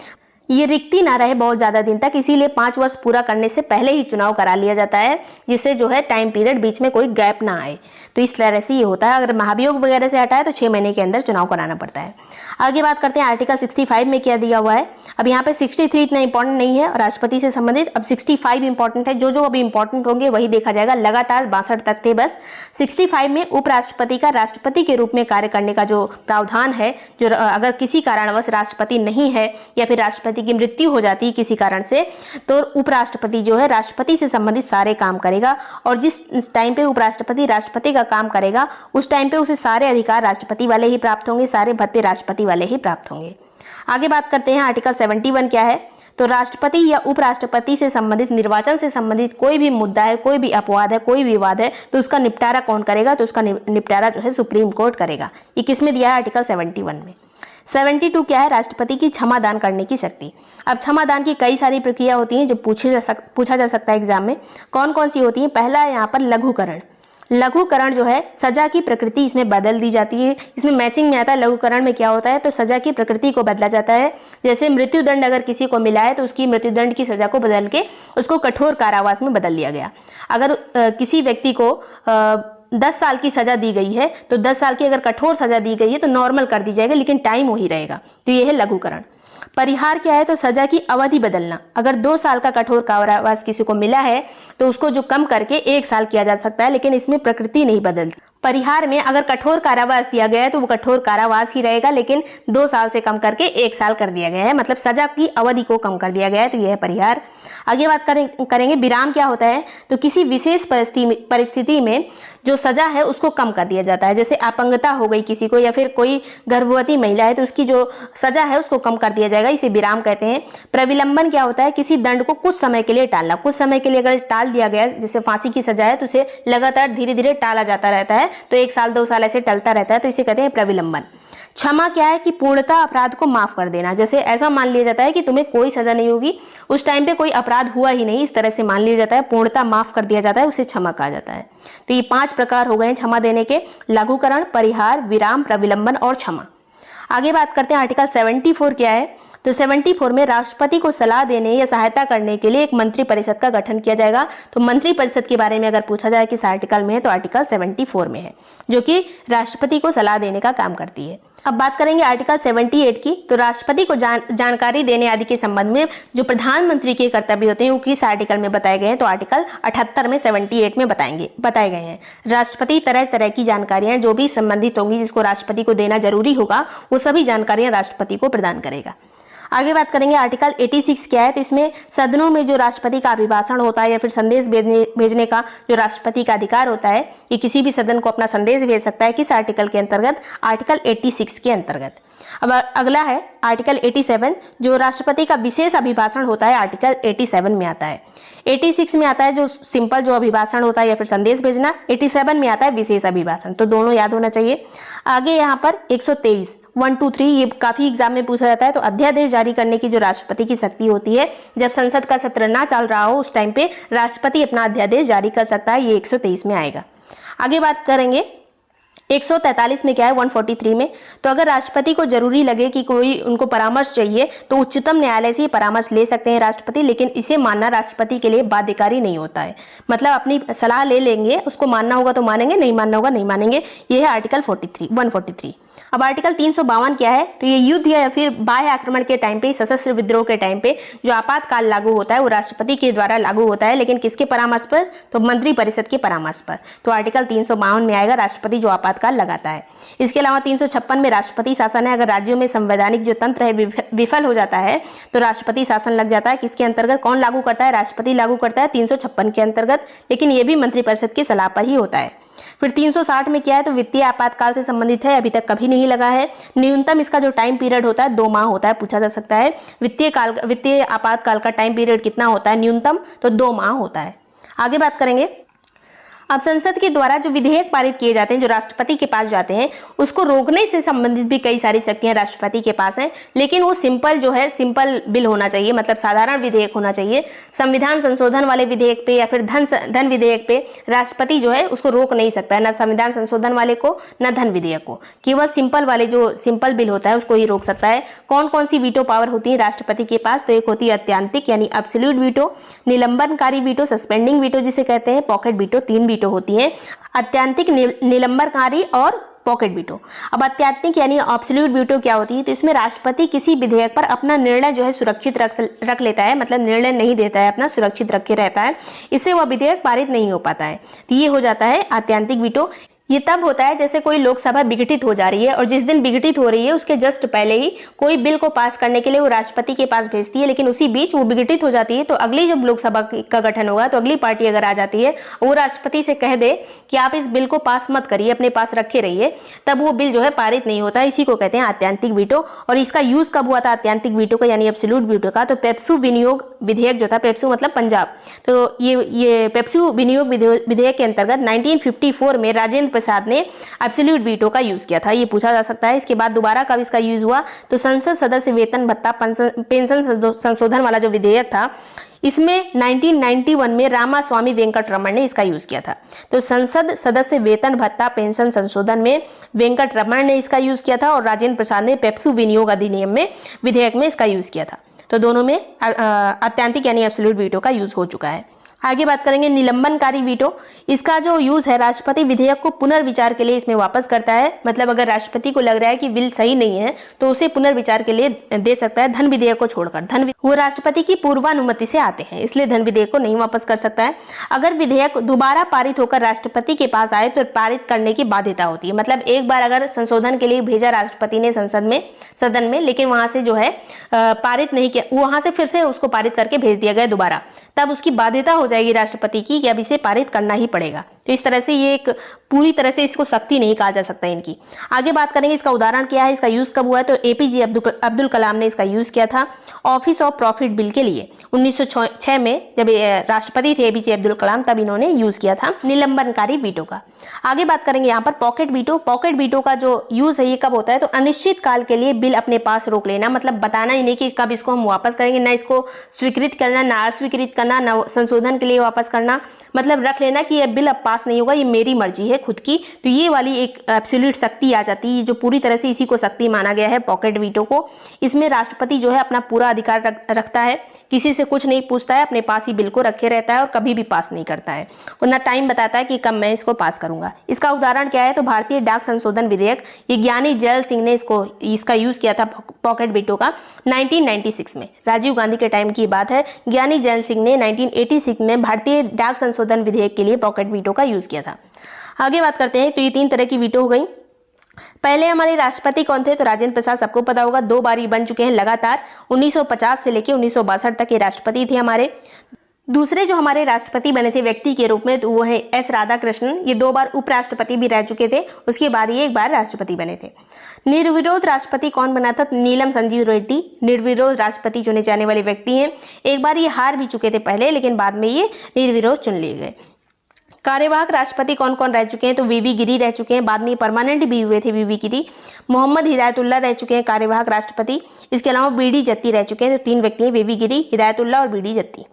ये रिक्ति ना रहे बहुत ज़्यादा दिन तक, इसीलिए 5 वर्ष पूरा करने से पहले ही चुनाव करा लिया जाता है, जिससे जो है टाइम पीरियड बीच में कोई गैप ना आए। तो इस तरह से ये होता है। अगर महाभियोग वगैरह से हटा है तो 6 महीने के अंदर चुनाव कराना पड़ता है। आगे बात करते हैं आर्टिकल 65 में क्या दिया हुआ है। अब यहाँ पे 63 इतना इंपॉर्टेंट नहीं है राष्ट्रपति से संबंधित, अब 65 इंपॉर्टेंट है। जो अभी इंपॉर्टेंट होंगे वही देखा जाएगा, लगातार 62 तक थे बस। 65 में उपराष्ट्रपति का राष्ट्रपति के रूप में कार्य करने का जो प्रावधान है, जो अगर किसी कारणवश राष्ट्रपति नहीं है या फिर राष्ट्रपति की मृत्यु हो जाती है किसी कारण से, तो उपराष्ट्रपति जो है राष्ट्रपति से संबंधित सारे काम करेगा। और जिस टाइम पे उपराष्ट्रपति राष्ट्रपति का काम करेगा उस टाइम पे उसे सारे अधिकार राष्ट्रपति वाले ही प्राप्त होंगे, सारे भत्ते राष्ट्रपति वाले ही प्राप्त होंगे। आगे बात करते हैं आर्टिकल 71 क्या है, तो राष्ट्रपति या उपराष्ट्रपति से संबंधित, निर्वाचन से संबंधित कोई भी मुद्दा है, कोई भी अपवाद है, कोई भी विवाद है, तो उसका निपटारा कौन करेगा, तो उसका निपटारा जो है सुप्रीम कोर्ट करेगा। ये किसमें दिया है, आर्टिकल 71 में। 72 क्या है, राष्ट्रपति की क्षमा दान करने की शक्ति। अब क्षमा दान की कई सारी प्रक्रिया होती हैं जो पूछा जा सकता है एग्जाम में। कौन कौन सी होती है, पहला है यहाँ पर लघुकरण। लघुकरण जो है सजा की प्रकृति इसमें बदल दी जाती है। इसमें मैचिंग में आता है लघुकरण में क्या होता है, तो सजा की प्रकृति को बदला जाता है। जैसे मृत्युदंड अगर किसी को मिला है तो उसकी मृत्युदंड की सजा को बदल के उसको कठोर कारावास में बदल दिया गया। अगर किसी व्यक्ति को 10 साल की सजा दी गई है तो 10 साल की अगर कठोर सजा दी गई है तो नॉर्मल कर दी जाएगी, लेकिन टाइम वही रहेगा। तो ये है लघुकरण। परिहार क्या है, तो सजा की अवधि बदलना। अगर 2 साल का कठोर कारावास किसी को मिला है तो उसको जो कम करके 1 साल किया जा सकता है, लेकिन इसमें प्रकृति नहीं बदलती। परिहार में अगर कठोर कारावास दिया गया है तो वो कठोर कारावास ही रहेगा, लेकिन 2 साल से कम करके 1 साल कर दिया गया है, मतलब सजा की अवधि को कम कर दिया गया है। तो यह है परिहार। आगे बात करेंगे विराम क्या होता है, तो किसी विशेष परिस्थिति में जो सजा है उसको कम कर दिया जाता है। जैसे अपंगता हो गई किसी को या फिर कोई गर्भवती महिला है तो उसकी जो सजा है उसको कम कर दिया जाएगा, इसे विराम कहते हैं। प्रविलंबन क्या होता है, किसी दंड को कुछ समय के लिए टालना। कुछ समय के लिए अगर टाल दिया गया, जैसे फांसी की सजा है तो उसे लगातार धीरे धीरे टाला जाता रहता है, तो 1 साल 2 साल ऐसे टलता रहता है, तो इसे कहते हैं प्रविलंबन। क्षमा क्या है कि पूर्णतः अपराध को माफ कर देना। जैसे ऐसा मान लिया जाता है कि तुम्हें कोई सजा नहीं होगी, उस टाइम पे कोई अपराध हुआ ही नहीं, इस तरह से मान लिया जाता है, पूर्णतः माफ कर दिया जाता है, उसे क्षमा कहा जाता है। तो ये 5 प्रकार हो गए क्षमा देने के, लघुकरण, परिहार, विराम, प्रविलंबन और क्षमा। आगे बात करते हैं आर्टिकल 74 क्या है, तो 74 में राष्ट्रपति को सलाह देने या सहायता करने के लिए एक मंत्री परिषद का गठन किया जाएगा। तो मंत्री परिषद के बारे में अगर पूछा जाए किस आर्टिकल में है तो आर्टिकल 74 में है, जो कि राष्ट्रपति को सलाह देने का काम करती है। अब बात करेंगे आर्टिकल 78 की। तो राष्ट्रपति को जानकारी देने आदि के संबंध में जो प्रधानमंत्री के कर्तव्य होते हैं वो किस आर्टिकल में बताए गए हैं, तो आर्टिकल 78 में 78 में बताए गए हैं। राष्ट्रपति तरह तरह की जानकारियां जो भी संबंधित होंगी जिसको राष्ट्रपति को देना जरूरी होगा वो सभी जानकारियां राष्ट्रपति को प्रदान करेगा। आगे बात करेंगे आर्टिकल 86 क्या है। तो इसमें सदनों में जो राष्ट्रपति का अभिभाषण होता है या फिर संदेश भेजने का जो राष्ट्रपति का अधिकार होता है, ये किसी भी सदन को अपना संदेश भेज सकता है। किस आर्टिकल के अंतर्गत? आर्टिकल 86 के अंतर्गत। अब अगला है आर्टिकल 87 जो राष्ट्रपति का विशेष अभिभाषण होता है, आर्टिकल 87 में आता है। 86 में आता है जो सिंपल जो अभिभाषण होता है या फिर संदेश भेजना, 87 में आता है विशेष अभिभाषण। तो दोनों याद होना चाहिए। आगे यहाँ पर 123 1 2 3 ये काफी एग्जाम में पूछा जाता है। तो अध्यादेश जारी करने की जो राष्ट्रपति की शक्ति होती है, जब संसद का सत्र ना चल रहा हो उस टाइम पे राष्ट्रपति अपना अध्यादेश जारी कर सकता है, ये 123 में आएगा। आगे बात करेंगे 143 में क्या है, 143 में। तो अगर राष्ट्रपति को जरूरी लगे कि कोई उनको परामर्श चाहिए तो उच्चतम न्यायालय से परामर्श ले सकते हैं राष्ट्रपति, लेकिन इसे मानना राष्ट्रपति के लिए बाध्यकारी नहीं होता है। मतलब अपनी सलाह ले लेंगे, उसको मानना होगा तो मानेंगे, नहीं मानना होगा नहीं मानेंगे। ये है आर्टिकल 143। अब आर्टिकल 352 क्या है, तो ये युद्ध या फिर बाह्य आक्रमण के टाइम पे, सशस्त्र विद्रोह के टाइम पे जो आपातकाल लागू होता है वो राष्ट्रपति के द्वारा लागू होता है, लेकिन किसके परामर्श पर, तो मंत्री परिषद के परामर्श पर। तो आर्टिकल 352 में आएगा राष्ट्रपति जो आपातकाल लगाता है। इसके अलावा 356 में राष्ट्रपति शासन है। अगर राज्यों में संवैधानिक जो तंत्र है विफल हो जाता है तो राष्ट्रपति शासन लग जाता है। किसके अंतर्गत, कौन लागू करता है, राष्ट्रपति लागू करता है 356 के अंतर्गत, लेकिन ये भी मंत्रिपरिषद की सलाह पर ही होता है। फिर 360 में क्या है, तो वित्तीय आपातकाल से संबंधित है, अभी तक कभी नहीं लगा है। न्यूनतम इसका जो टाइम पीरियड होता है 2 माह होता है, पूछा जा सकता है वित्तीय आपातकाल का टाइम पीरियड कितना होता है न्यूनतम, तो 2 माह होता है। आगे बात करेंगे अब संसद के द्वारा जो विधेयक पारित किए जाते हैं जो राष्ट्रपति के पास जाते हैं उसको रोकने से संबंधित भी कई सारी शक्तियां राष्ट्रपति के पास हैं, लेकिन वो सिंपल बिल होना चाहिए, मतलब साधारण विधेयक होना चाहिए। संविधान संशोधन वाले विधेयक पे या फिर धन विधेयक पे राष्ट्रपति जो है उसको रोक नहीं सकता है, ना संविधान संशोधन वाले को ना धन विधेयक को। केवल सिंपल वाले जो सिंपल बिल होता है उसको ही रोक सकता है। कौन कौन सी वीटो पावर होती है राष्ट्रपति के पास, तो एक होती है अत्यांतिक यानी एब्सोल्यूट वीटो, निलंबनकारी वीटो, सस्पेंडिंग वीटो जिसे कहते हैं, पॉकेट वीटो, 3 वीटो होती है, अत्यांतिक, निलंबनकारी और पॉकेट वीटो। अब अत्यांतिक यानी एब्सोल्यूट वीटो क्या होती है, तो इसमें राष्ट्रपति किसी विधेयक पर अपना निर्णय जो है सुरक्षित रख लेता है, मतलब निर्णय नहीं देता है, अपना सुरक्षित रखे रहता है, इससे वह विधेयक पारित नहीं हो पाता है। तो ये हो जाता है अत्यांतिक वीटो। ये तब होता है जैसे कोई लोकसभा विघटित हो जा रही है और जिस दिन विघटित हो रही है उसके जस्ट पहले ही कोई बिल को पास करने के लिए वो राष्ट्रपति के पास भेजती है, लेकिन उसी बीच वो विघटित हो जाती है। तो अगली जब लोकसभा का गठन होगा तो अगली पार्टी अगर आ जाती है वो राष्ट्रपति से कह दे कि आप इस बिल को पास मत करिए, अपने पास रखे रहिए, तब वो बिल जो है पारित नहीं होता। इसी को कहते हैं अत्यांतिक वीटो। और इसका यूज कब हुआ था अत्यांतिक वीटो का यानी एब्सोल्यूट वीटो का, तो पेप्सू विनियोग विधेयक जो था, पेप्सू मतलब पंजाब, तो ये पेप्सू विनियोग विधेयक के अंतर्गत 1954 में राजेंद्र प्रसाद ने एब्सोल्यूट वीटो का यूज किया था, ये पूछा जा सकता है। इसके बाद दोबारा कब इसका यूज हुआ, तो संसद सदस्य वेतन भत्ता पेंशन संशोधन वाला जो विधेयक था इसमें 1991 में रामास्वामी वेंकटरमण ने इसका यूज किया था। तो संसद सदस्य वेतन भत्ता पेंशन संशोधन में वेंकटरमण ने इसका यूज किया था और राजेंद्र प्रसाद ने पेप्सू विनियोग अधिनियम में विधेयक में इसका यूज किया था। तो दोनों में अत्यांतिक यानी एब्सोल्यूट वीटो का यूज हो चुका है। आगे बात करेंगे निलंबनकारी वीटो। इसका जो यूज है राष्ट्रपति विधेयक को पुनर्विचार के लिए इसमें वापस करता है, मतलब अगर राष्ट्रपति को लग रहा है कि बिल सही नहीं है तो उसे पुनर्विचार के लिए दे सकता है, धन विधेयक को छोड़कर। वो राष्ट्रपति की पूर्वानुमति से आते हैं इसलिए धन विधेयक को नहीं वापस कर सकता है। अगर विधेयक दोबारा पारित होकर राष्ट्रपति के पास आए तो पारित करने की बाध्यता होती है, मतलब एक बार अगर संशोधन के लिए भेजा राष्ट्रपति ने सदन में लेकिन वहां से जो है पारित नहीं किया, वहां से फिर से उसको पारित करके भेज दिया गया दोबारा, तब उसकी बाध्यता हो जाएगी राष्ट्रपति की कि अब इसे पारित करना ही पड़ेगा। तो इस तरह से ये एक पूरी तरह से इसको शक्ति नहीं कहा जा सकता इनकी। आगे बात करेंगे इसका उदाहरण क्या है, इसका यूज कब हुआ है, तो एपीजे अब्दुल कलाम ने इसका यूज किया था ऑफिस ऑफ प्रॉफिट बिल के लिए 1906 में, जब राष्ट्रपति थे एपीजे अब्दुल कलाम तब इन्होंने यूज किया था निलंबनकारी वीटो का। आगे बात करेंगे यहाँ पर पॉकेट वीटो। पॉकेट वीटो का जो यूज है ये कब होता है, तो अनिश्चित काल के लिए बिल अपने पास रोक लेना, मतलब बताना ही नहीं कि कब इसको हम वापस करेंगे, ना इसको स्वीकृत करना, ना अस्वीकृत करना, ना संशोधन के लिए वापस करना, मतलब रख लेना कि यह बिल अब पास पास नहीं होगा, ये मेरी मर्जी है खुद की। तो ये वाली एक एब्सोल्यूट शक्ति आ जाती है, जो पूरी तरह से इसी को शक्ति माना गया है, पॉकेट वीटो को। इसमें राष्ट्रपति जो है अपना पूरा अधिकार रखता है, किसी से कुछ नहीं पूछता है, अपने पास ही बिल को रखे रहता है और कभी भी पास नहीं करता है, और ना टाइम बताता है कि कब मैं इसको पास करूंगा। इसका उदाहरण क्या है, तो भारतीय डाक संशोधन विधेयक, ये ज्ञानी जैल सिंह ने इसका यूज किया था पॉकेट वीटो का 1996 में। राजीव गांधी के टाइम की बात है, ज्ञानी जैल सिंह ने 1986 में भारतीय डाक संशोधन विधेयक के लिए पॉकेट वीटो का यूज किया था। आगे बात करते हैं, तो ये 3 तरह की वीटो हो गई। पहले हमारे राष्ट्रपति कौन थे, तो राजेंद्र प्रसाद, सबको पता होगा, 2 बार ये बन चुके हैं लगातार, 1950 से लेकर 1962 तक ये राष्ट्रपति थे हमारे। दूसरे जो हमारे राष्ट्रपति बने थे व्यक्ति के रूप में, तो वो है एस राधाकृष्णन, ये 2 बार उपराष्ट्रपति भी रह चुके थे, उसके बाद ये 1 बार राष्ट्रपति बने थे। निर्विरोध राष्ट्रपति कौन बना था, नीलम संजीव रेड्डी निर्विरोध राष्ट्रपति चुने जाने वाले व्यक्ति हैं। 1 बार ये हार भी चुके थे पहले, लेकिन बाद में ये निर्विरोध चुन लिए गए। कार्यवाहक राष्ट्रपति कौन कौन रह चुके हैं, तो वीवी गिरी रह चुके हैं, बाद में परमानेंट भी हुए थे वीवी गिरी। मोहम्मद हिदायतुल्ला रह चुके हैं कार्यवाहक राष्ट्रपति। इसके अलावा बीडी जत्ती रह चुके हैं, तो 3 व्यक्ति हैं, वीवी गिरी, हिदायतुल्ला और बीडी जत्ती।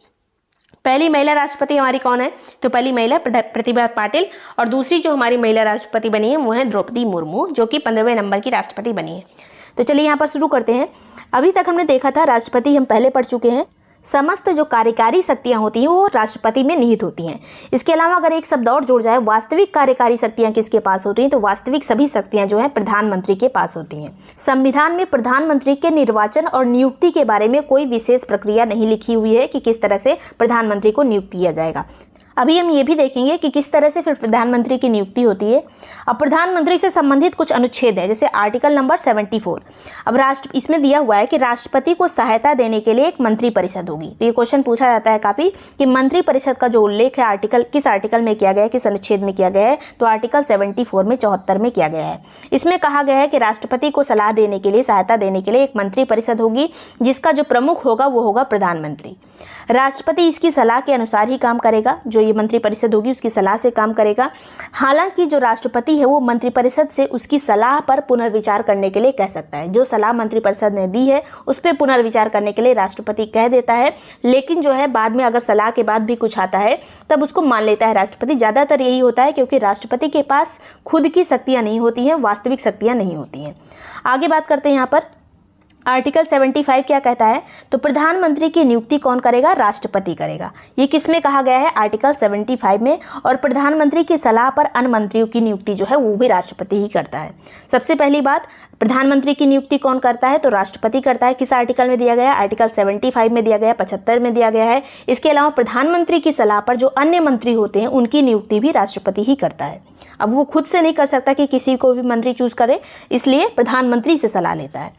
पहली महिला राष्ट्रपति हमारी कौन है, तो पहली महिला प्रतिभा पाटिल, और दूसरी जो हमारी महिला राष्ट्रपति बनी है वो है द्रौपदी मुर्मू, जो कि 15वें नंबर की राष्ट्रपति बनी है। तो चलिए यहाँ पर शुरू करते हैं। अभी तक हमने देखा था राष्ट्रपति हम पहले पढ़ चुके हैं, समस्त जो कार्यकारी शक्तियां होती हैं वो राष्ट्रपति में निहित होती हैं। इसके अलावा अगर एक शब्द और जुड़ जाए, वास्तविक कार्यकारी शक्तियां किसके पास होती हैं, तो वास्तविक सभी शक्तियां जो हैं प्रधानमंत्री के पास होती हैं। संविधान में प्रधानमंत्री के निर्वाचन और नियुक्ति के बारे में कोई विशेष प्रक्रिया नहीं लिखी हुई है कि किस तरह से प्रधानमंत्री को नियुक्त किया जाएगा। अभी हम ये भी देखेंगे कि किस तरह से फिर प्रधानमंत्री की नियुक्ति होती है। अब प्रधानमंत्री से संबंधित कुछ अनुच्छेद है, जैसे आर्टिकल नंबर 74। अब इसमें दिया हुआ है कि राष्ट्रपति को सहायता देने के लिए एक मंत्री परिषद होगी। तो ये क्वेश्चन पूछा जाता है काफी कि मंत्री परिषद का जो उल्लेख है आर्टिकल, किस आर्टिकल में किया गया है, किस अनुच्छेद में किया गया है, तो आर्टिकल 74 में 74 में किया गया है। इसमें कहा गया है कि राष्ट्रपति को सलाह देने के लिए, सहायता देने के लिए एक मंत्री परिषद होगी, जिसका जो प्रमुख होगा वो होगा प्रधानमंत्री। राष्ट्रपति इसकी सलाह के अनुसार ही काम करेगा, जो ये मंत्री परिषद होगी उसकी सलाह से काम करेगा। हालांकि जो राष्ट्रपति है वो मंत्री परिषद से उसकी सलाह पर पुनर्विचार करने के लिए कह सकता है। जो सलाह मंत्री परिषद ने दी है उस पर पुनर्विचार करने के लिए राष्ट्रपति कह देता है, लेकिन जो है बाद में अगर सलाह के बाद भी कुछ आता है तब उसको मान लेता है राष्ट्रपति। ज़्यादातर यही होता है क्योंकि राष्ट्रपति के पास खुद की शक्तियाँ नहीं होती हैं, वास्तविक शक्तियाँ नहीं होती हैं। आगे बात करते हैं यहाँ पर आर्टिकल 75 क्या कहता है, तो प्रधानमंत्री की नियुक्ति कौन करेगा, राष्ट्रपति करेगा। ये किस में कहा गया है, आर्टिकल 75 में। और प्रधानमंत्री की सलाह पर अन्य मंत्रियों की नियुक्ति जो है वो भी राष्ट्रपति ही करता है। सबसे पहली बात, प्रधानमंत्री की नियुक्ति कौन करता है, तो राष्ट्रपति करता है। किस आर्टिकल में दिया गया है, आर्टिकल 75 में दिया गया है, 75 में दिया गया है। इसके अलावा प्रधानमंत्री की सलाह पर जो अन्य मंत्री होते हैं उनकी नियुक्ति भी राष्ट्रपति ही करता है। अब वो खुद से नहीं कर सकता कि किसी को भी मंत्री चूज करे, इसलिए प्रधानमंत्री से सलाह लेता है।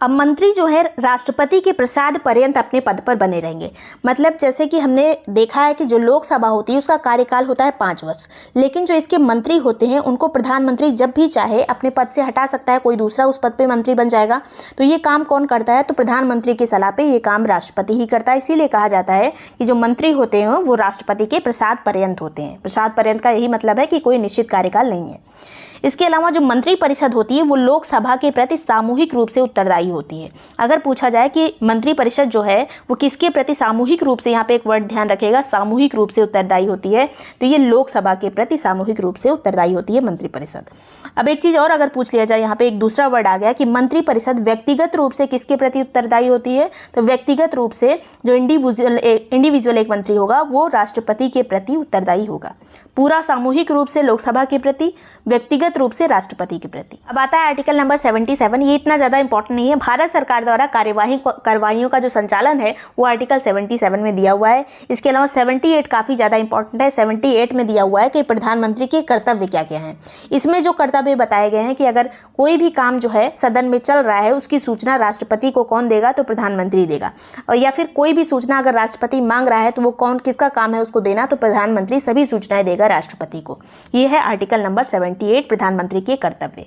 अब मंत्री जो है राष्ट्रपति के प्रसाद पर्यंत अपने पद पर बने रहेंगे। मतलब जैसे कि हमने देखा है कि जो लोकसभा होती है उसका कार्यकाल होता है 5 वर्ष, लेकिन जो इसके मंत्री होते हैं उनको प्रधानमंत्री जब भी चाहे अपने पद से हटा सकता है, कोई दूसरा उस पद पे मंत्री बन जाएगा। तो ये काम कौन करता है, तो प्रधानमंत्री की सलाह पे ये काम राष्ट्रपति ही करता है। इसीलिए कहा जाता है कि जो मंत्री होते हैं वो राष्ट्रपति के प्रसाद पर्यंत होते हैं। प्रसाद पर्यंत का यही मतलब है कि कोई निश्चित कार्यकाल नहीं है। इसके अलावा जो मंत्री परिषद होती है वो लोकसभा के प्रति सामूहिक रूप से उत्तरदायी होती है। अगर पूछा जाए कि मंत्री परिषद जो है वो किसके प्रति सामूहिक रूप से, यहाँ पे एक वर्ड ध्यान रखिएगा, सामूहिक रूप से उत्तरदायी होती है, तो ये लोकसभा के प्रति सामूहिक रूप से उत्तरदायी होती है मंत्री परिषद। अब एक चीज़ और अगर पूछ लिया जाए, यहाँ पे एक दूसरा वर्ड आ गया कि मंत्री परिषद व्यक्तिगत रूप से किसके प्रति उत्तरदायी होती है, तो व्यक्तिगत रूप से जो इंडिविजुअल एक मंत्री होगा वो राष्ट्रपति के प्रति उत्तरदायी होगा। पूरा सामूहिक रूप से लोकसभा के प्रति, व्यक्तिगत रूप से राष्ट्रपति के प्रति। अब आता है आर्टिकल नंबर 77। ये इतना ज़्यादा इंपॉर्टेंट नहीं है। भारत सरकार द्वारा कार्यवाहियों का जो संचालन है वो आर्टिकल 77 में दिया हुआ है। इसके अलावा 78 काफ़ी ज़्यादा इंपॉर्टेंट है। 78 में दिया हुआ है कि प्रधानमंत्री के कर्तव्य क्या क्या हैं। इसमें जो कर्तव्य बताए गए हैं कि अगर कोई भी काम जो है सदन में चल रहा है उसकी सूचना राष्ट्रपति को कौन देगा, तो प्रधानमंत्री देगा। और या फिर कोई भी सूचना अगर राष्ट्रपति मांग रहा है तो वो कौन, किसका काम है उसको देना, तो प्रधानमंत्री सभी सूचनाएं देगा राष्ट्रपति को। ये है आर्टिकल नंबर 78, प्रधानमंत्री के कर्तव्य।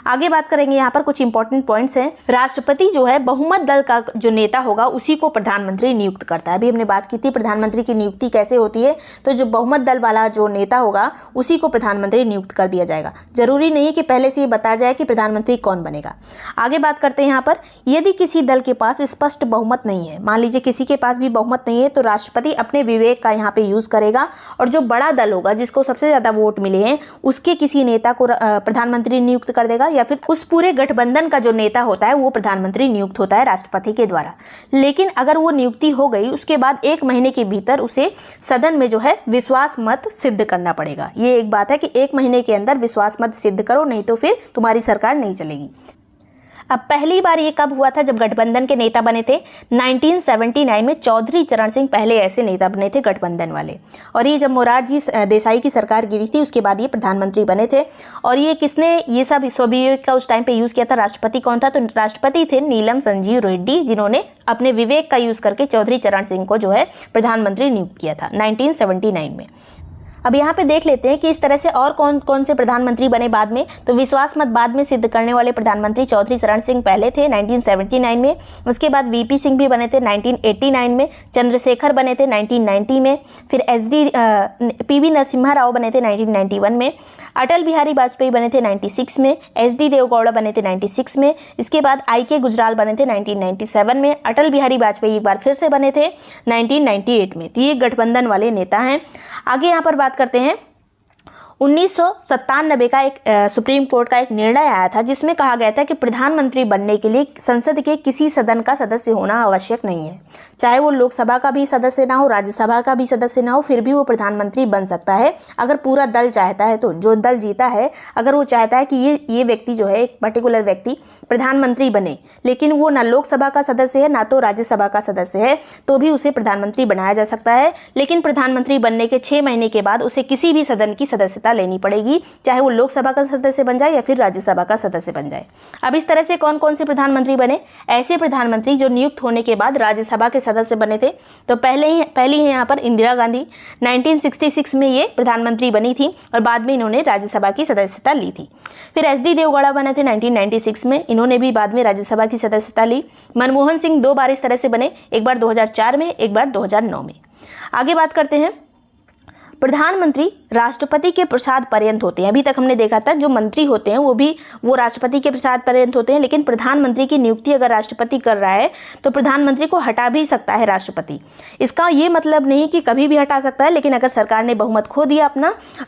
आगे बात करेंगे, यहाँ पर कुछ इंपॉर्टेंट पॉइंट्स हैं। राष्ट्रपति जो है बहुमत दल का जो नेता होगा उसी को प्रधानमंत्री नियुक्त करता है। अभी हमने बात की थी प्रधानमंत्री की नियुक्ति कैसे होती है, तो जो बहुमत दल वाला जो नेता होगा उसी को प्रधानमंत्री नियुक्त कर दिया जाएगा। जरूरी नहीं है कि पहले से ये बताया जाए कि प्रधानमंत्री कौन बनेगा। आगे बात करते हैं यहाँ पर, यदि किसी दल के पास स्पष्ट बहुमत नहीं है, मान लीजिए किसी के पास भी बहुमत नहीं है, तो राष्ट्रपति अपने विवेक का यहाँ पे यूज करेगा और जो बड़ा दल होगा जिसको सबसे ज्यादा वोट मिले हैं उसके किसी नेता को प्रधानमंत्री नियुक्त कर देगा, या फिर उस पूरे गठबंधन का जो नेता होता है वो प्रधानमंत्री नियुक्त होता है राष्ट्रपति के द्वारा। लेकिन अगर वो नियुक्ति हो गई उसके बाद 1 महीने के भीतर उसे सदन में जो है विश्वास मत सिद्ध करना पड़ेगा। ये एक बात है कि 1 महीने के अंदर विश्वास मत सिद्ध करो, नहीं तो फिर तुम्हारी सरकार नहीं चलेगी। अब पहली बार ये कब हुआ था, जब गठबंधन के नेता बने थे 1979 में। चौधरी चरण सिंह पहले ऐसे नेता बने थे गठबंधन वाले, और ये जब मोरारजी देसाई की सरकार गिरी थी उसके बाद ये प्रधानमंत्री बने थे। और ये किसने ये सब स्वविवेक का उस टाइम पे यूज़ किया था, राष्ट्रपति कौन था, तो राष्ट्रपति थे नीलम संजीव रेड्डी, जिन्होंने अपने विवेक का यूज़ करके चौधरी चरण सिंह को जो है प्रधानमंत्री नियुक्त किया था 1979 में। अब यहाँ पे देख लेते हैं कि इस तरह से और कौन कौन से प्रधानमंत्री बने बाद में। तो विश्वास मत बाद में सिद्ध करने वाले प्रधानमंत्री चौधरी चरण सिंह पहले थे 1979 में। उसके बाद वीपी सिंह भी बने थे 1989 में, चंद्रशेखर बने थे 1990 में, फिर पीवी नरसिम्हा राव बने थे 1991 में, अटल बिहारी वाजपेयी बने थे 96 में, एचडी देवगौड़ा बने थे 96 में, इसके बाद IK गुजराल बने थे 1997 में, अटल बिहारी वाजपेयी एक बार फिर से बने थे 1998 में। तो ये गठबंधन वाले नेता हैं। आगे यहाँ पर बात करते हैं, 1997 का एक सुप्रीम कोर्ट का एक निर्णय आया था जिसमें कहा गया था कि प्रधानमंत्री बनने के लिए संसद के किसी सदन का सदस्य होना आवश्यक नहीं है। चाहे वो लोकसभा का भी सदस्य ना हो, राज्यसभा का भी सदस्य ना हो, फिर भी वो प्रधानमंत्री बन सकता है अगर पूरा दल चाहता है। तो जो दल जीता है अगर वो चाहता है कि ये व्यक्ति जो है, एक पर्टिकुलर व्यक्ति प्रधानमंत्री बने, लेकिन वो ना लोकसभा का सदस्य है ना तो राज्यसभा का सदस्य है, तो भी उसे प्रधानमंत्री बनाया जा सकता है। लेकिन प्रधानमंत्री बनने के 6 महीने के बाद उसे किसी भी सदन की सदस्यता लेनी पड़ेगी, चाहे वो लोकसभा का सदस्य बन जाए या फिर राज्यसभा का सदस्य बन जाए। अब इस तरह से कौन कौन से प्रधानमंत्री बने, ऐसे प्रधानमंत्री जो नियुक्त होने के बाद राज्यसभा के सदस्य बने थे। तो पहली है यहाँ पर इंदिरा गांधी, 1966 में ये प्रधानमंत्री बनी थी और बाद में इन्होंने राज्यसभा की सदस्यता ली थी। फिर HD देवगौड़ा बने थे 1996 में, इन्होंने भी बाद में राज्यसभा की सदस्यता ली। मनमोहन सिंह 2 बार इस तरह से बने, एक बार 2004 में, एक बार 2009 में। आगे बात करते हैं, प्रधानमंत्री राष्ट्रपति के प्रसाद पर्यंत होते हैं। अभी तक हमने देखा था जो मंत्री होते हैं वो राष्ट्रपति के प्रसाद पर्यंत होते हैं, लेकिन प्रधानमंत्री की नियुक्ति अगर राष्ट्रपति कर रहा है तो प्रधानमंत्री को हटा भी सकता है राष्ट्रपति। इसका ये मतलब नहीं कि कभी भी हटा सकता है, लेकिन अगर सरकार ने बहुमत खो दिया,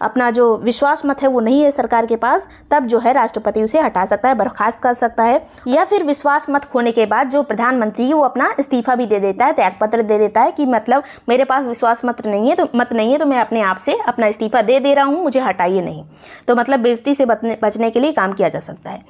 अपना जो विश्वास मत है वो नहीं है सरकार के पास, तब जो है राष्ट्रपति उसे हटा सकता है, बर्खास्त कर सकता है। या फिर विश्वास मत खोने के बाद जो प्रधानमंत्री वो अपना इस्तीफा भी दे देता है, त्यागपत्र दे देता है कि मतलब मेरे पास विश्वास मत नहीं है तो मैं अपने आप से अपना इस्तीफा दे रहा हूं, मुझे हटाइए नहीं। तो मतलब बेइज्जती से बचने के लिए काम किया जा सकता है।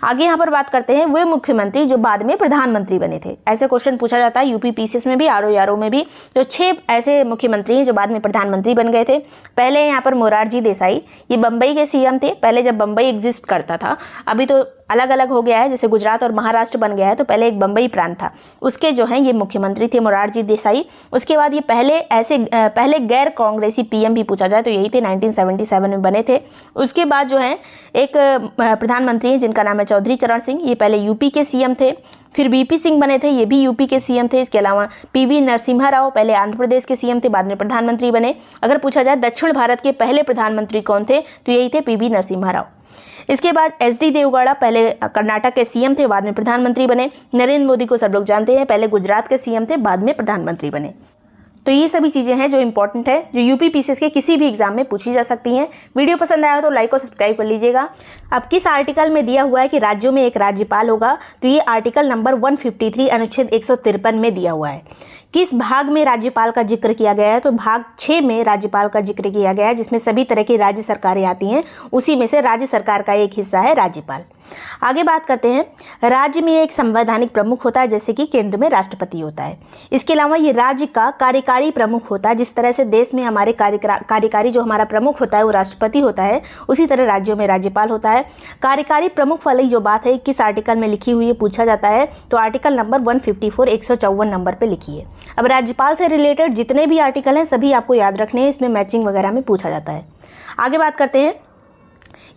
आगे यहाँ पर बात करते हैं वे मुख्यमंत्री जो बाद में प्रधानमंत्री बने थे। ऐसे क्वेश्चन पूछा जाता है यूपी PCS में भी, RO में भी। तो 6 ऐसे मुख्यमंत्री हैं जो बाद में प्रधानमंत्री बन गए थे। पहले यहाँ पर मोरारजी देसाई, ये बम्बई के CM थे। पहले जब बम्बई एग्जिस्ट करता था, अभी तो अलग अलग हो गया है, जैसे गुजरात और महाराष्ट्र बन गया है, तो पहले एक बम्बई प्रांत था, उसके जो हैं ये मुख्यमंत्री थे मोरारजी देसाई। उसके बाद ये पहले गैर कांग्रेसी PM भी पूछा जाए तो यही थे, 1977 में बने थे। उसके बाद जो है एक प्रधानमंत्री हैं जिनका नाम है चौधरी चरण सिंह, ये पहले UP के CM थे। फिर VP सिंह बने थे, ये भी UP के CM थे। इसके अलावा PV नरसिम्हा राव पहले आंध्र प्रदेश के CM थे, बाद में प्रधानमंत्री बने। अगर पूछा जाए दक्षिण भारत के पहले प्रधानमंत्री कौन थे, तो यही थे PV नरसिम्हा राव। इसके बाद HD देवगौड़ा पहले कर्नाटक के CM थे, बाद में प्रधानमंत्री बने। नरेंद्र मोदी को सब लोग जानते हैं, पहले गुजरात के CM थे, बाद में प्रधानमंत्री बने। तो ये सभी चीज़ें हैं जो इंपॉर्टेंट है, जो UP PCS के किसी भी एग्जाम में पूछी जा सकती हैं। वीडियो पसंद आया तो लाइक और सब्सक्राइब कर लीजिएगा। अब किस आर्टिकल में दिया हुआ है कि राज्यों में एक राज्यपाल होगा, तो ये आर्टिकल नंबर 153 अनुच्छेद 153 में दिया हुआ है। किस भाग में राज्यपाल का जिक्र किया गया है, तो भाग 6 में राज्यपाल का जिक्र किया गया है, जिसमें सभी तरह की राज्य सरकारें आती हैं। उसी में से राज्य सरकार का एक हिस्सा है राज्यपाल। आगे बात करते हैं, राज्य में एक संवैधानिक प्रमुख होता है, जैसे कि केंद्र में राष्ट्रपति होता है। इसके अलावा ये राज्य का कार्यकारी प्रमुख होता है। जिस तरह से देश में हमारे कार्यकारी जो हमारा प्रमुख होता है वो राष्ट्रपति होता है, उसी तरह राज्यों में राज्यपाल होता है। कार्यकारी प्रमुख वाली जो बात है किस आर्टिकल में लिखी हुई है पूछा जाता है, तो आर्टिकल नंबर 154 154 नंबर पर लिखी है। अब राज्यपाल से रिलेटेड जितने भी आर्टिकल हैं सभी आपको याद रखने हैं, इसमें मैचिंग वगैरह में पूछा जाता है। आगे बात करते हैं,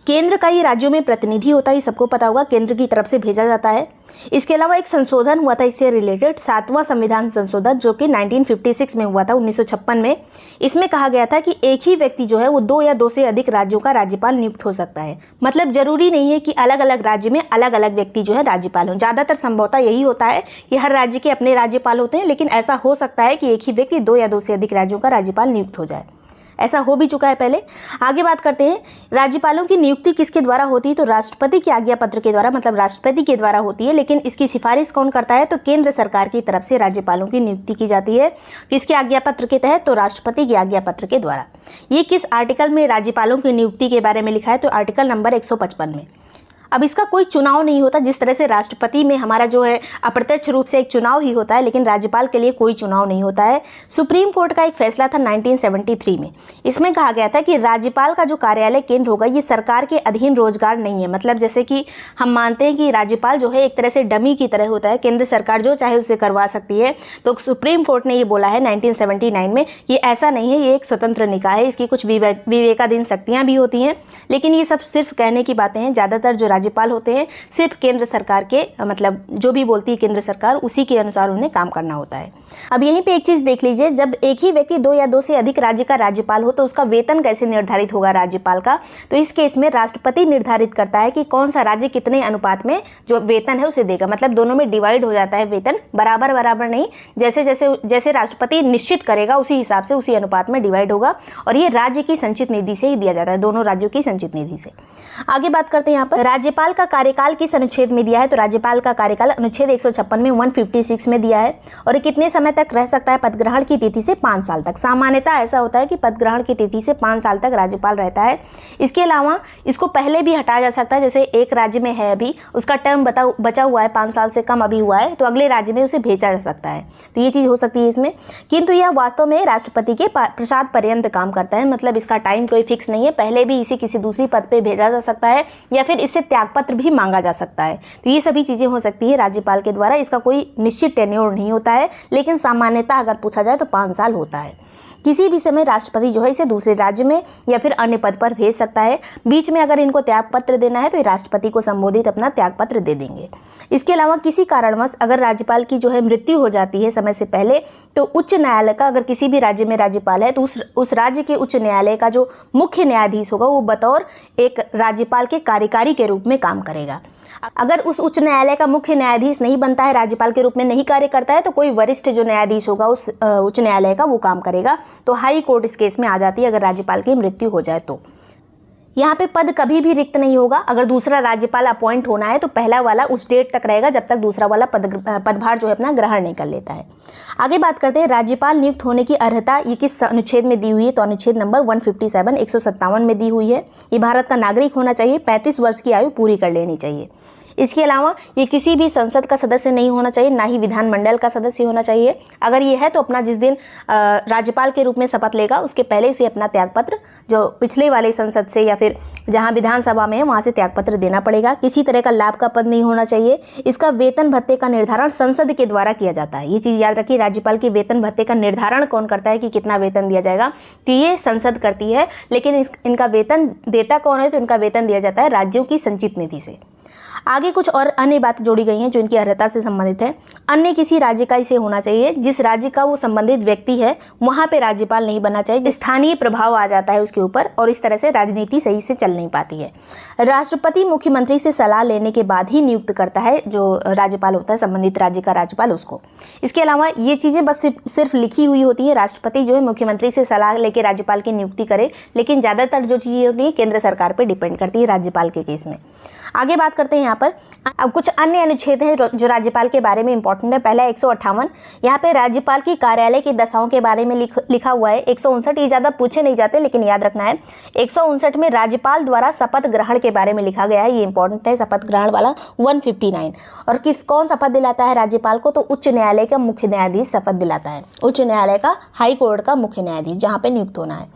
केंद्र का ये राज्यों में प्रतिनिधि होता है, ये सबको पता होगा, केंद्र की तरफ से भेजा जाता है। इसके अलावा एक संशोधन हुआ था इससे रिलेटेड, 7वां संविधान संशोधन, जो कि 1956 में हुआ था, 1956 में। इसमें कहा गया था कि एक ही व्यक्ति जो है वो 2 या 2 से अधिक राज्यों का राज्यपाल नियुक्त हो सकता है। मतलब जरूरी नहीं है कि अलग अलग राज्य में अलग अलग व्यक्ति जो है राज्यपाल हों। ज़्यादातर संभवतः यही होता है कि हर राज्य के अपने राज्यपाल होते हैं, लेकिन ऐसा हो सकता है कि एक ही व्यक्ति 2 या 2 से अधिक राज्यों का राज्यपाल नियुक्त हो जाए। ऐसा हो भी चुका है पहले। आगे बात करते हैं, राज्यपालों की नियुक्ति किसके द्वारा होती है? तो राष्ट्रपति के आज्ञा पत्र के द्वारा, मतलब राष्ट्रपति के द्वारा होती है। लेकिन इसकी सिफारिश कौन करता है? तो केंद्र सरकार की तरफ से राज्यपालों की नियुक्ति की जाती है। किसके आज्ञा पत्र के तहत? तो राष्ट्रपति के आज्ञा पत्र के द्वारा। ये किस आर्टिकल में राज्यपालों की नियुक्ति के बारे में लिखा है? तो आर्टिकल नंबर 155 में। अब इसका कोई चुनाव नहीं होता, जिस तरह से राष्ट्रपति में हमारा जो है अप्रत्यक्ष रूप से एक चुनाव ही होता है, लेकिन राज्यपाल के लिए कोई चुनाव नहीं होता है। सुप्रीम कोर्ट का एक फैसला था 1973 में। इसमें कहा गया था कि राज्यपाल का जो कार्यालय केंद्र होगा ये सरकार के अधीन रोजगार नहीं है। मतलब जैसे कि हम मानते हैं कि राज्यपाल जो है एक तरह से डमी की तरह होता है, केंद्र सरकार जो चाहे उसे करवा सकती है। तो सुप्रीम कोर्ट ने ये बोला है 1979 में, ये ऐसा नहीं है, ये एक स्वतंत्र निकाय है, इसकी कुछ विवेकाधीन शक्तियाँ भी होती हैं। लेकिन ये सब सिर्फ कहने की बातें हैं। ज़्यादातर जो राज्यपाल होते हैं सिर्फ केंद्र सरकार के, मतलब जो भी बोलती है केंद्र सरकार, उसी के अनुसार उन्हें काम करना होता है। अब यहीं पे एक चीज़ देख लीजिए, जब एक ही व्यक्ति 2 या 2 से अधिक राज्य का राज्यपाल हो तो उसका वेतन कैसे निर्धारित होगा राज्यपाल का? तो इस केस में राष्ट्रपति निर्धारित करता है कि कौन सा राज्य कितने अनुपात में जो वेतन है उसे देगा। मतलब दोनों में डिवाइड हो जाता है वेतन, बराबर बराबर नहीं, जैसे राष्ट्रपति निश्चित करेगा उसी हिसाब से, उसी अनुपात में डिवाइड होगा। और ये राज्य की संचित निधि से ही दिया जाता है, दोनों राज्यों की संचित निधि से। आगे बात करते हैं यहाँ पर राज्यपाल का कार्यकाल किस अनुच्छेद में दिया है? तो राज्यपाल का कार्यकाल अनुच्छेद 156 में 156 में दिया है। और कितने समय तक रह सकता है? पदग्रहण की तिथि से 5 साल तक। सामान्यतः ऐसा होता है कि पदग्रहण की तिथि से 5 साल तक राज्यपाल रहता है। इसके अलावा इसको पहले भी हटाया जा सकता है। जैसे एक राज्य में है अभी, उसका टर्म बचा हुआ है, 5 साल से कम अभी हुआ है, तो अगले राज्य में उसे भेजा जा सकता है। तो ये चीज़ हो सकती है इसमें। किंतु यह वास्तव में राष्ट्रपति के प्रसाद पर्यंत काम करता है। मतलब इसका टाइम कोई फिक्स नहीं है, पहले भी इसे किसी दूसरी पद पर भेजा जा सकता है या फिर इससे त्यागपत्र भी मांगा जा सकता है। तो ये सभी चीज़ें हो सकती है राज्यपाल के द्वारा। इसका कोई निश्चित टेन्योर नहीं होता है, लेकिन सामान्यतः अगर पूछा जाए तो 5 साल होता है। किसी भी समय राष्ट्रपति जो है इसे दूसरे राज्य में या फिर अन्य पद पर भेज सकता है। बीच में अगर इनको त्यागपत्र देना है तो ये राष्ट्रपति को संबोधित अपना त्यागपत्र दे देंगे। इसके अलावा किसी कारणवश अगर राज्यपाल की जो है मृत्यु हो जाती है समय से पहले, तो उच्च न्यायालय का, अगर किसी भी राज्य में राज्यपाल है तो उस राज्य के उच्च न्यायालय का जो मुख्य न्यायाधीश होगा वो बतौर एक राज्यपाल के कार्यकारी के रूप में काम करेगा। अगर उस उच्च न्यायालय का मुख्य न्यायाधीश नहीं बनता है, राज्यपाल के रूप में नहीं कार्य करता है, तो कोई वरिष्ठ जो न्यायाधीश होगा उस उच्च न्यायालय का वो काम करेगा। तो हाई कोर्ट इस केस में आ जाती है अगर राज्यपाल की मृत्यु हो जाए तो। यहाँ पे पद कभी भी रिक्त नहीं होगा। अगर दूसरा राज्यपाल अपॉइंट होना है तो पहला वाला उस डेट तक रहेगा जब तक दूसरा वाला पदभार जो है अपना ग्रहण नहीं कर लेता है। आगे बात करते हैं राज्यपाल नियुक्त होने की अर्हता ये किस अनुच्छेद में दी हुई है? तो अनुच्छेद नंबर 157 157 में दी हुई है। ये भारत का नागरिक होना चाहिए, 35 वर्ष की आयु पूरी कर लेनी चाहिए। इसके अलावा ये किसी भी संसद का सदस्य नहीं होना चाहिए, ना ही विधानमंडल का सदस्य होना चाहिए। अगर ये है तो अपना जिस दिन राज्यपाल के रूप में शपथ लेगा उसके पहले से अपना त्यागपत्र जो पिछले वाले संसद से या फिर जहां विधानसभा में है वहां से त्यागपत्र देना पड़ेगा। किसी तरह का लाभ का पद नहीं होना चाहिए। इसका वेतन भत्ते का निर्धारण संसद के द्वारा किया जाता है। ये चीज़ याद रखिए, राज्यपाल के वेतन भत्ते का निर्धारण कौन करता है कि कितना वेतन दिया जाएगा? तो ये संसद करती है। लेकिन इनका वेतन देता कौन है? तो इनका वेतन दिया जाता है राज्यों की संचित निधि से। आगे कुछ और अन्य बातें जोड़ी गई हैं जो इनकी अर्हता से संबंधित है। अन्य किसी राज्य का इसे होना चाहिए, जिस राज्य का वो संबंधित व्यक्ति है वहाँ पे राज्यपाल नहीं बनना चाहिए। स्थानीय प्रभाव आ जाता है उसके ऊपर और इस तरह से राजनीति सही से चल नहीं पाती है। राष्ट्रपति मुख्यमंत्री से सलाह लेने के बाद ही नियुक्त करता है जो राज्यपाल होता है, संबंधित राज्य का राज्यपाल उसको। इसके अलावा ये चीज़ें बस सिर्फ लिखी हुई होती है। राष्ट्रपति जो है मुख्यमंत्री से सलाह लेकर राज्यपाल की नियुक्ति करे, लेकिन ज़्यादातर जो चीज़ें होती है केंद्र सरकार पर डिपेंड करती है राज्यपाल के केस में। आगे बात करते हैं यहाँ पर। अब कुछ अन्य अनुच्छेद हैं जो राज्यपाल के बारे में इंपॉर्टेंट है। पहला 158, यहाँ पे राज्यपाल की कार्यालय की दशाओं के बारे में लिखा हुआ है। 159 ये ज़्यादा पूछे नहीं जाते लेकिन याद रखना है। 159 में राज्यपाल द्वारा शपथ ग्रहण के बारे में लिखा गया है, ये इंपॉर्टेंट है शपथ ग्रहण वाला। 159 और कौन शपथ दिलाता है राज्यपाल को? तो उच्च न्यायालय का मुख्य न्यायाधीश शपथ दिलाता है। उच्च न्यायालय का, हाई कोर्ट का मुख्य न्यायाधीश जहाँ पे नियुक्त होना है।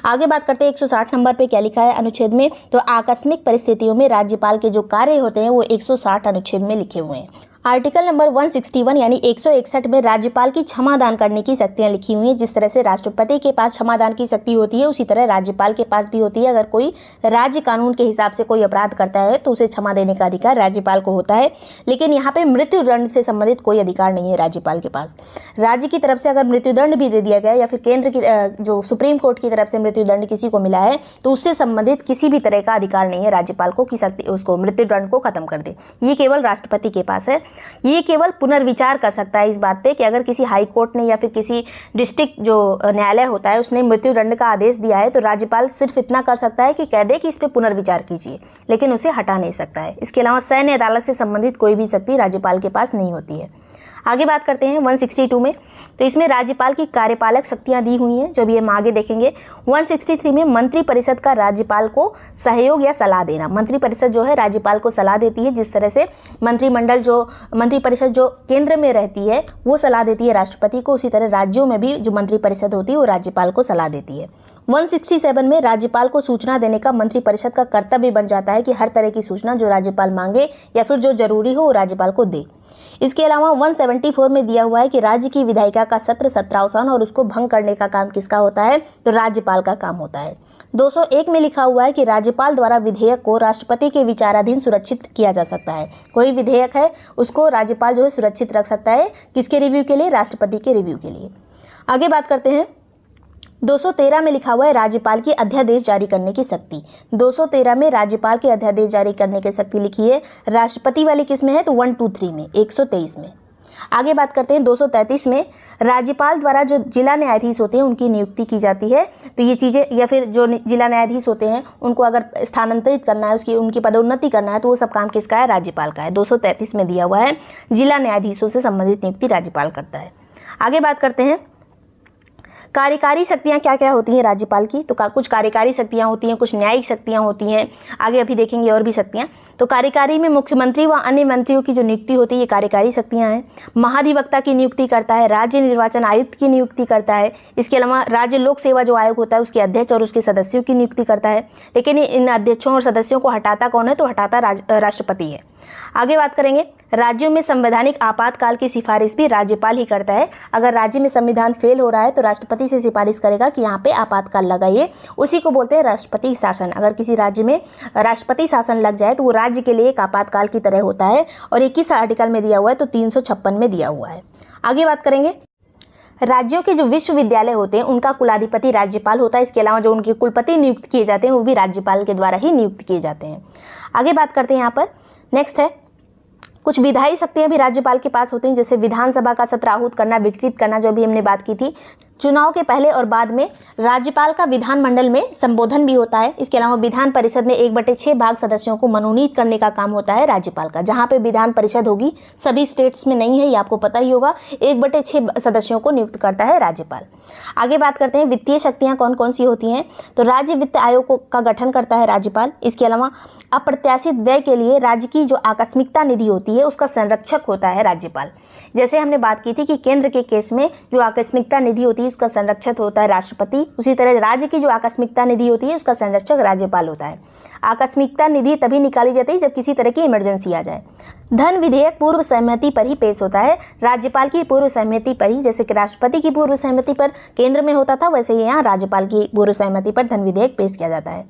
आगे बात करते हैं 160 नंबर पे क्या लिखा है अनुच्छेद में? तो आकस्मिक परिस्थितियों में राज्यपाल के जो कार्य होते हैं वो 160 अनुच्छेद में लिखे हुए हैं। आर्टिकल नंबर 161 यानी 161 में राज्यपाल की क्षमादान करने की शक्तियां लिखी हुई हैं। जिस तरह से राष्ट्रपति के पास क्षमादान की शक्ति होती है उसी तरह राज्यपाल के पास भी होती है। अगर कोई राज्य कानून के हिसाब से कोई अपराध करता है तो उसे क्षमा देने का अधिकार राज्यपाल को होता है। लेकिन यहाँ पे मृत्युदंड से संबंधित कोई अधिकार नहीं है राज्यपाल के पास। राज्य की तरफ से अगर मृत्युदंड भी दे दिया गया या फिर केंद्र की जो सुप्रीम कोर्ट की तरफ से मृत्युदंड किसी को मिला है तो उससे संबंधित किसी भी तरह का अधिकार नहीं है राज्यपाल को कि शक्ति उसको मृत्युदंड को खत्म कर दे। ये केवल राष्ट्रपति के पास है। ये केवल पुनर्विचार कर सकता है इस बात पे कि अगर किसी हाई कोर्ट ने या फिर किसी डिस्ट्रिक्ट जो न्यायालय होता है उसने मृत्युदंड का आदेश दिया है तो राज्यपाल सिर्फ इतना कर सकता है कि कह दे कि इस पे पुनर्विचार कीजिए, लेकिन उसे हटा नहीं सकता है। इसके अलावा सैन्य अदालत से संबंधित कोई भी शक्ति राज्यपाल के पास नहीं होती है। आगे बात करते हैं 162 में, तो इसमें राज्यपाल की कार्यपालक शक्तियां दी हुई हैं जो भी हम आगे देखेंगे। 163 में मंत्रिपरिषद का राज्यपाल को सहयोग या सलाह देना। मंत्रिपरिषद जो है राज्यपाल को सलाह देती है। जिस तरह से मंत्रिपरिषद जो केंद्र में रहती है वो सलाह देती है राष्ट्रपति को, उसी तरह राज्यों में भी जो मंत्रिपरिषद होती है वो राज्यपाल को सलाह देती है। 167 में राज्यपाल को सूचना देने का मंत्रिपरिषद का कर्तव्य बन जाता है कि हर तरह की सूचना जो राज्यपाल मांगे या फिर जो जरूरी हो वो राज्यपाल को दे। इसके अलावा 174 में दिया हुआ है कि राज्य की विधायिका का सत्रावसान और उसको भंग करने का काम किसका होता है, तो राज्यपाल का काम होता है। 201 में लिखा हुआ है कि राज्यपाल द्वारा विधेयक को राष्ट्रपति के विचाराधीन सुरक्षित किया जा सकता है। कोई विधेयक है उसको राज्यपाल जो है सुरक्षित रख सकता है, किसके रिव्यू के लिए, राष्ट्रपति के रिव्यू के लिए। आगे बात करते हैं 213 में लिखा हुआ है राज्यपाल की अध्यादेश जारी करने की शक्ति। 213 में राज्यपाल के अध्यादेश जारी करने की शक्ति लिखी है। राष्ट्रपति वाली किस में है, तो 123 में, 123 में। आगे बात करते हैं 233 में राज्यपाल द्वारा जो जिला न्यायाधीश होते हैं उनकी नियुक्ति की जाती है। तो ये चीज़ें या फिर जो जिला न्यायाधीश होते हैं उनको अगर स्थानांतरित करना है, उनकी पदोन्नति करना है तो वो सब काम किसका है, राज्यपाल का है। 233 में दिया हुआ है जिला न्यायाधीशों से संबंधित नियुक्ति राज्यपाल करता है। आगे बात करते हैं कार्यकारी शक्तियाँ क्या क्या होती हैं राज्यपाल की। तो कुछ कार्यकारी शक्तियाँ होती हैं, कुछ न्यायिक शक्तियाँ होती हैं, आगे अभी देखेंगे और भी शक्तियाँ। तो कार्यकारी में मुख्यमंत्री व अन्य मंत्रियों की जो नियुक्ति होती है ये कार्यकारी शक्तियाँ हैं। महाधिवक्ता की नियुक्ति करता है, राज्य निर्वाचन आयुक्त की नियुक्ति करता है। इसके अलावा राज्य लोक सेवा जो आयोग होता है उसके अध्यक्ष और उसके सदस्यों की नियुक्ति करता है। लेकिन इन अध्यक्षों और सदस्यों को हटाता कौन है, तो हटाता राष्ट्रपति है। आगे बात करेंगे राज्यों में संवैधानिक आपातकाल की सिफारिश भी राज्यपाल ही करता है। अगर राज्य में संविधान फेल हो रहा है तो राष्ट्रपति से सिफारिश करेगा कि यहाँ पे आपातकाल लगाइए, उसी को बोलते हैं राष्ट्रपति शासन। अगर किसी राज्य में राष्ट्रपति शासन लग जाए तो वो राज्य के लिए एक आपातकाल की तरह होता है और 21 आर्टिकल में दिया हुआ है, तो 356 में दिया हुआ है। आगे बात करेंगे राज्यों के जो विश्वविद्यालय होते हैं उनका कुलाधिपति राज्यपाल होता है। इसके अलावा जो उनके कुलपति नियुक्त किए जाते हैं वो भी राज्यपाल के द्वारा ही नियुक्त किए जाते हैं। आगे बात करते हैं यहाँ पर नेक्स्ट है कुछ विधायी शक्तियां भी राज्यपाल के पास होती हैं, जैसे विधानसभा का सत्र आहूत करना, विकृत करना, जो भी हमने बात की थी। चुनाव के पहले और बाद में राज्यपाल का विधानमंडल में संबोधन भी होता है। इसके अलावा विधान परिषद में 1/6 भाग सदस्यों को मनोनीत करने का काम होता है राज्यपाल का। जहाँ पे विधान परिषद होगी, सभी स्टेट्स में नहीं है, ये आपको पता ही होगा, 1/6 सदस्यों को नियुक्त करता है राज्यपाल। आगे बात करते हैं वित्तीय शक्तियाँ कौन कौन सी होती हैं। तो राज्य वित्त आयोग का गठन करता है राज्यपाल। इसके अलावा अप्रत्याशित व्यय के लिए राज्य की जो आकस्मिकता निधि होती है उसका संरक्षक होता है राज्यपाल। जैसे हमने बात की थी कि केंद्र के केस में जो आकस्मिकता निधि होती है उसका संरक्षक होता है राष्ट्रपति, उसी तरह राज्य की जो आकस्मिकता निधि होती है उसका संरक्षक राज्यपाल होता है। आकस्मिकता निधि तभी निकाली जाती है जब किसी तरह की इमरजेंसी आ जाए। धन विधेयक पूर्व सहमति पर ही पेश होता है, राज्यपाल की पूर्व सहमति पर ही। जैसे कि राष्ट्रपति की पूर्व सहमति पर केंद्र में होता था, वैसे ही यहाँ राज्यपाल की पूर्व सहमति पर धन विधेयक पेश किया जाता है।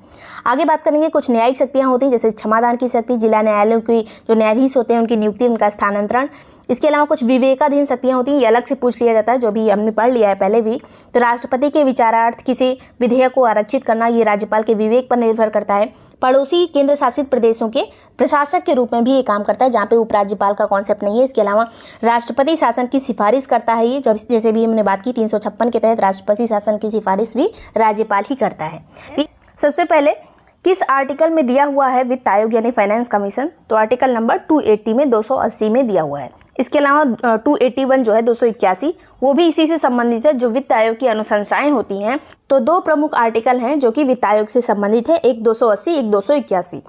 आगे बात करेंगे कुछ न्यायिक शक्तियाँ होती हैं, जैसे क्षमादान की शक्ति, जिला न्यायालयों की जो न्यायाधीश होते हैं उनकी नियुक्ति, उनका स्थानांतरण। इसके अलावा कुछ विवेकाधीन शक्तियाँ होती हैं, ये अलग से पूछ लिया जाता है, जो भी हमने पढ़ लिया है पहले भी। तो राष्ट्रपति के विचारार्थ किसी विधेयक को आरक्षित करना, ये राज्यपाल के विवेक पर निर्भर करता है। पड़ोसी केंद्र शासित प्रदेशों के प्रशासक के रूप में भी ये काम करता है, जहाँ पे उपराज्यपाल का कॉन्सेप्ट नहीं है। इसके अलावा राष्ट्रपति शासन की सिफारिश करता है ये, जैसे भी हमने बात की 356 के तहत राष्ट्रपति शासन की सिफारिश भी राज्यपाल ही करता है। सबसे पहले किस आर्टिकल में दिया हुआ है वित्त आयोग यानी फाइनेंस कमीशन, तो आर्टिकल नंबर 280 में 280 में दिया हुआ है। इसके अलावा 281 जो है 281 वो भी इसी से संबंधित है, जो वित्त आयोग की अनुशंसाएं होती हैं। तो दो प्रमुख आर्टिकल हैं जो कि वित्त आयोग से संबंधित है, एक 280, एक 281।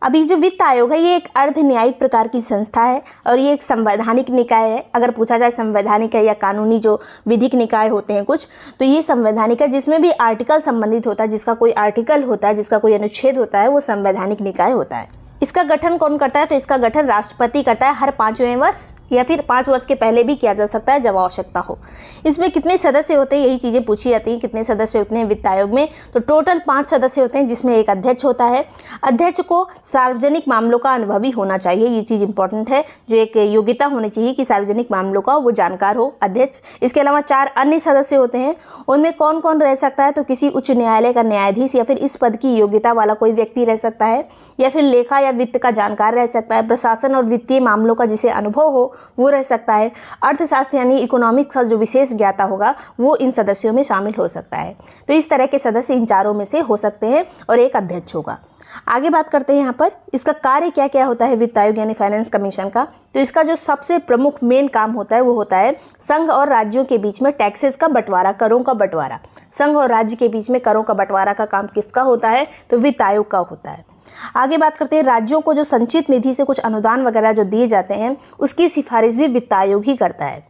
अभी जो वित्त आयोग है ये एक अर्ध न्यायिक प्रकार की संस्था है और ये एक संवैधानिक निकाय है। अगर पूछा जाए संवैधानिक है या कानूनी जो विधिक निकाय होते हैं कुछ, तो ये संवैधानिक है, जिसमें भी आर्टिकल संबंधित होता है, जिसका कोई आर्टिकल होता है, जिसका कोई अनुच्छेद होता है, वो संवैधानिक निकाय होता है। इसका गठन कौन करता है? तो इसका गठन राष्ट्रपति करता है हर 5वें वर्ष या फिर 5 वर्ष के पहले भी किया जा सकता है जब आवश्यकता हो। इसमें कितने सदस्य होते हैं, यही चीज़ें पूछी जाती हैं, कितने सदस्य होते हैं वित्त आयोग में? तो टोटल 5 सदस्य होते हैं, जिसमें एक अध्यक्ष होता है। अध्यक्ष को सार्वजनिक मामलों का अनुभवी होना चाहिए, ये चीज़ इंपॉर्टेंट है, जो एक योग्यता होनी चाहिए कि सार्वजनिक मामलों का वो जानकार हो अध्यक्ष। इसके अलावा 4 अन्य सदस्य होते हैं, उनमें कौन कौन रह सकता है? तो किसी उच्च न्यायालय का न्यायाधीश या फिर इस पद की योग्यता वाला कोई व्यक्ति रह सकता है, या फिर लेखा या वित्त का जानकार रह सकता है, प्रशासन और वित्तीय मामलों का जिसे अनुभव हो वो रह सकता है, अर्थशास्त्र यानी इकोनॉमिक्स का जो विशेष ज्ञाता होगा वो इन सदस्यों में शामिल हो सकता है। तो इस तरह के सदस्य इन चारों में से हो सकते हैं और एक अध्यक्ष होगा। आगे बात करते हैं यहाँ पर इसका कार्य क्या क्या होता है वित्त आयोग यानी फाइनेंस कमीशन का। तो इसका जो सबसे प्रमुख मेन काम होता है वो होता है संघ और राज्यों के बीच में टैक्सेस का बंटवारा, करों का बंटवारा। संघ और राज्य के बीच में करों का बंटवारा का काम किसका होता है? तो वित्त आयोग का होता है। आगे बात करते हैं राज्यों को जो संचित निधि से कुछ अनुदान वगैरह जो दिए जाते हैं उसकी सिफारिश भी वित्त आयोग ही करता है।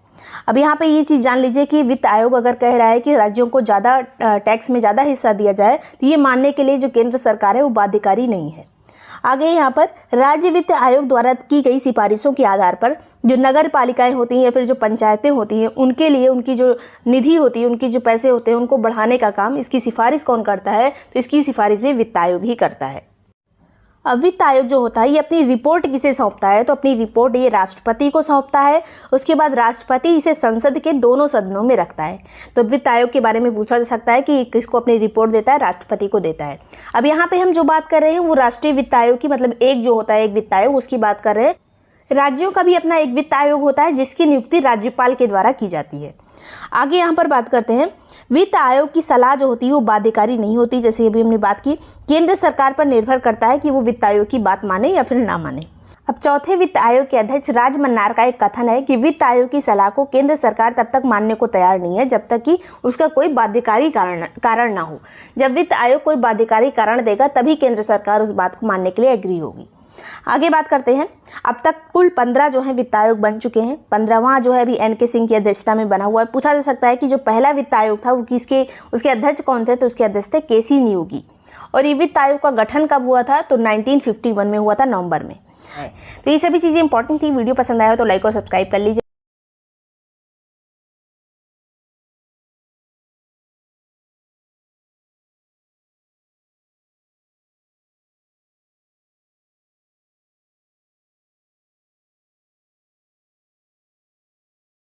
अब यहाँ पे ये चीज़ जान लीजिए कि वित्त आयोग अगर कह रहा है कि राज्यों को ज़्यादा टैक्स में ज़्यादा हिस्सा दिया जाए तो ये मानने के लिए जो केंद्र सरकार है वो बाध्यकारी नहीं है। आगे यहाँ पर राज्य वित्त आयोग द्वारा की गई सिफारिशों के आधार पर जो नगर पालिकाएँ होती हैं या फिर जो पंचायतें होती हैं उनके लिए उनकी जो निधि होती है, उनकी जो पैसे होते हैं उनको बढ़ाने का काम इसकी सिफारिश कौन करता है? तो इसकी सिफारिश भी वित्त आयोग ही करता है। अब वित्त आयोग जो होता है ये अपनी रिपोर्ट किसे सौंपता है? तो अपनी रिपोर्ट ये राष्ट्रपति को सौंपता है। उसके बाद राष्ट्रपति इसे संसद के दोनों सदनों में रखता है। तो वित्त आयोग के बारे में पूछा जा सकता है कि किसको अपनी रिपोर्ट देता है? राष्ट्रपति को देता है। अब यहाँ पे हम जो बात कर रहे हैं वो राष्ट्रीय वित्त आयोग की, मतलब एक जो होता है एक वित्त आयोग, उसकी बात कर रहे हैं। राज्यों का भी अपना एक वित्त आयोग होता है जिसकी नियुक्ति राज्यपाल के द्वारा की जाती है। आगे यहाँ पर बात करते हैं वित्त आयोग की सलाह जो होती है वो बाध्यकारी नहीं होती, जैसे अभी हमने बात की। केंद्र सरकार पर निर्भर करता है कि वो वित्त आयोग की बात माने या फिर ना माने। अब चौथे वित्त आयोग के अध्यक्ष राज मन्नार का एक कथन है कि वित्त आयोग की सलाह को केंद्र सरकार तब तक मानने को तैयार नहीं है जब तक कि उसका कोई बाध्यकारी कारण ना हो। जब वित्त आयोग कोई बाध्यकारी कारण देगा तभी केंद्र सरकार उस बात को मानने के लिए एग्री होगी। आगे बात करते हैं। अब तक कुल 15 जो है वित्त आयोग बन चुके हैं। 15वां जो है अभी एन के सिंह की अध्यक्षता में बना हुआ है। पूछा जा सकता है कि जो पहला वित्त आयोग था वो उसके अध्यक्ष कौन थे? तो उसके अध्यक्ष थे केसी नियोगी। और ये वित्त आयोग का गठन कब हुआ था? तो 1951 में हुआ था, नवंबर में। तो ये सभी चीज़ें इंपॉर्टेंट थी। वीडियो पसंद आया हो तो लाइक और सब्सक्राइब कर लीजिए।